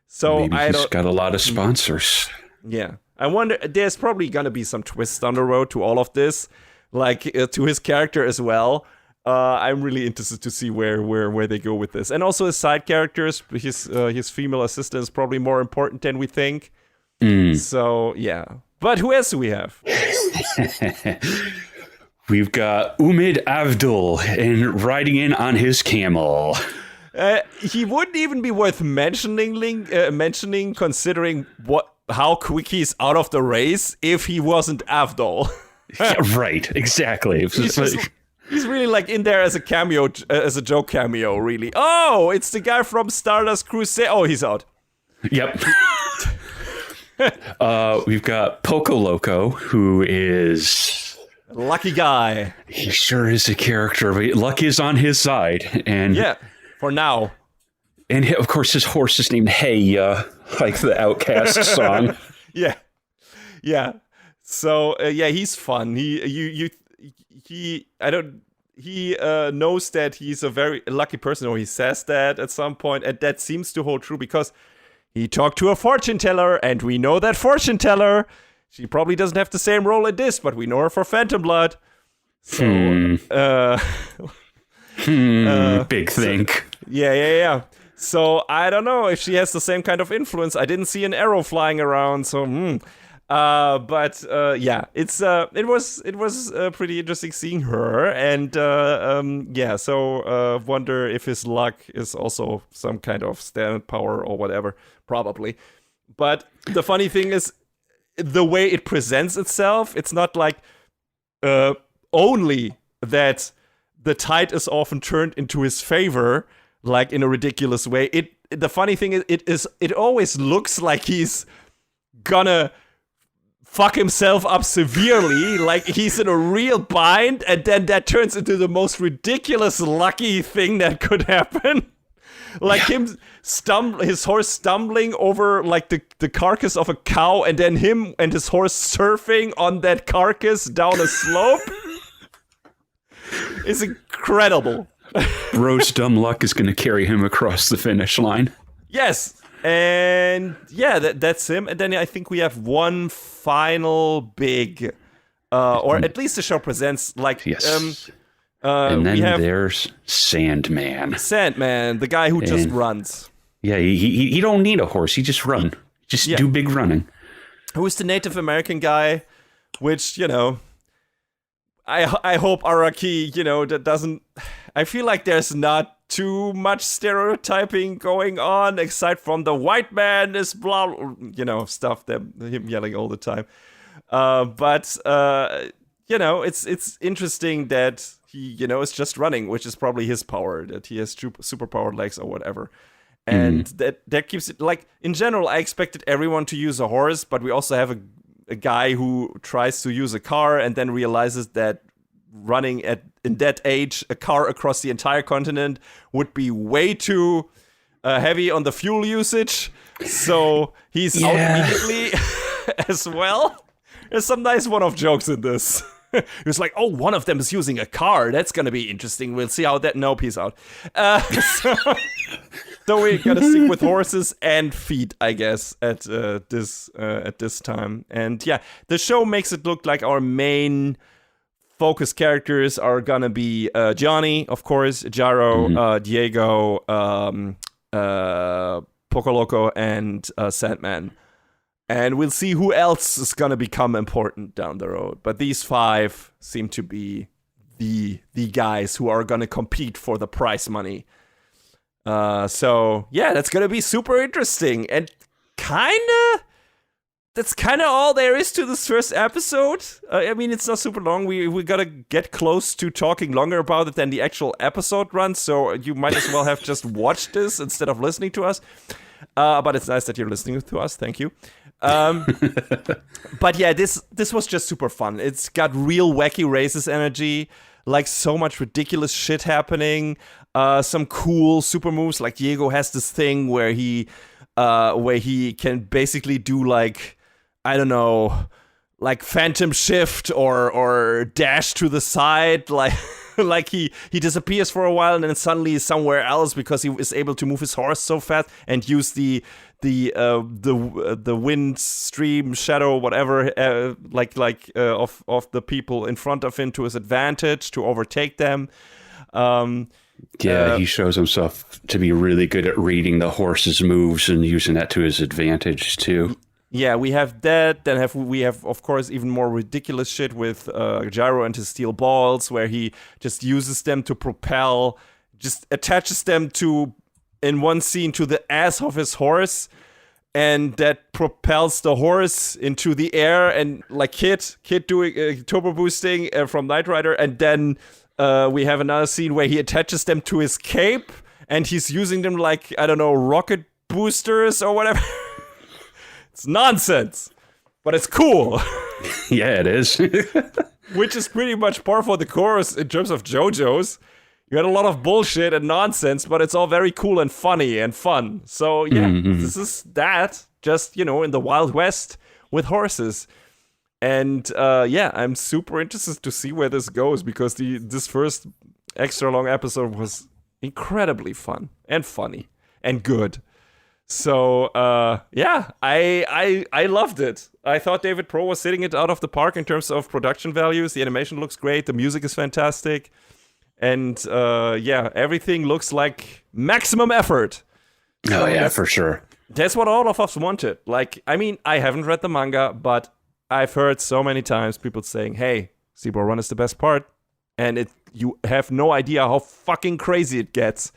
A: so
B: maybe he's got a lot of sponsors.
A: Yeah, I wonder, there's probably gonna be some twists on the road to all of this, like to his character as well. I'm really interested to see where they go with this, and also his side characters. His female assistant is probably more important than we think. So yeah, but who else do we have?
B: We've got Umid Avdul and riding in on his camel.
A: He wouldn't even be worth mentioning considering how quick he's out of the race if he wasn't Avdul.
B: Yeah, right, exactly.
A: He's really like in there as a cameo, as a joke cameo, really. Oh, it's the guy from Stardust Crusade. Oh, he's out.
B: Yep. We've got Poco Loco, who is...
A: Lucky guy.
B: He sure is a character, but luck is on his side. And
A: yeah, for now.
B: And of course, his horse is named Hey, like the Outcast song.
A: Yeah. So yeah, he's fun. He knows that he's a very lucky person, or he says that at some point, and that seems to hold true because he talked to a fortune teller, and we know that fortune teller. She probably doesn't have the same role in this, but we know her for Phantom Blood. So,
B: big think.
A: Yeah. So I don't know if she has the same kind of influence. I didn't see an arrow flying around, so yeah, it was pretty interesting seeing her, and yeah. So wonder if his luck is also some kind of stand power or whatever. Probably, but the funny thing is, the way it presents itself, it's not like only that the tide is often turned into his favor, like in a ridiculous way. The funny thing is it always looks like he's gonna fuck himself up severely, like he's in a real bind, and then that turns into the most ridiculous lucky thing that could happen. Like his horse stumbling over like the carcass of a cow, and then him and his horse surfing on that carcass down a slope. It's incredible.
B: Bro's dumb luck is going to carry him across the finish line.
A: Yes, and yeah, that's him. And then I think we have one final big, or at least the show presents like
B: yes. And then there's Sandman,
A: the guy who just runs.
B: Yeah, he don't need a horse. He just run. Just do big running.
A: Who's the Native American guy? Which, I hope Araki, that doesn't... I feel like there's not too much stereotyping going on, aside from the white man is blah, stuff that him yelling all the time. But it's interesting that he, is just running, which is probably his power, that he has superpowered legs or whatever. And that keeps it, like, in general, I expected everyone to use a horse, but we also have a guy who tries to use a car and then realizes that running in that age, a car across the entire continent would be way too heavy on the fuel usage. So he's out immediately as well. There's some nice one-off jokes in this. He was like, oh, one of them is using a car. That's going to be interesting. We'll see how that... No, peace out. So we got to stick with horses and feet, I guess, at this time. And yeah, the show makes it look like our main focus characters are going to be Johnny, of course, Jaro, Diego, Pocoloco, and Sandman. And we'll see who else is going to become important down the road. But these five seem to be the guys who are going to compete for the prize money. So, yeah, that's going to be super interesting. And kind of that's kind of all there is to this first episode. I mean, it's not super long. We gotta get close to talking longer about it than the actual episode runs, so you might as well have just watched this instead of listening to us. But it's nice that you're listening to us. Thank you. But yeah, this was just super fun. It's got real wacky racist energy, like so much ridiculous shit happening. Some cool super moves, like Diego has this thing where he can basically do like, I don't know, like phantom shift or dash to the side, like like he disappears for a while and then suddenly is somewhere else because he is able to move his horse so fast and use the wind stream shadow whatever of the people in front of him to his advantage to overtake them.
B: He shows himself to be really good at reading the horse's moves and using that to his advantage too.
A: Yeah, we have that. Then we have, of course, even more ridiculous shit with Gyro and his steel balls, where he just uses them to propel, just attaches them in one scene to the ass of his horse, and that propels the horse into the air, and like Kid doing turbo boosting from Knight Rider, and then we have another scene where he attaches them to his cape, and he's using them like, I don't know, rocket boosters or whatever. It's nonsense, but it's cool.
B: Yeah, it is.
A: Which is pretty much par for the course in terms of JoJo's. You had a lot of bullshit and nonsense, but it's all very cool and funny and fun. So yeah, This is that, just, in the Wild West with horses. And I'm super interested to see where this goes, because this first extra long episode was incredibly fun and funny and good. So, I loved it. I thought David Pro was hitting it out of the park in terms of production values. The animation looks great. The music is fantastic. And, everything looks like maximum effort. So
B: for sure.
A: That's what all of us wanted. Like, I mean, I haven't read the manga, but I've heard so many times people saying, hey, Zebra Run is the best part. And you have no idea how fucking crazy it gets.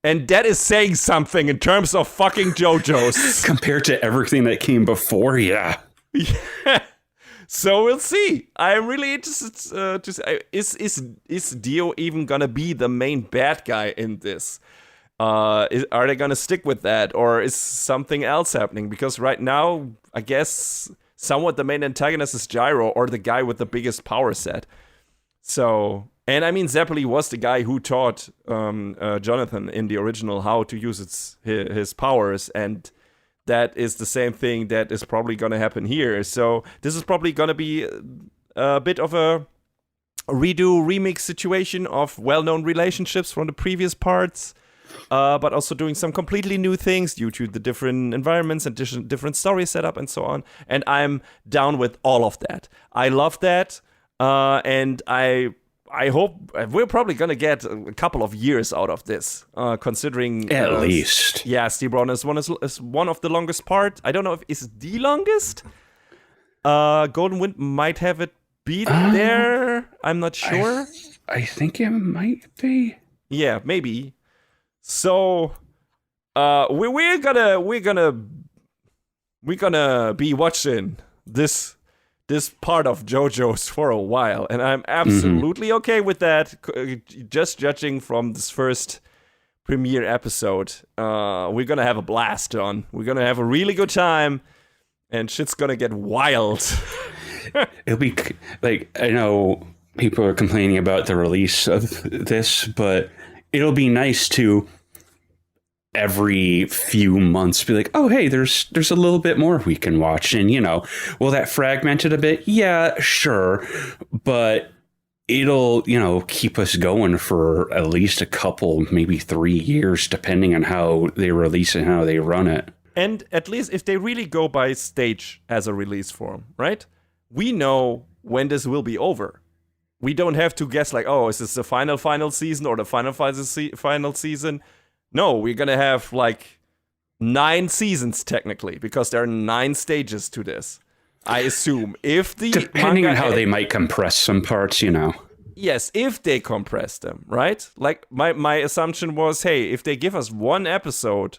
A: And that is saying something in terms of fucking JoJo's.
B: Compared to everything that came before, yeah.
A: Yeah. So we'll see. I'm really interested to see. Is Dio even gonna be the main bad guy in this? Are they gonna stick with that? Or is something else happening? Because right now, I guess somewhat the main antagonist is Gyro, or the guy with the biggest power set. So... And I mean, Zeppeli was the guy who taught Jonathan in the original how to use his powers, and that is the same thing that is probably going to happen here. So this is probably going to be a bit of a redo remix situation of well-known relationships from the previous parts, but also doing some completely new things due to the different environments and different story setup and so on. And I'm down with all of that. I love that, and I hope we're probably going to get a couple of years out of this, considering...
B: At least.
A: Yeah, Steve Brown is one of the longest part. I don't know if it's the longest. Golden Wind might have it beat there. I'm not sure.
B: I think it might be.
A: Yeah, maybe. So, we're gonna be watching this part of JoJo's for a while, and I'm absolutely okay with that. Just judging from this first premiere episode, we're gonna have a blast, John. We're gonna have a really good time, and shit's gonna get wild.
B: It'll be like, I know people are complaining about the release of this, but it'll be nice to every few months be like, oh, hey, there's a little bit more we can watch. And, will that fragment it a bit? Yeah, sure. But it'll, keep us going for at least a couple, maybe 3 years, depending on how they release it and how they run it.
A: And at least if they really go by stage as a release form, right? We know when this will be over. We don't have to guess like, oh, is this the final season or the final season? No, we're going to have like 9 seasons technically, because there are 9 stages to this. I assume
B: depending on how they might compress some parts,
A: Yes, if they compress them, right? Like my assumption was, hey, if they give us 1 episode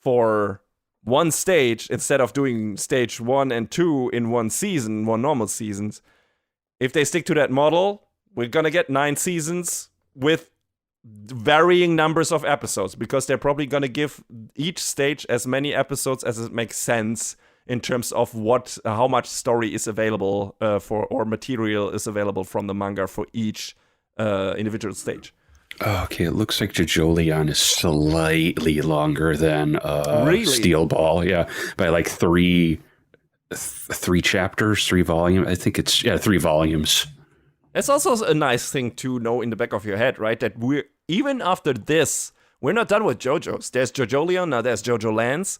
A: for one stage instead of doing stage 1 and 2 in one season, one normal seasons. If they stick to that model, we're gonna get 9 seasons with varying numbers of episodes, because they're probably gonna give each stage as many episodes as it makes sense in terms of how much story is available or material is available from the manga for each individual stage.
B: Okay, it looks like JoJo Leon is slightly longer than
A: Really?
B: Steel Ball, yeah, by like three chapters, 3 volumes. I think it's 3 volumes.
A: It's also a nice thing to know in the back of your head, right? That we're even after this, we're not done with JoJo's. There's JoJo Leon, now there's JoJo Lands,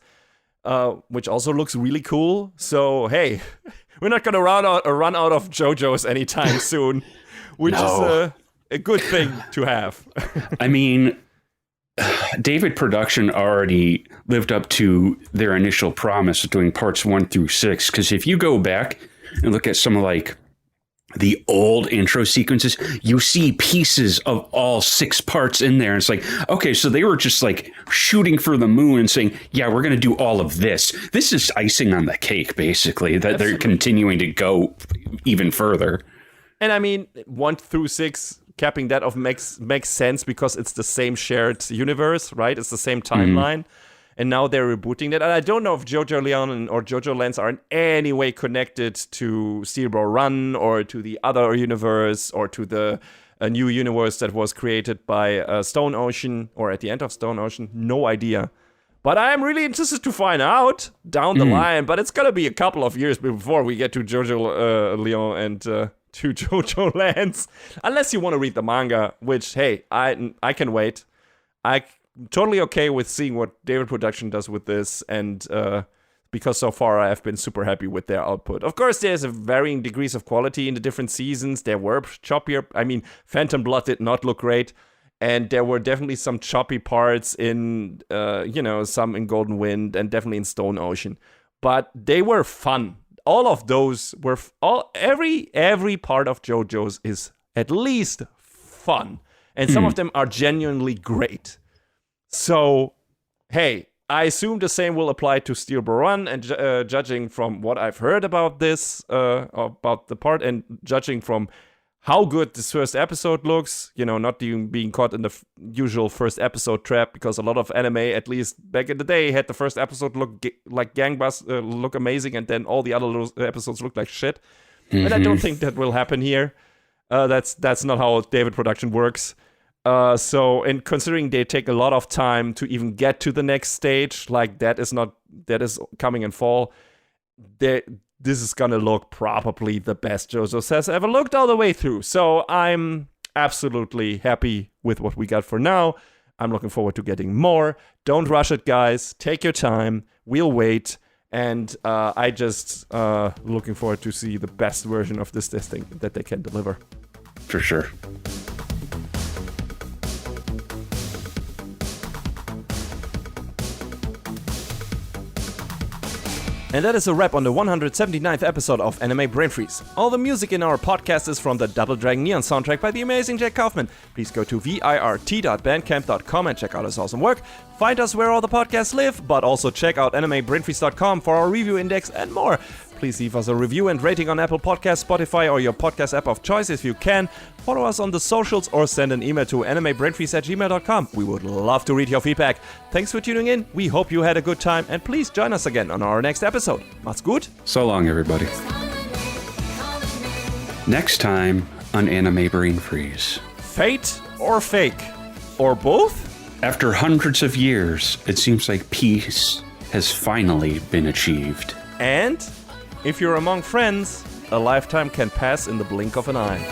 A: which also looks really cool. So hey, we're not gonna run out of JoJo's anytime soon, which is a good thing to have.
B: I mean, David Production already lived up to their initial promise of doing parts 1 through 6. Because if you go back and look at some of like the old intro sequences, you see pieces of all 6 parts in there. And it's like, okay, so they were just like shooting for the moon and saying, yeah, we're going to do all of this. This is icing on the cake, basically, that they're continuing to go even further.
A: And I mean, 1 through 6, capping that off makes sense because it's the same shared universe, right? It's the same timeline. And now they're rebooting that. And I don't know if JoJo Leon or JoJo Lands are in any way connected to Steel Ball Run or to the other universe or to the new universe that was created by Stone Ocean or at the end of Stone Ocean. No idea. But I'm really interested to find out down the line. But it's going to be a couple of years before we get to JoJo Leon and to JoJo Lands. Unless you want to read the manga, which, hey, I can wait. I'm totally okay with seeing what David Production does with this, and because so far I have been super happy with their output. Of course, there's a varying degrees of quality in the different seasons. There were choppier. I mean, Phantom Blood did not look great, and there were definitely some choppy parts in, some in Golden Wind and definitely in Stone Ocean. But they were fun. All of those were every part of JoJo's is at least fun, and some of them are genuinely great. So, hey, I assume the same will apply to Steel Ball Run, and judging from what I've heard about this, about the part, and judging from how good this first episode looks, not being caught in the usual first episode trap, because a lot of anime, at least back in the day, had the first episode look like look amazing, and then all the other episodes look like shit. And I don't think that will happen here. That's not how David Production works. And considering they take a lot of time to even get to the next stage, like that is coming in fall, this is gonna look probably the best JoJo has ever looked all the way through. So I'm absolutely happy with what we got for now. I'm looking forward to getting more. Don't rush it, guys. Take your time. We'll wait. And I just looking forward to see the best version of this thing that they can deliver.
B: For sure.
A: And that is a wrap on the 179th episode of Anime Brain Freeze. All the music in our podcast is from the Double Dragon Neon soundtrack by the amazing Jack Kaufman. Please go to virt.bandcamp.com and check out his awesome work. Find us where all the podcasts live, but also check out animebrainfreeze.com for our review index and more. Please leave us a review and rating on Apple Podcasts, Spotify, or your podcast app of choice if you can. Follow us on the socials or send an email to animebrainfreeze@gmail.com. We would love to read your feedback. Thanks for tuning in. We hope you had a good time, and please join us again on our next episode. Macht's gut.
B: So long, everybody. Next time on Anime Brain Freeze.
A: Fate or fake? Or both?
B: After hundreds of years, it seems like peace has finally been achieved.
A: And if you're among friends, a lifetime can pass in the blink of an eye.